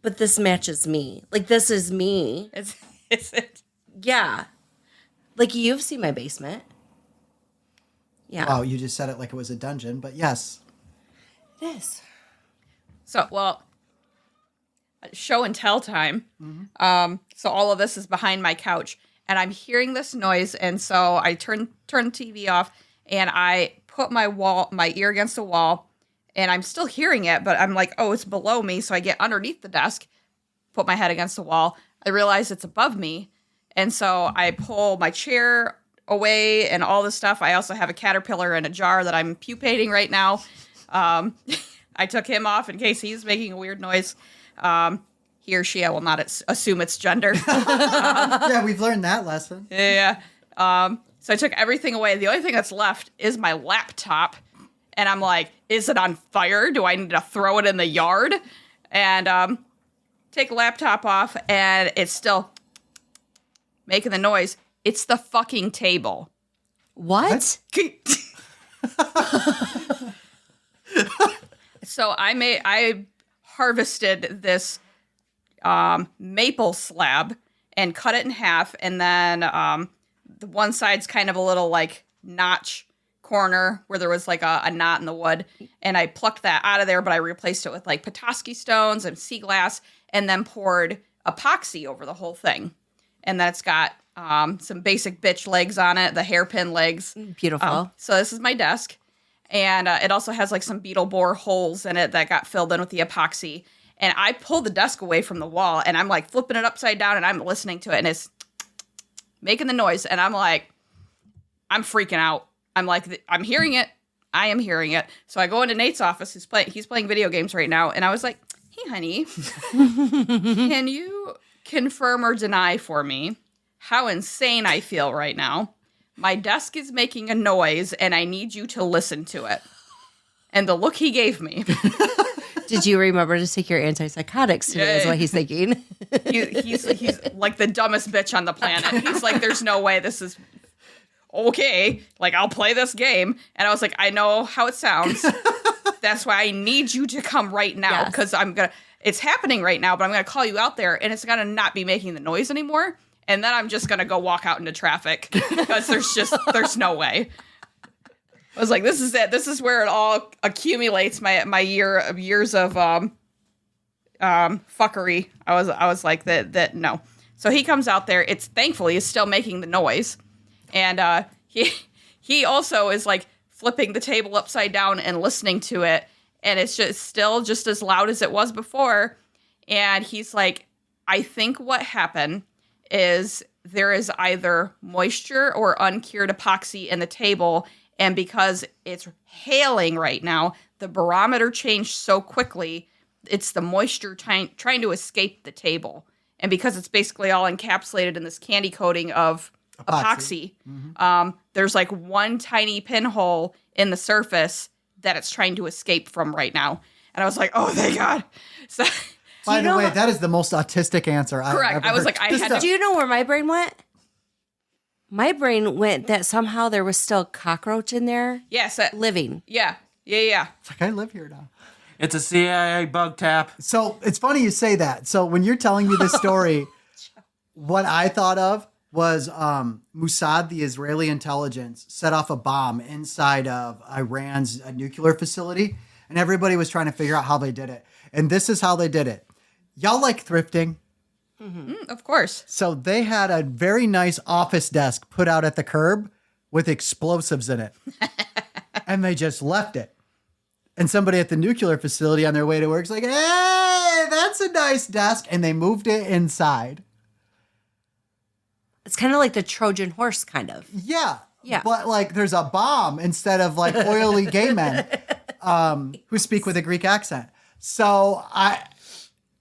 But this matches me. Like, this is me. Is it? Yeah. Like, you've seen my basement. Yeah. Oh, you just said it like it was a dungeon, but yes. It is. So, well, show and tell time. Mm-hmm. So all of this is behind my couch, and I'm hearing this noise, and so I turn the TV off, and I put my ear against the wall, and I'm still hearing it, but I'm like, oh, it's below me, so I get underneath the desk, put my head against the wall. I realize it's above me, and so I pull my chair away and all this stuff. I also have a caterpillar in a jar that I'm pupating right now. I took him off in case he's making a weird noise. He or she, I will not assume its gender. Yeah, we've learned that lesson. Yeah. So I took everything away. The only thing that's left is my laptop. And I'm like, is it on fire? Do I need to throw it in the yard? And take laptop off, and it's still making the noise. It's the fucking table. What? So I harvested this maple slab and cut it in half, and then the one side's kind of a little like notch corner where there was like a knot in the wood, and I plucked that out of there, but I replaced it with like Petoskey stones and sea glass, and then poured epoxy over the whole thing. And then it's got some basic bitch legs on it, the hairpin legs. Beautiful. So this is my desk. And it also has like some beetle bore holes in it that got filled in with the epoxy. And I pulled the desk away from the wall, and I'm like flipping it upside down, and I'm listening to it, and it's making the noise. And I'm like, I'm freaking out. I'm like, I'm hearing it. I am hearing it. So I go into Nate's office. He's playing video games right now. And I was like, hey, honey, can you confirm or deny for me how insane I feel right now? My desk is making a noise, and I need you to listen to it. And the look he gave me. Did you remember to take your antipsychotics today? Is what he's thinking. He's like the dumbest bitch on the planet. He's like, there's no way this is okay. Like, I'll play this game. And I was like, I know how it sounds. That's why I need you to come right now, because it's happening right now, but I'm going to call you out there, and it's going to not be making the noise anymore. And then I'm just going to go walk out into traffic because there's no way. I was like, this is it. This is where it all accumulates, my years of fuckery. I was like, that no. So he comes out there. Thankfully is still making the noise. And he also is like flipping the table upside down and listening to it. And it's still just as loud as it was before. And he's like, I think what happened is there is either moisture or uncured epoxy in the table. And because it's hailing right now, the barometer changed so quickly, it's the moisture trying to escape the table. And because it's basically all encapsulated in this candy coating of epoxy, there's like one tiny pinhole in the surface that it's trying to escape from right now. And I was like, oh, thank God. So, By the way, that is the most autistic answer I've correct. ever I was heard. like, I had to. Do you know where my brain went? My brain went that somehow there was still a cockroach in there Yes. living. Yeah. It's like, I live here now. It's a CIA bug tap. So it's funny you say that. So when you're telling me this story, what I thought of was Mossad, the Israeli intelligence, set off a bomb inside of Iran's nuclear facility, and everybody was trying to figure out how they did it. And this is how they did it. Y'all like thrifting? Of course. So they had a very nice office desk put out at the curb with explosives in it. And they just left it. And somebody at the nuclear facility on their way to work is like, hey, that's a nice desk. And they moved it inside. It's kind of like the Trojan horse, kind of. Yeah. Yeah. But like there's a bomb instead of like oily gay men who speak with a Greek accent.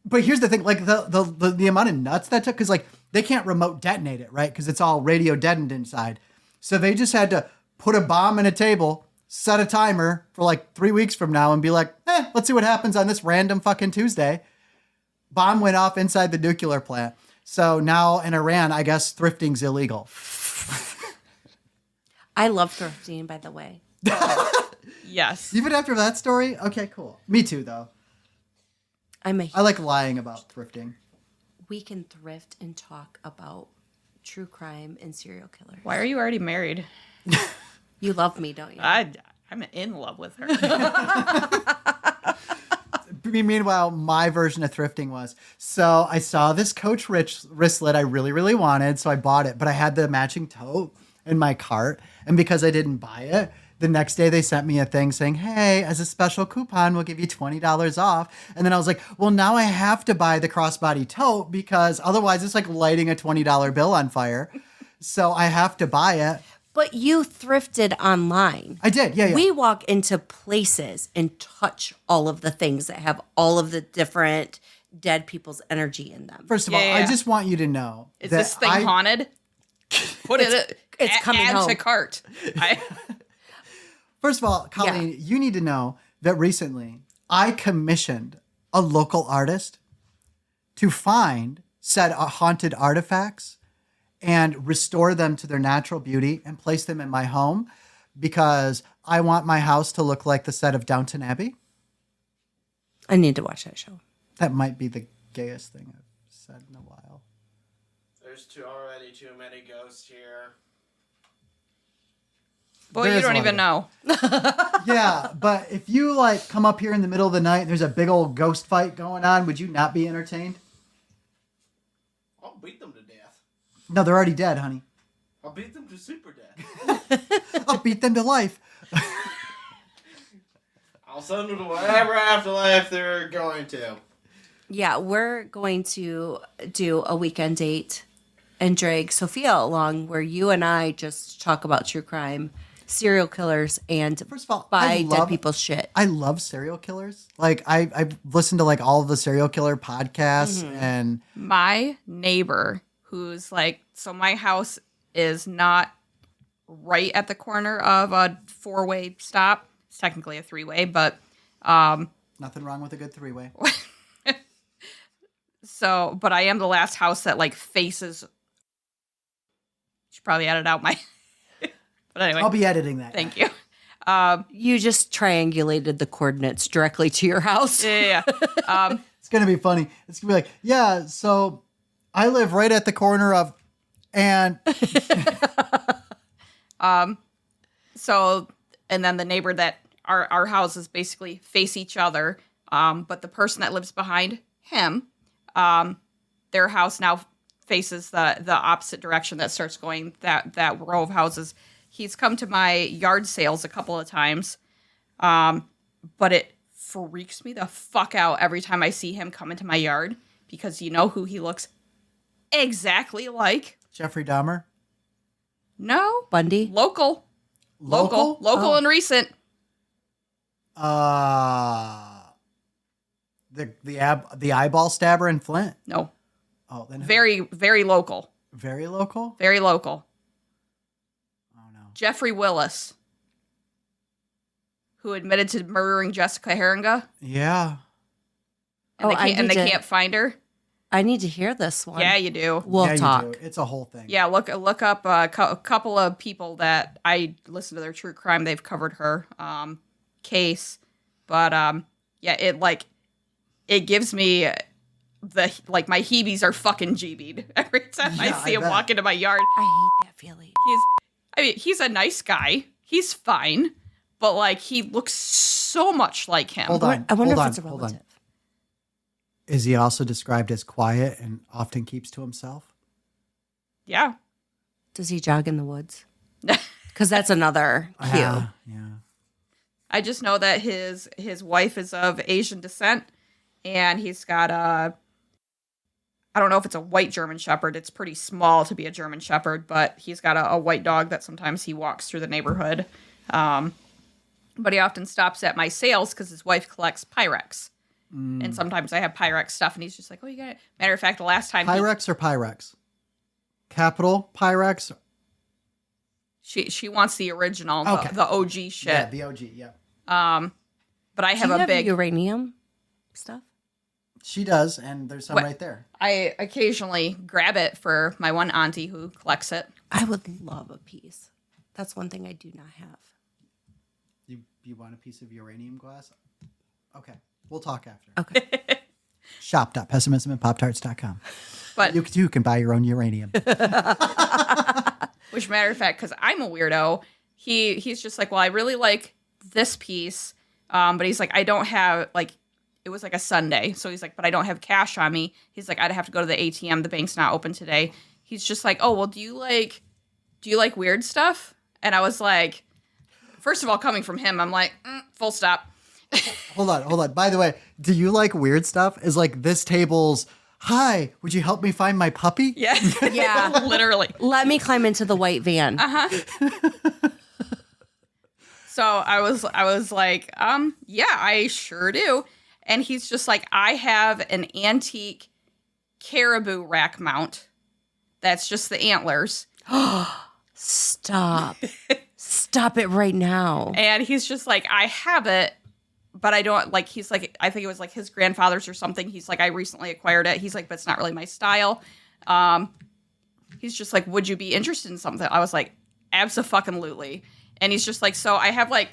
But here's the thing, like the amount of nuts that took, because like they can't remote detonate it, right? Because it's all radio deadened inside. So they just had to put a bomb in a table, set a timer for like 3 weeks from now and be like, let's see what happens on this random fucking Tuesday. Bomb went off inside the nuclear plant. So now in Iran, I guess thrifting's illegal. I love thrifting, by the way. Yes. Even after that story? Okay, cool. Me too, though. I like lying about thrifting. We can thrift and talk about true crime and serial killers. Why are you already married? You love me, don't you? I'm in love with her. Meanwhile, my version of thrifting was, so I saw this Coach wristlet I really, really wanted, so I bought it, but I had the matching tote in my cart, and because I didn't buy it, the next day they sent me a thing saying, hey, as a special coupon, we'll give you $20 off. And then I was like, well, now I have to buy the crossbody tote because otherwise it's like lighting a $20 bill on fire. So I have to buy it. But you thrifted online. I did, yeah. We walk into places and touch all of the things that have all of the different dead people's energy in them. First of all, I just want you to know. Is this thing haunted? Put it. It's coming add home. to cart. First of all, Colleen, you need to know that recently I commissioned a local artist to find said haunted artifacts and restore them to their natural beauty and place them in my home because I want my house to look like the set of Downton Abbey. I need to watch that show. That might be the gayest thing I've said in a while. There's already too many ghosts here. Boy, There you is don't one. even know. Yeah, but if you like come up here in the middle of the night and there's a big old ghost fight going on, would you not be entertained? I'll beat them to death. No, they're already dead, honey. I'll beat them to super death. I'll beat them to life. I'll send them to whatever afterlife they're going to. Yeah, we're going to do a weekend date and drag Sophia along where you and I just talk about true crime, serial killers, and First of all, buy dead people's shit. I love serial killers. Like I've listened to like all of the serial killer podcasts and My neighbor, who's like, so my house is not right at the corner of a 4-way stop. It's technically a 3-way, but nothing wrong with a good 3-way. so, but I am the last house that like faces. Should probably edit out my. But anyway, I'll be editing that. thank you. You just triangulated the coordinates directly to your house. Yeah. It's gonna be funny. It's gonna be like, yeah, so I live right at the corner of and So, and then the neighbor that our houses basically face each other. But the person that lives behind him, their house now faces the opposite direction that starts going that row of houses. He's come to my yard sales a couple of times. But it freaks me the fuck out every time I see him come into my yard because you know who he looks exactly like? Jeffrey Dahmer. No. Bundy? Local Local? and recent. The eyeball stabber in Flint. No. Oh, then Very, very local. very local. Very local. Oh no. Jeffrey Willis. who admitted to murdering Jessica Haringa. Yeah. And, Oh, they can't find her. I need to hear this one. Yeah, you do. We'll Yeah, you talk. do. It's a whole thing. Yeah, look up a couple of people that I listen to their true crime. They've covered her case, but yeah, it gives me my heebies are fucking jeebied every time I Yeah, see him bet. walk into my yard. I hate that feeling. He's a nice guy. He's fine, but like he looks so much like him. Hold on. I wonder hold if on, it's a hold relative. on. Is he also described as quiet and often keeps to himself? Yeah. Does he jog in the woods? Because that's another cue. Yeah. I just know that his wife is of Asian descent, and he's got I don't know if it's a white German Shepherd. It's pretty small to be a German Shepherd, but he's got a white dog that sometimes he walks through the neighborhood. But he often stops at my sales because his wife collects Pyrex. And sometimes I have Pyrex stuff, and he's just like, oh, you got it. Matter of fact, the last time Pyrex or Pyrex? Capital Pyrex? she wants the original, Okay. the OG shit. Yeah, the OG, yeah. But I Do have you a have big... uranium stuff? She does, and there's some What? right there. I occasionally grab it for my one auntie who collects it. I would love a piece. That's one thing I do not have. You want a piece of uranium glass? Okay. We'll talk after. Okay. Shop.pessimismandpoptarts.com. But You too can buy your own uranium. which, matter of fact, because I'm a weirdo, he's just like, well, I really like this piece, but he's like, I don't have, like, it was like a Sunday, so he's like, but I don't have cash on me. He's like, I'd have to go to the ATM. The bank's not open today. He's just like, oh, well, do you like weird stuff? And I was like, first of all, coming from him, I'm like, full stop. Hold on. By the way, do you like weird stuff? Is like this table's, hi, would you help me find my puppy? Yeah. Yeah. Literally. Let me climb into the white van. So I was like, yeah, I sure do. And he's just like, I have an antique caribou rack mount. That's just the antlers. Stop. Stop it right now. And he's just like, I have it, but I don't like, he's like, I think it was like his grandfather's or something. He's like, I recently acquired it. He's like, but it's not really my style. He's just like, would you be interested in something? I was like, abso-fucking-lutely. And he's just like, so I have like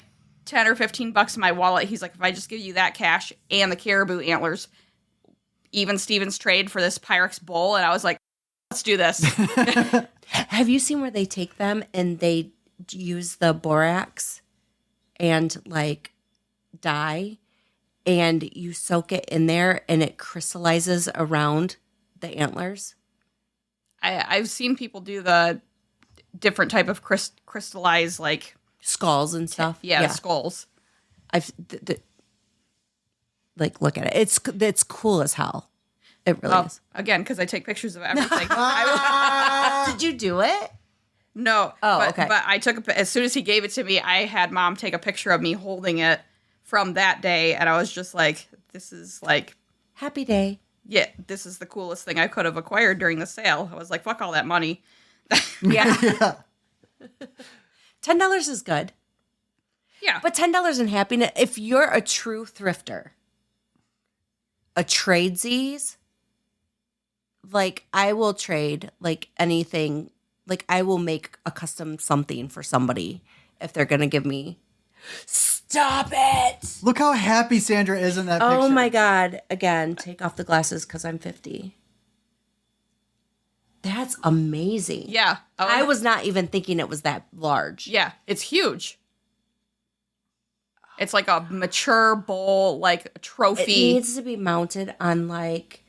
10 or 15 bucks in my wallet. He's like, if I just give you that cash and the caribou antlers, even Stevens trade for this Pyrex bowl. And I was like, let's do this. Have you seen where they take them and they use the borax and like dye and you soak it in there and it crystallizes around the antlers? I've seen people do the different type of crystallized, like, Skulls and stuff. yeah. Skulls. I've like look at it. It's cool as hell. It really is. Again, because I take pictures of everything. Did you do it? No. Oh, but, okay. But I took as soon as he gave it to me, I had Mom take a picture of me holding it from that day, and I was just like, this is like, Happy day. yeah, this is the coolest thing I could have acquired during the sale. I was like, fuck all that money. Yeah. Yeah. $10 is good. Yeah. But $10 in happiness, if you're a true thrifter, a tradesies, like I will trade like anything, like I will make a custom something for somebody if they're going to give me. Stop it. Look how happy Sandra is in that picture. Oh my God. Again, take off the glasses because I'm 50. That's amazing. Yeah. I was not even thinking it was that large. Yeah, it's huge. It's like a mature bowl, like a It trophy. needs to be mounted on like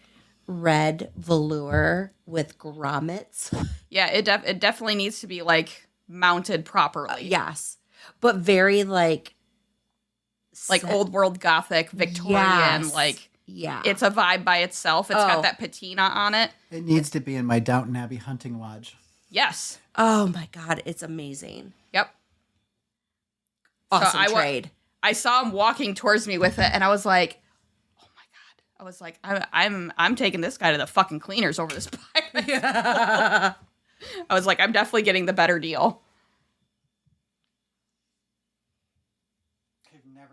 red velour with grommets. Yeah, it definitely needs to be like mounted properly. Yes. But very like Old world Gothic, Victorian, Yes. like yeah. it's a vibe by itself. It's Oh. got that patina on it. It needs to be in my Downton Abbey hunting lodge. Yes. Oh my God, it's amazing. Yep. Awesome I wa- trade. I saw him walking towards me with it, and I was like, "Oh my God!" I was like, "I'm taking this guy to the fucking cleaners over this pirate." I was like, "I'm definitely getting the better deal."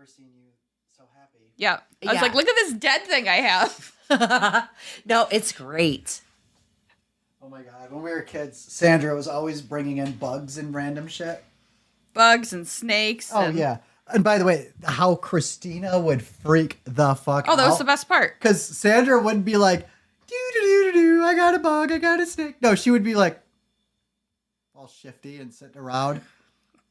seen you so happy. Yeah. I was Yeah. like, look at this dead thing I have. No, it's great. Oh my God. When we were kids, Sandra was always bringing in bugs and random shit. Bugs and snakes. Oh, and... yeah. And by the way, how Christina would freak the fuck out. Oh, that was the best part. Because Sandra wouldn't be like, do, I got a bug, I got a snake. No, she would be like, all shifty and sitting around.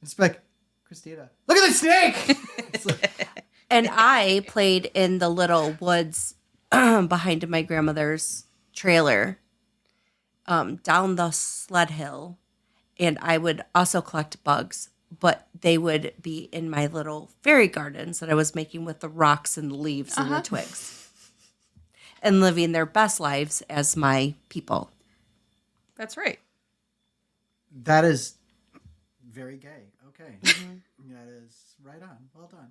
It's like, Christina, look at the snake! It's like, And I played in the little woods behind my grandmother's trailer down the sled hill. And I would also collect bugs, but they would be in my little fairy gardens that I was making with the rocks and the leaves and the twigs. And living their best lives as my people. That's right. that is very gay. Okay. That is right on. Well done.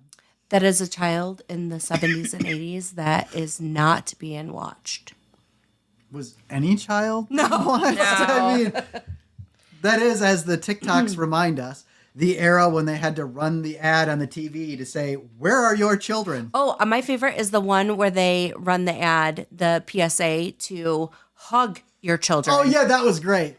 That is a child in the 70s and 80s that is not being watched. Was any child? No. What? I mean, that is, as the TikToks remind us, the era when they had to run the ad on the TV to say, "Where are your children?" Oh, my favorite is the one where they run the ad, the PSA to hug your children. Oh yeah, that was great.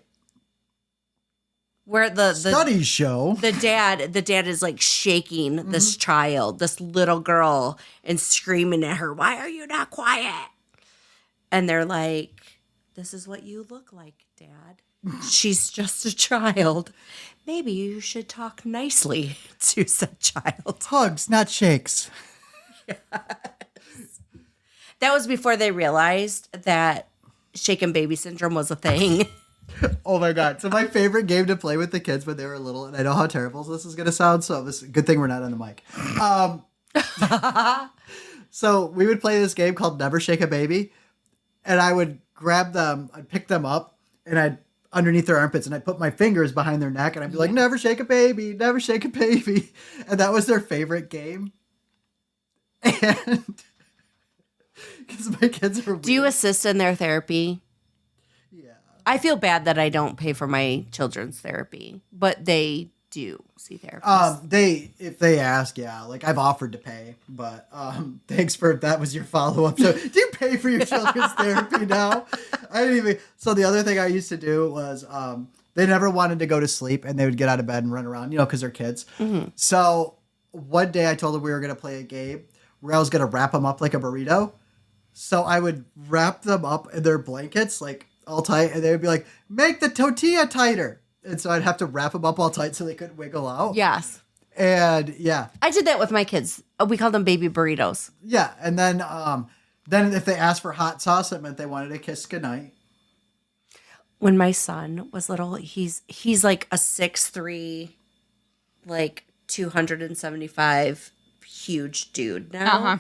Where the Studies show. the dad is like shaking this child, this little girl, and screaming at her, "Why are you not quiet?" And they're like, "This is what you look like, Dad. She's just a child. Maybe you should talk nicely to said child." Hugs, not shakes. That was before they realized that shaken baby syndrome was a thing. Oh my God. So my favorite game to play with the kids when they were little, and I know how terrible this is going to sound, so this good thing we're not on the mic. So we would play this game called Never Shake a Baby, and I would grab them, I'd pick them up, and I'd underneath their armpits, and I'd put my fingers behind their neck, and I'd be like, "Never shake a baby, never shake a baby." And that was their favorite game. And because my kids are weird. Do you assist in their therapy? Yeah. I feel bad that I don't pay for my children's therapy, but they do see therapists. If they ask, yeah, like I've offered to pay, but thanks for that was your follow up. So do you pay for your children's therapy now? I didn't even. So the other thing I used to do was they never wanted to go to sleep, and they would get out of bed and run around, because they're kids. Mm-hmm. So one day I told them we were going to play a game where I was going to wrap them up like a burrito. So I would wrap them up in their blankets, like all tight, and they would be like, "Make the tortilla tighter." And so I'd have to wrap them up all tight so they couldn't wiggle out. Yes. And yeah. I did that with my kids. We called them baby burritos. Yeah. And then if they asked for hot sauce, it meant they wanted a kiss goodnight. When my son was little, he's like a 6'3", like 275 huge dude now. Uh-huh.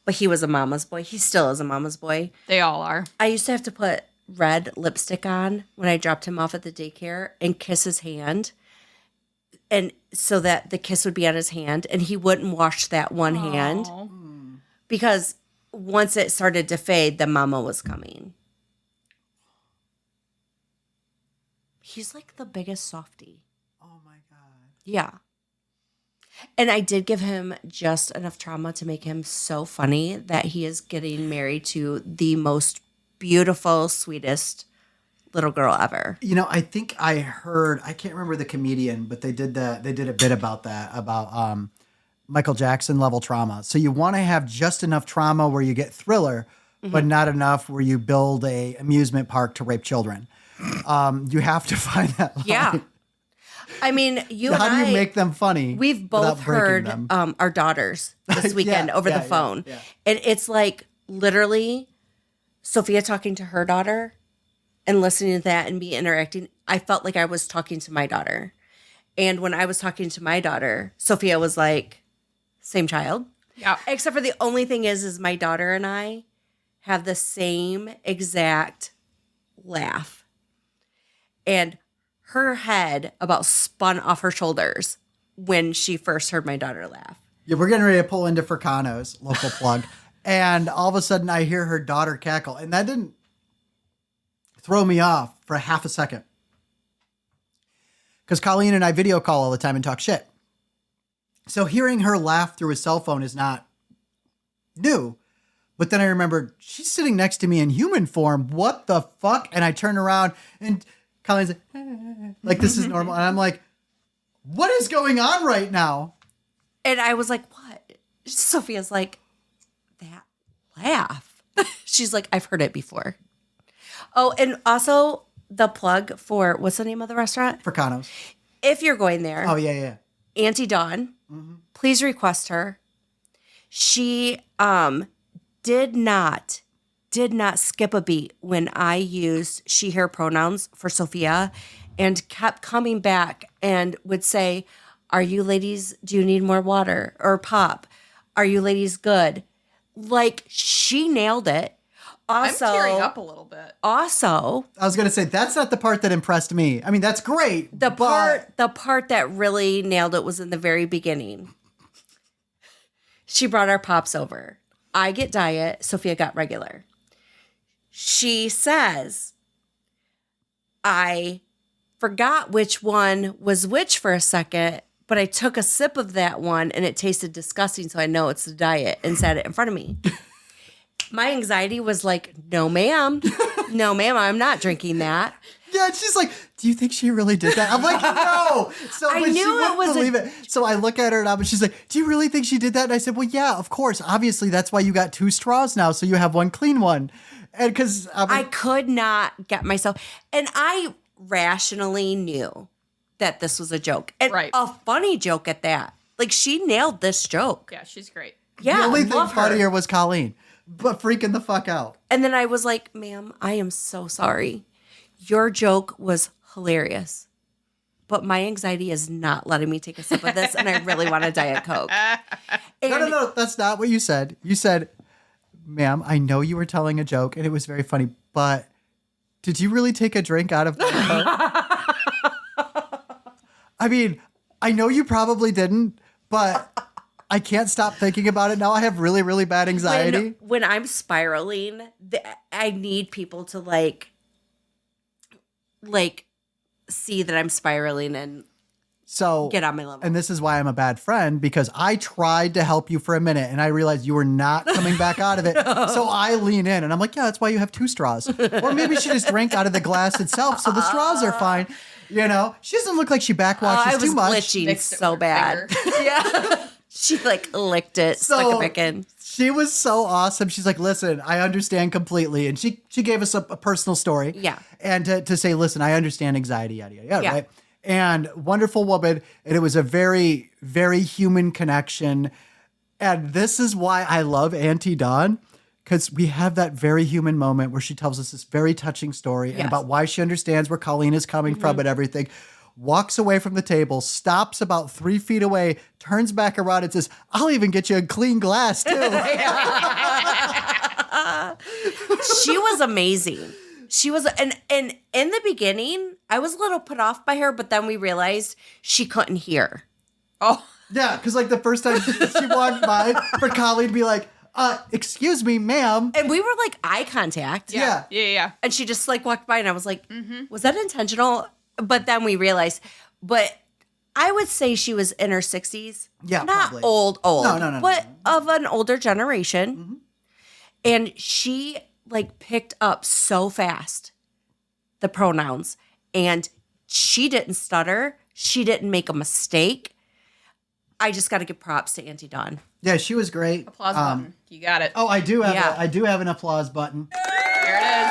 But he was a mama's boy. He still is a mama's boy. They all are. I used to have to put red lipstick on when I dropped him off at the daycare and kiss his hand. And so that the kiss would be on his hand and he wouldn't wash that one hand Aw. because once it started to fade, the mama was coming. He's like the biggest softie. Oh my God. Yeah. And I did give him just enough trauma to make him so funny that he is getting married to the most beautiful, sweetest little girl ever. I think I heard, I can't remember the comedian, but they did a bit about that, about Michael Jackson level trauma. So you want to have just enough trauma where you get Thriller, but not enough where you build a amusement park to rape children. You have to find that line. Yeah. I mean, How do you make them funny? We've both without breaking heard them? our daughters this weekend over the phone. Yeah. And it's like literally Sophia talking to her daughter and listening to that and me interacting. I felt like I was talking to my daughter. And when I was talking to my daughter, Sophia was like, same child. Yeah. Except for the only thing is my daughter and I have the same exact laugh. And her head about spun off her shoulders when she first heard my daughter laugh. Yeah, we're getting ready to pull into Fricano's, local plug. And all of a sudden I hear her daughter cackle. And that didn't throw me off for half a second. Because Colleen and I video call all the time and talk shit. So hearing her laugh through a cell phone is not new. But then I remembered she's sitting next to me in human form. What the fuck? And I turn around and Colleen's like this is normal. And I'm like, what is going on right now? And I was like, what? Sophia's like, that laugh. She's like, I've heard it before. Oh, and also the plug for, what's the name of the restaurant? Fricano's. If you're going there. Oh, yeah. Auntie Dawn, please request her. She did not skip a beat when I used she, her pronouns for Sophia and kept coming back and would say, are you ladies, do you need more water or pop? Are you ladies good? Like, she nailed it. Also, I'm tearing up a little bit. Also, I was going to say, that's not the part that impressed me. I mean, that's great. the part that really nailed it was in the very beginning. She brought our pops over. I get diet. Sophia got regular. She says, I forgot which one was which for a second, but I took a sip of that one and it tasted disgusting, so I know it's the diet, and sat it in front of me. My anxiety was like, no, ma'am. No, ma'am, I'm not drinking that. Yeah, and she's like, do you think she really did that? I'm like, no. So I but she knew it wouldn't was believe it. So I look at her and she's like, do you really think she did that? And I said, well, yeah, of course. Obviously, that's why you got 2 straws now, so you have 1 clean one. And because I could not get myself, and I rationally knew that this was a joke, and Right. a funny joke at that. Like, she nailed this joke. Yeah, she's great. Yeah, the only thing love her. funnier was Colleen, but freaking the fuck out. And then I was like, ma'am, I am so sorry. Your joke was hilarious, but my anxiety is not letting me take a sip of this, and I really want a Diet Coke. And No, that's not what you said. You said, ma'am, I know you were telling a joke and it was very funny, but did you really take a drink out of my cup? I mean, I know you probably didn't, but I can't stop thinking about it now. I have really, really bad anxiety. when I'm spiraling, I need people to like see that I'm spiraling and So get on my level. And this is why I'm a bad friend, because I tried to help you for a minute and I realized you were not coming back out of it. So I lean in and I'm like, yeah, that's why you have 2 straws. Or maybe she just drank out of the glass itself, so the straws are fine. You know, she doesn't look like she backwashes I was too much. glitching Mixed it so with her bad. finger. Yeah. She like licked it, stuck it back in. She was so awesome. She's like, listen, I understand completely. And she gave us a personal story. Yeah. And to say, listen, I understand anxiety, yada, yada, yada, Yeah. right? And wonderful woman. And it was a very, very human connection. And this is why I love Auntie Dawn, because we have that very human moment where she tells us this very touching story and Yes. about why she understands where Colleen is coming from and everything. Walks away from the table, stops about 3 feet away, turns back around and says, I'll even get you a clean glass too. She was amazing. She was, and in the beginning, I was a little put off by her, but then we realized she couldn't hear. Oh, Yeah, because like the first time she walked by, for Colleen to be like, excuse me, ma'am. And we were like eye contact. Yeah. yeah. And she just like walked by and I was like, was that intentional? But then we realized, but I would say she was in her 60s. Yeah, Not probably. old, No. but of an older generation. And she like picked up so fast the pronouns, and she didn't stutter. She didn't make a mistake. I just got to give props to Auntie Dawn. Yeah, she was great. Applause button. You got it. Oh, I do have Yeah. I do have an applause button. There it is.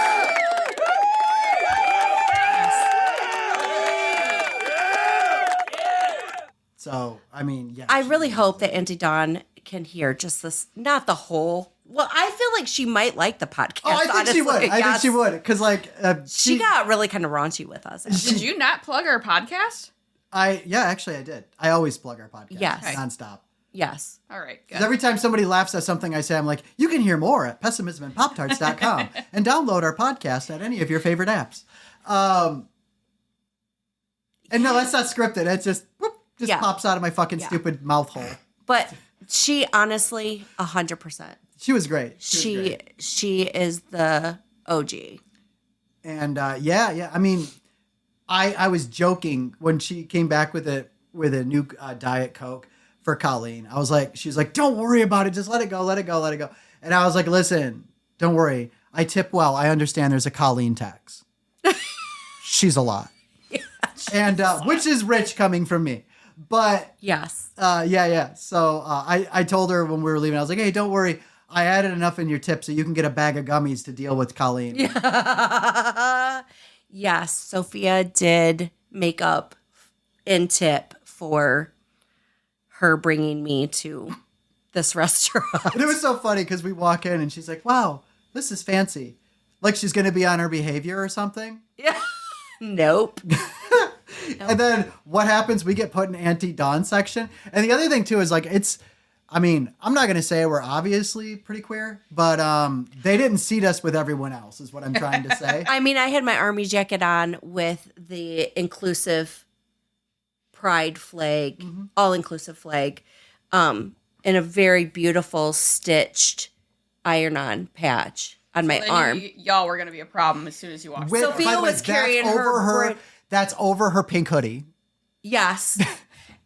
So, I mean, yeah. I really hope that Auntie Dawn can hear just this, not the whole. Well, I feel like she might like the podcast. Oh, I think she would. honestly. I think Yes. she would. Because, like, She got really kind of raunchy with us. Did you not plug our podcast? actually, I did. I always plug our podcast. Yes. Nonstop. Yes. All right, good. 'Cause every time somebody laughs at something I say, I'm like, you can hear more at pessimismandpoptarts.com and download our podcast at any of your favorite apps. And no, that's not scripted. It's just, whoop, Yeah. pops out of my fucking Yeah. stupid mouth hole. But she honestly, 100%. She was great. She is the OG. And yeah. I mean, I was joking when she came back with a new Diet Coke. for Colleen. I was like, she was like, don't worry about it. Just let it go, let it go, let it go. And I was like, listen, don't worry. I tip well. I understand there's a Colleen tax. She's a lot. And which is rich coming from me. But Yes. yeah. So I told her when we were leaving, I was like, hey, don't worry. I added enough in your tip so you can get a bag of gummies to deal with Colleen. Yes, Sophia did make up in tip for her bringing me to this restaurant. And it was so funny because we walk in and she's like, wow, this is fancy. Like she's going to be on her behavior or something. Yeah. Nope. And then what happens? We get put in Auntie Dawn's section. And the other thing too is like, I'm not going to say we're obviously pretty queer, but they didn't seat us with everyone else is what I'm trying to say. I mean, I had my army jacket on with the inclusive pride flag, all-inclusive flag, and a very beautiful stitched iron-on patch on my arm. Y'all were going to be a problem as soon as you walked in. Sophia by the way, was carrying that's over her That's over her pink hoodie. Yes.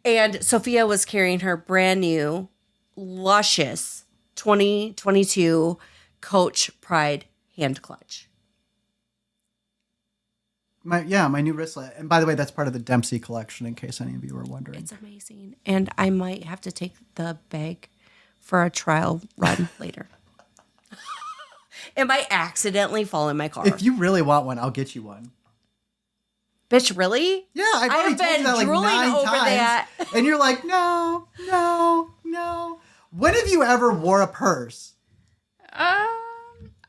And Sophia was carrying her brand new, luscious 2022 Coach Pride hand clutch. My new wristlet. And by the way, that's part of the Dempsey collection in case any of you were wondering. It's amazing. And I might have to take the bag for a trial run later. It might accidentally fall in my car. If you really want one, I'll get you one. Bitch, really? Yeah, I've already have told you been that like drooling 9 over times. that. And you're like, no. When have you ever wore a purse?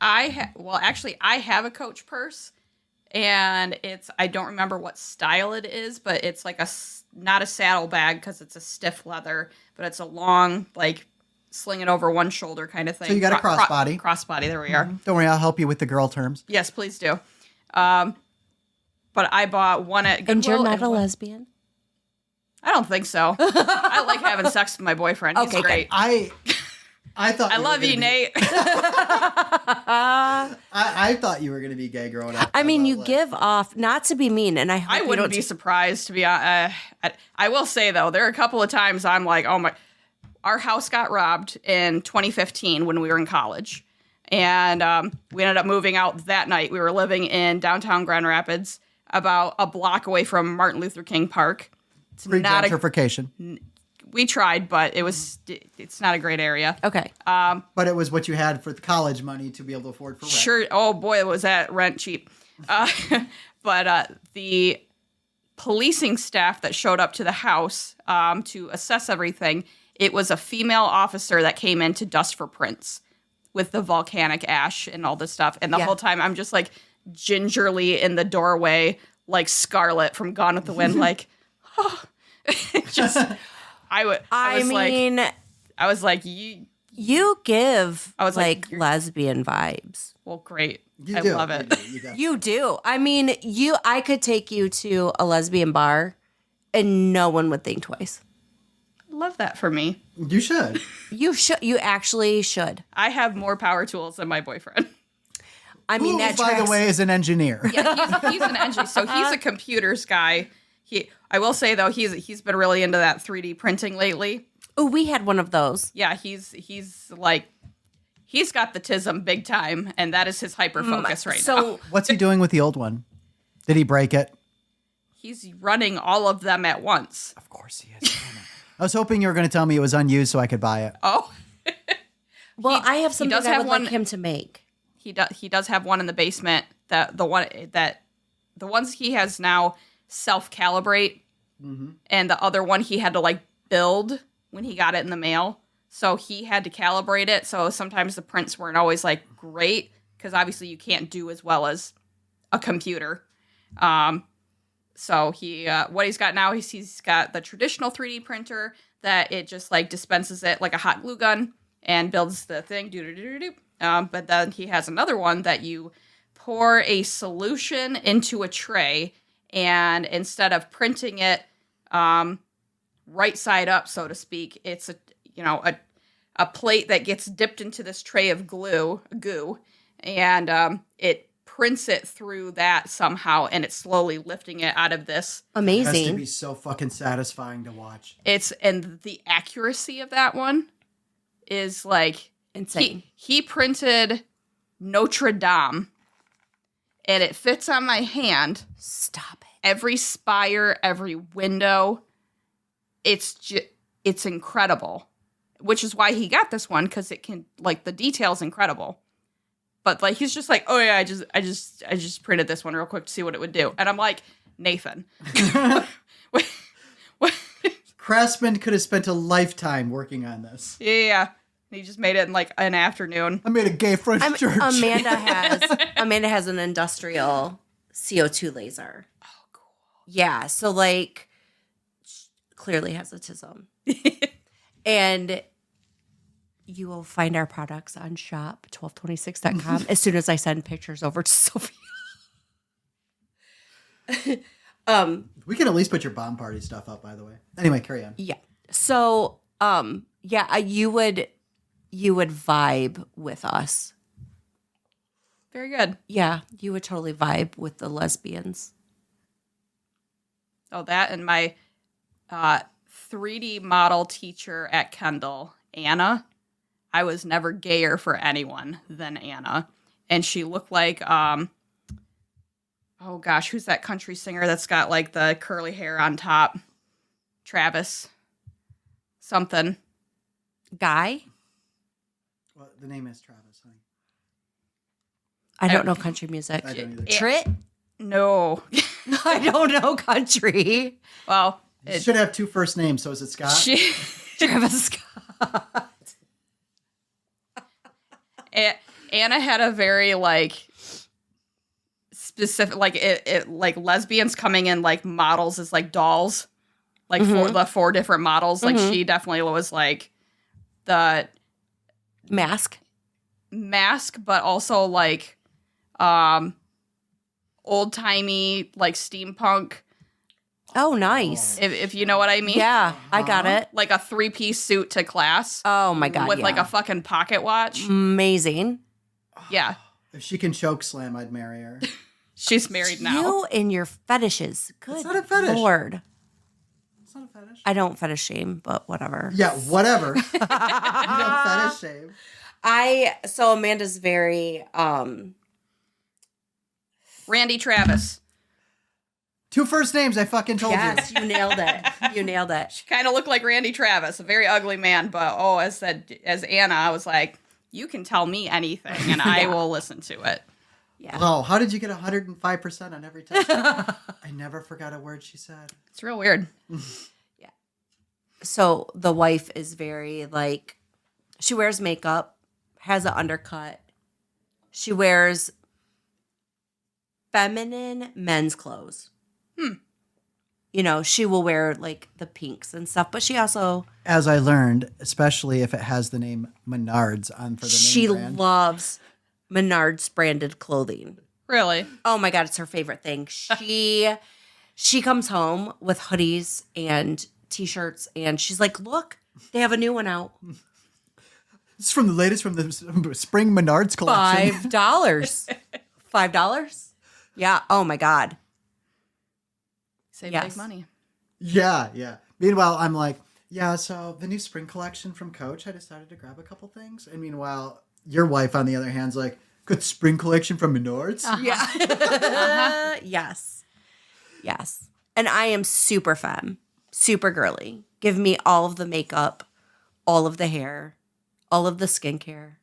Actually, I have a Coach purse, and I don't remember what style it is, but it's like not a saddle bag because it's a stiff leather, but it's a long, like, sling it over one shoulder kind of thing. So you got a crossbody. Crossbody, there we are. Don't worry, I'll help you with the girl terms. Yes, please do. But I bought one at Goodwill. And you're not a lesbian? I don't think so. I like having sex with my boyfriend. He's great. I thought I love you, Nate. I thought you were going to be gay growing up. I mean, you give off, not to be mean, and I hope I you wouldn't don't be surprised to be honest. I will say, though, there are a couple of times I'm like, oh my, our house got robbed in 2015 when we were in college. And we ended up moving out that night. We were living in downtown Grand Rapids, about a block away from Martin Luther King Park. It's not gentrification. We tried, but it's not a great area. Okay. But it was what you had for the college money to be able to afford for rent. Sure. Oh boy, was that rent cheap. But the policing staff that showed up to the house to assess everything, it was a female officer that came in to dust for prints with the volcanic ash and all this stuff. And the whole time I'm just like gingerly in the doorway, like Scarlet from Gone with the Wind, like, oh. Just, I was like, you give, I was like lesbian vibes. Well, great. You I do. love it. You do. I mean, I could take you to a lesbian bar and no one would think twice. Love that for me. You should. You should. You actually should. I have more power tools than my boyfriend. I mean, Who, that by the tracks. way, is an engineer. Yeah, he's an engineer, so he's a computers guy. I will say though, he's been really into that 3D printing lately. Oh, we had one of those. Yeah, he's got the tism big time, and that is his hyper focus right now. So What's he doing with the old one? Did he break it? He's running all of them at once. Of course he is. I was hoping you were going to tell me it was unused so I could buy it. Oh, well, I have something does I have would one- like him to make. he does have one in the basement. The ones he has now self-calibrate, and the other one he had to like build when he got it in the mail. So he had to calibrate it. So sometimes the prints weren't always like great because obviously you can't do as well as a computer. So what he's got now, he's got the traditional 3D printer that it just like dispenses it like a hot glue gun and builds the thing. But then he has another one that you pour a solution into a tray, and instead of printing it right side up, so to speak, it's a plate that gets dipped into this tray of goo, and it prints it through that somehow, and it's slowly lifting it out of this. It has to Amazing. be so fucking satisfying to watch. And the accuracy of that one is like Insane. He printed Notre Dame, and it fits on my hand. Stop it. Every spire, every window. It's incredible, which is why he got this one, because it can, like, the detail's incredible. But like he's just like, oh yeah, I just printed this one real quick to see what it would do, and I'm like, Nathan, Craftsman could have spent a lifetime working on this. yeah. He just made it in like an afternoon. I made a gay French church. Amanda has an industrial CO2 laser. Oh, cool. Yeah, so like clearly has autism. And you will find our products on shop1226.com as soon as I send pictures over to Sophia. We can at least put your bomb party stuff up, by the way. Anyway, carry on. Yeah. So, yeah, you would vibe with us. Very good. Yeah, you would totally vibe with the lesbians. Oh, that and my 3D model teacher at Kendall, Anna. I was never gayer for anyone than Anna. And she looked like, oh gosh, who's that country singer that's got like the curly hair on top? Travis. Something. Guy? Well, the name is Travis, honey. I don't know country music. I don't either. Trit? No. I don't know country. Well, You should have two first names, so is it Scott? Travis Scott. Anna had a very like specific, like it like lesbians coming in like models as like dolls, like four different models. Like she definitely was like the Mask? but also like old timey like steampunk. Oh, nice. If you know what I mean. Yeah, I got it. Like a 3-piece suit to class. Oh, my God, With yeah. like a fucking pocket watch. Amazing. Yeah. If she can choke slam, I'd marry her. She's married now. You and your fetishes. Good not a fetish. Lord. It's not a fetish. I don't fetish shame, but whatever. Yeah, whatever. You don't fetish shame. So Amanda's very, Randy Travis. Two first names, I fucking told yes, you nailed it. You nailed it. Kind of looked like Randy Travis, a very ugly man. But as Anna, I was like, you can tell me anything, and I will listen to it. Yeah. you. Oh, how did you get 105% on every test? I never forgot a word she said. It's real weird. Yeah. So the wife is very like, she wears makeup, has an undercut. She wears feminine men's clothes. You know, she will wear like the pinks and stuff, but she also As I learned, especially if it has the name Menards on for the main she brand. loves Menards branded clothing. Really? Oh my God, it's her favorite thing. She comes home with hoodies and t-shirts and she's like, look, they have a new one out. It's from the latest from the spring Menards collection. $5. $5? Yeah. Oh my God. Save Yes. big money. Yeah. Meanwhile, I'm like, yeah, so the new spring collection from Coach, I decided to grab a couple things. And meanwhile, your wife, on the other hand, is like, good spring collection from Menards? Yeah. Yes. And I am super femme, super girly. Give me all of the makeup, all of the hair, all of the skincare.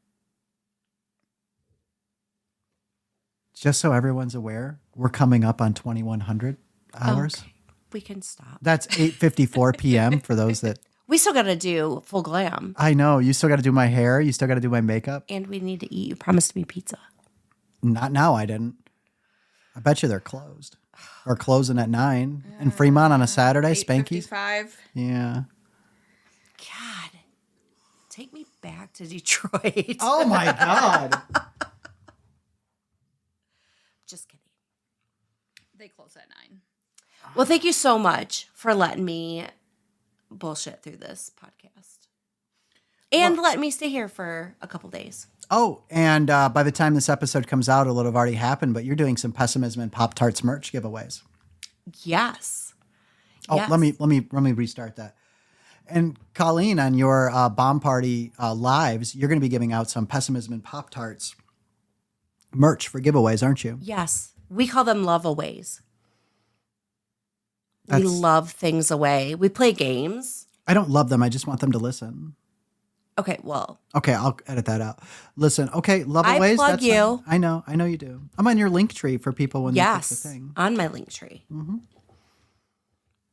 Just so everyone's aware, we're coming up on 2100 hours. Okay. We can stop. That's 8:54 p.m. for those that... We still got to do full glam. I know. You still got to do my hair. You still got to do my makeup. And we need to eat. You promised me pizza. Not now, I didn't. I bet you they're closed. Or closing at 9. In Fremont on a Saturday, Spanky's. 8:55. Yeah. God, take me back to Detroit. Oh, my God. Just kidding. They close at 9. Well, thank you so much for letting me bullshit through this podcast. And let me stay here for a couple days. Oh, and by the time this episode comes out, it'll have already happened, but you're doing some Pessimism and Pop-Tarts merch giveaways. Yes. Oh, Yes. let me restart that. And Colleen, on your Bomb Party lives, you're going to be giving out some Pessimism and Pop-Tarts merch for giveaways, aren't you? Yes. We call them love-aways. We That's- love things away. We play games. I don't love them. I just want them to listen. Okay, well, Okay, I'll edit that out. Listen, okay, love I aways. plug you. I know you do. I'm on your link tree for people when they click the yes, thing. on my link tree.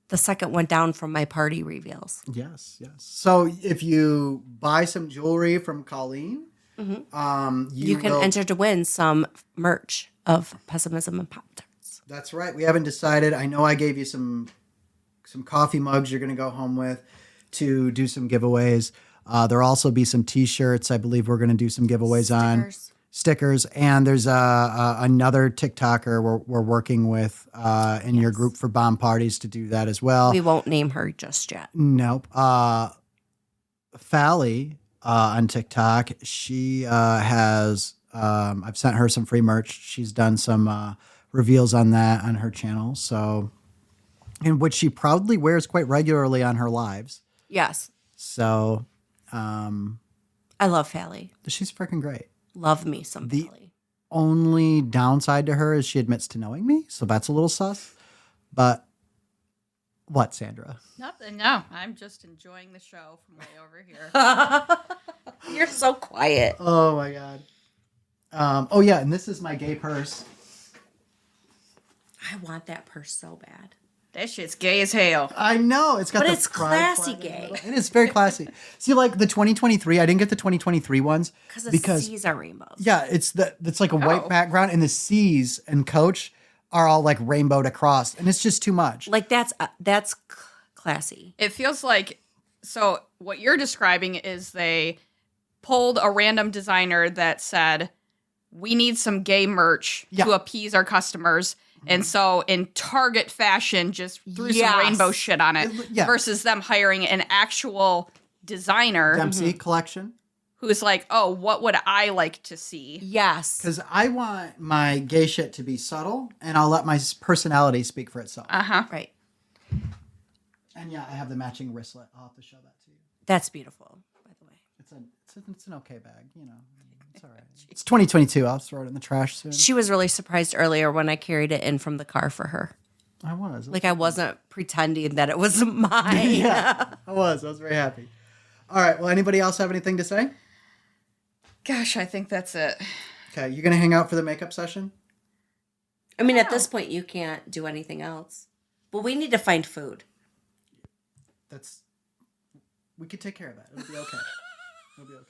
The second one down from my party reveals. Yes. So if you buy some jewelry from Colleen, You can enter to win some merch of Pessimism and Pop-Tarts. That's right. We haven't decided. I know I gave you some coffee mugs you're going to go home with to do some giveaways. There'll also be some T-shirts. I believe we're going to do some giveaways on stickers. And there's another TikToker we're working with in your group for bomb parties to do that as well. We won't name her just yet. Nope. Fally on TikTok, she has. I've sent her some free merch. She's done some reveals on that on her channel. So, in which she proudly wears quite regularly on her lives. Yes. So, I love Fally. she's freaking great. Love me some The- Fally. Only downside to her is she admits to knowing me, so that's a little sus. But what, Sandra? Nothing. No, I'm just enjoying the show from way over here. You're so quiet. Oh my god. Oh yeah, and this is my gay purse. I want that purse so bad. That shit's gay as hell. I know it's got But the it's pride classy flag in the gay. middle. It is very classy. See, like the 2023, I didn't get the 2023 ones Because the C's are rainbows. yeah, it's like a white Oh. background, and the C's and Coach are all like rainbowed across, and it's just too much. Like that's classy. It feels like, so what you're describing is they pulled a random designer that said, we need some gay merch Yeah. to appease our customers. And so in Target fashion, just threw Yes. some rainbow shit on it Yeah. versus them hiring an actual designer Dempsey collection. who's like, oh, what would I like to see? Yes. Because I want my gay shit to be subtle, and I'll let my personality speak for itself. Right. And yeah, I have the matching wristlet. I'll have to show that to you. That's beautiful, by the way. It's an okay bag, you know. It's all right. It's 2022. I'll throw it in the trash soon. She was really surprised earlier when I carried it in from the car for her. I was. Like I wasn't pretending that it was mine. Yeah, I was very happy. All right. Well, anybody else have anything to say? Gosh, I think that's it. Okay, you gonna hang out for the makeup session? I mean, at this point, you can't do anything else. But we need to find food. We could take care of that. It'll be okay. It'll be okay.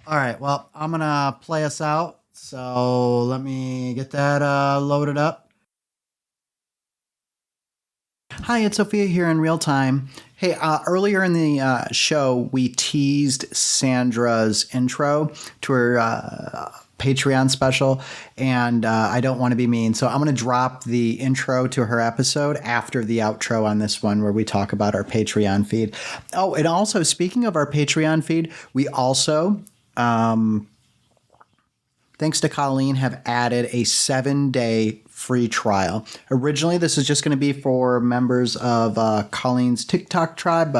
All right. Well, I'm gonna play us out. So let me get that loaded up. Hi, it's Sophia here in real time. Hey, earlier in the show, we teased Sandra's intro to her Patreon special, and I don't want to be mean, so I'm going to drop the intro to her episode after the outro on this one where we talk about our Patreon feed. Oh, and also, speaking of our Patreon feed, we also, thanks to Colleen, have added a 7-day free trial. Originally, this is just going to be for members of Colleen's TikTok tribe,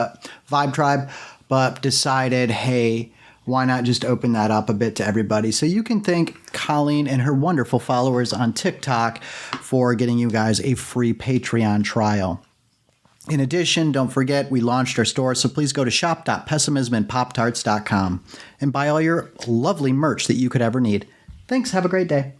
Vibe Tribe, but decided, hey, why not just open that up a bit to everybody? So you can thank Colleen and her wonderful followers on TikTok for getting you guys a free Patreon trial. In addition, don't forget, we launched our store, so please go to shop.pessimismandpoptarts.com and buy all your lovely merch that you could ever need. Thanks. Have a great day.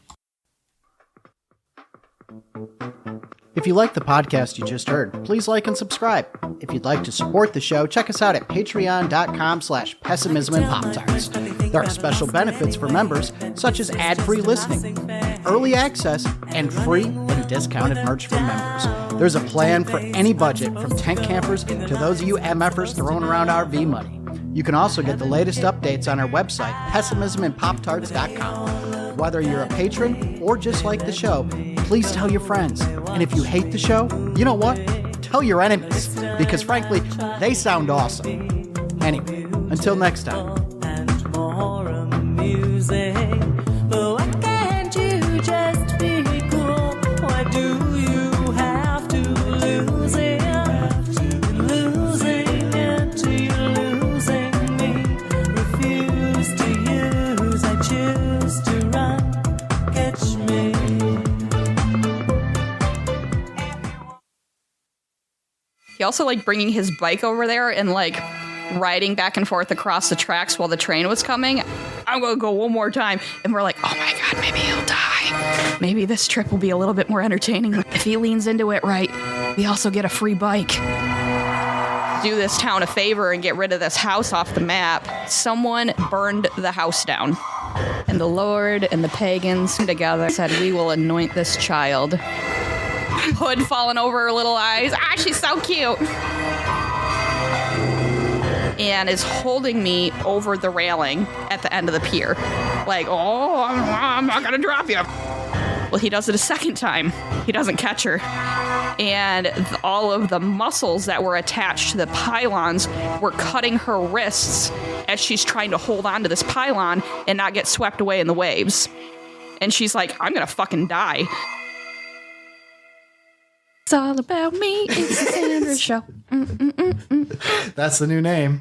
If you like the podcast you just heard, please like and subscribe. If you'd like to support the show, check us out at patreon.com/pessimismandpoptarts. There are special benefits for members, such as ad-free listening, early access, and free and discounted merch for members. There's a plan for any budget, from tent campers to those of you MFers throwing around RV money. You can also get the latest updates on our website, pessimismandpoptarts.com. Whether you're a patron or just like the show, please tell your friends. And if you hate the show, you know what? Tell your enemies, because frankly, they sound awesome. Anyway, until next time. And more amusing. He also liked bringing his bike over there and like riding back and forth across the tracks while the train was coming. I'm going to go one more time. And we're like, oh my God, maybe he'll die. Maybe this trip will be a little bit more entertaining. If he leans into it right, we also get a free bike. Do this town a favor and get rid of this house off the map. Someone burned the house down. And the Lord and the pagans together said, we will anoint this child. Hood falling over her little eyes. Ah, she's so cute. And is holding me over the railing at the end of the pier. Like, oh, I'm not going to drop you. Well, he does it a second time. He doesn't catch her. And all of the muscles that were attached to the pylons were cutting her wrists as she's trying to hold on to this pylon and not get swept away in the waves. And she's like, I'm going to fucking die. It's all about me. It's the Sandra Show. That's the new name.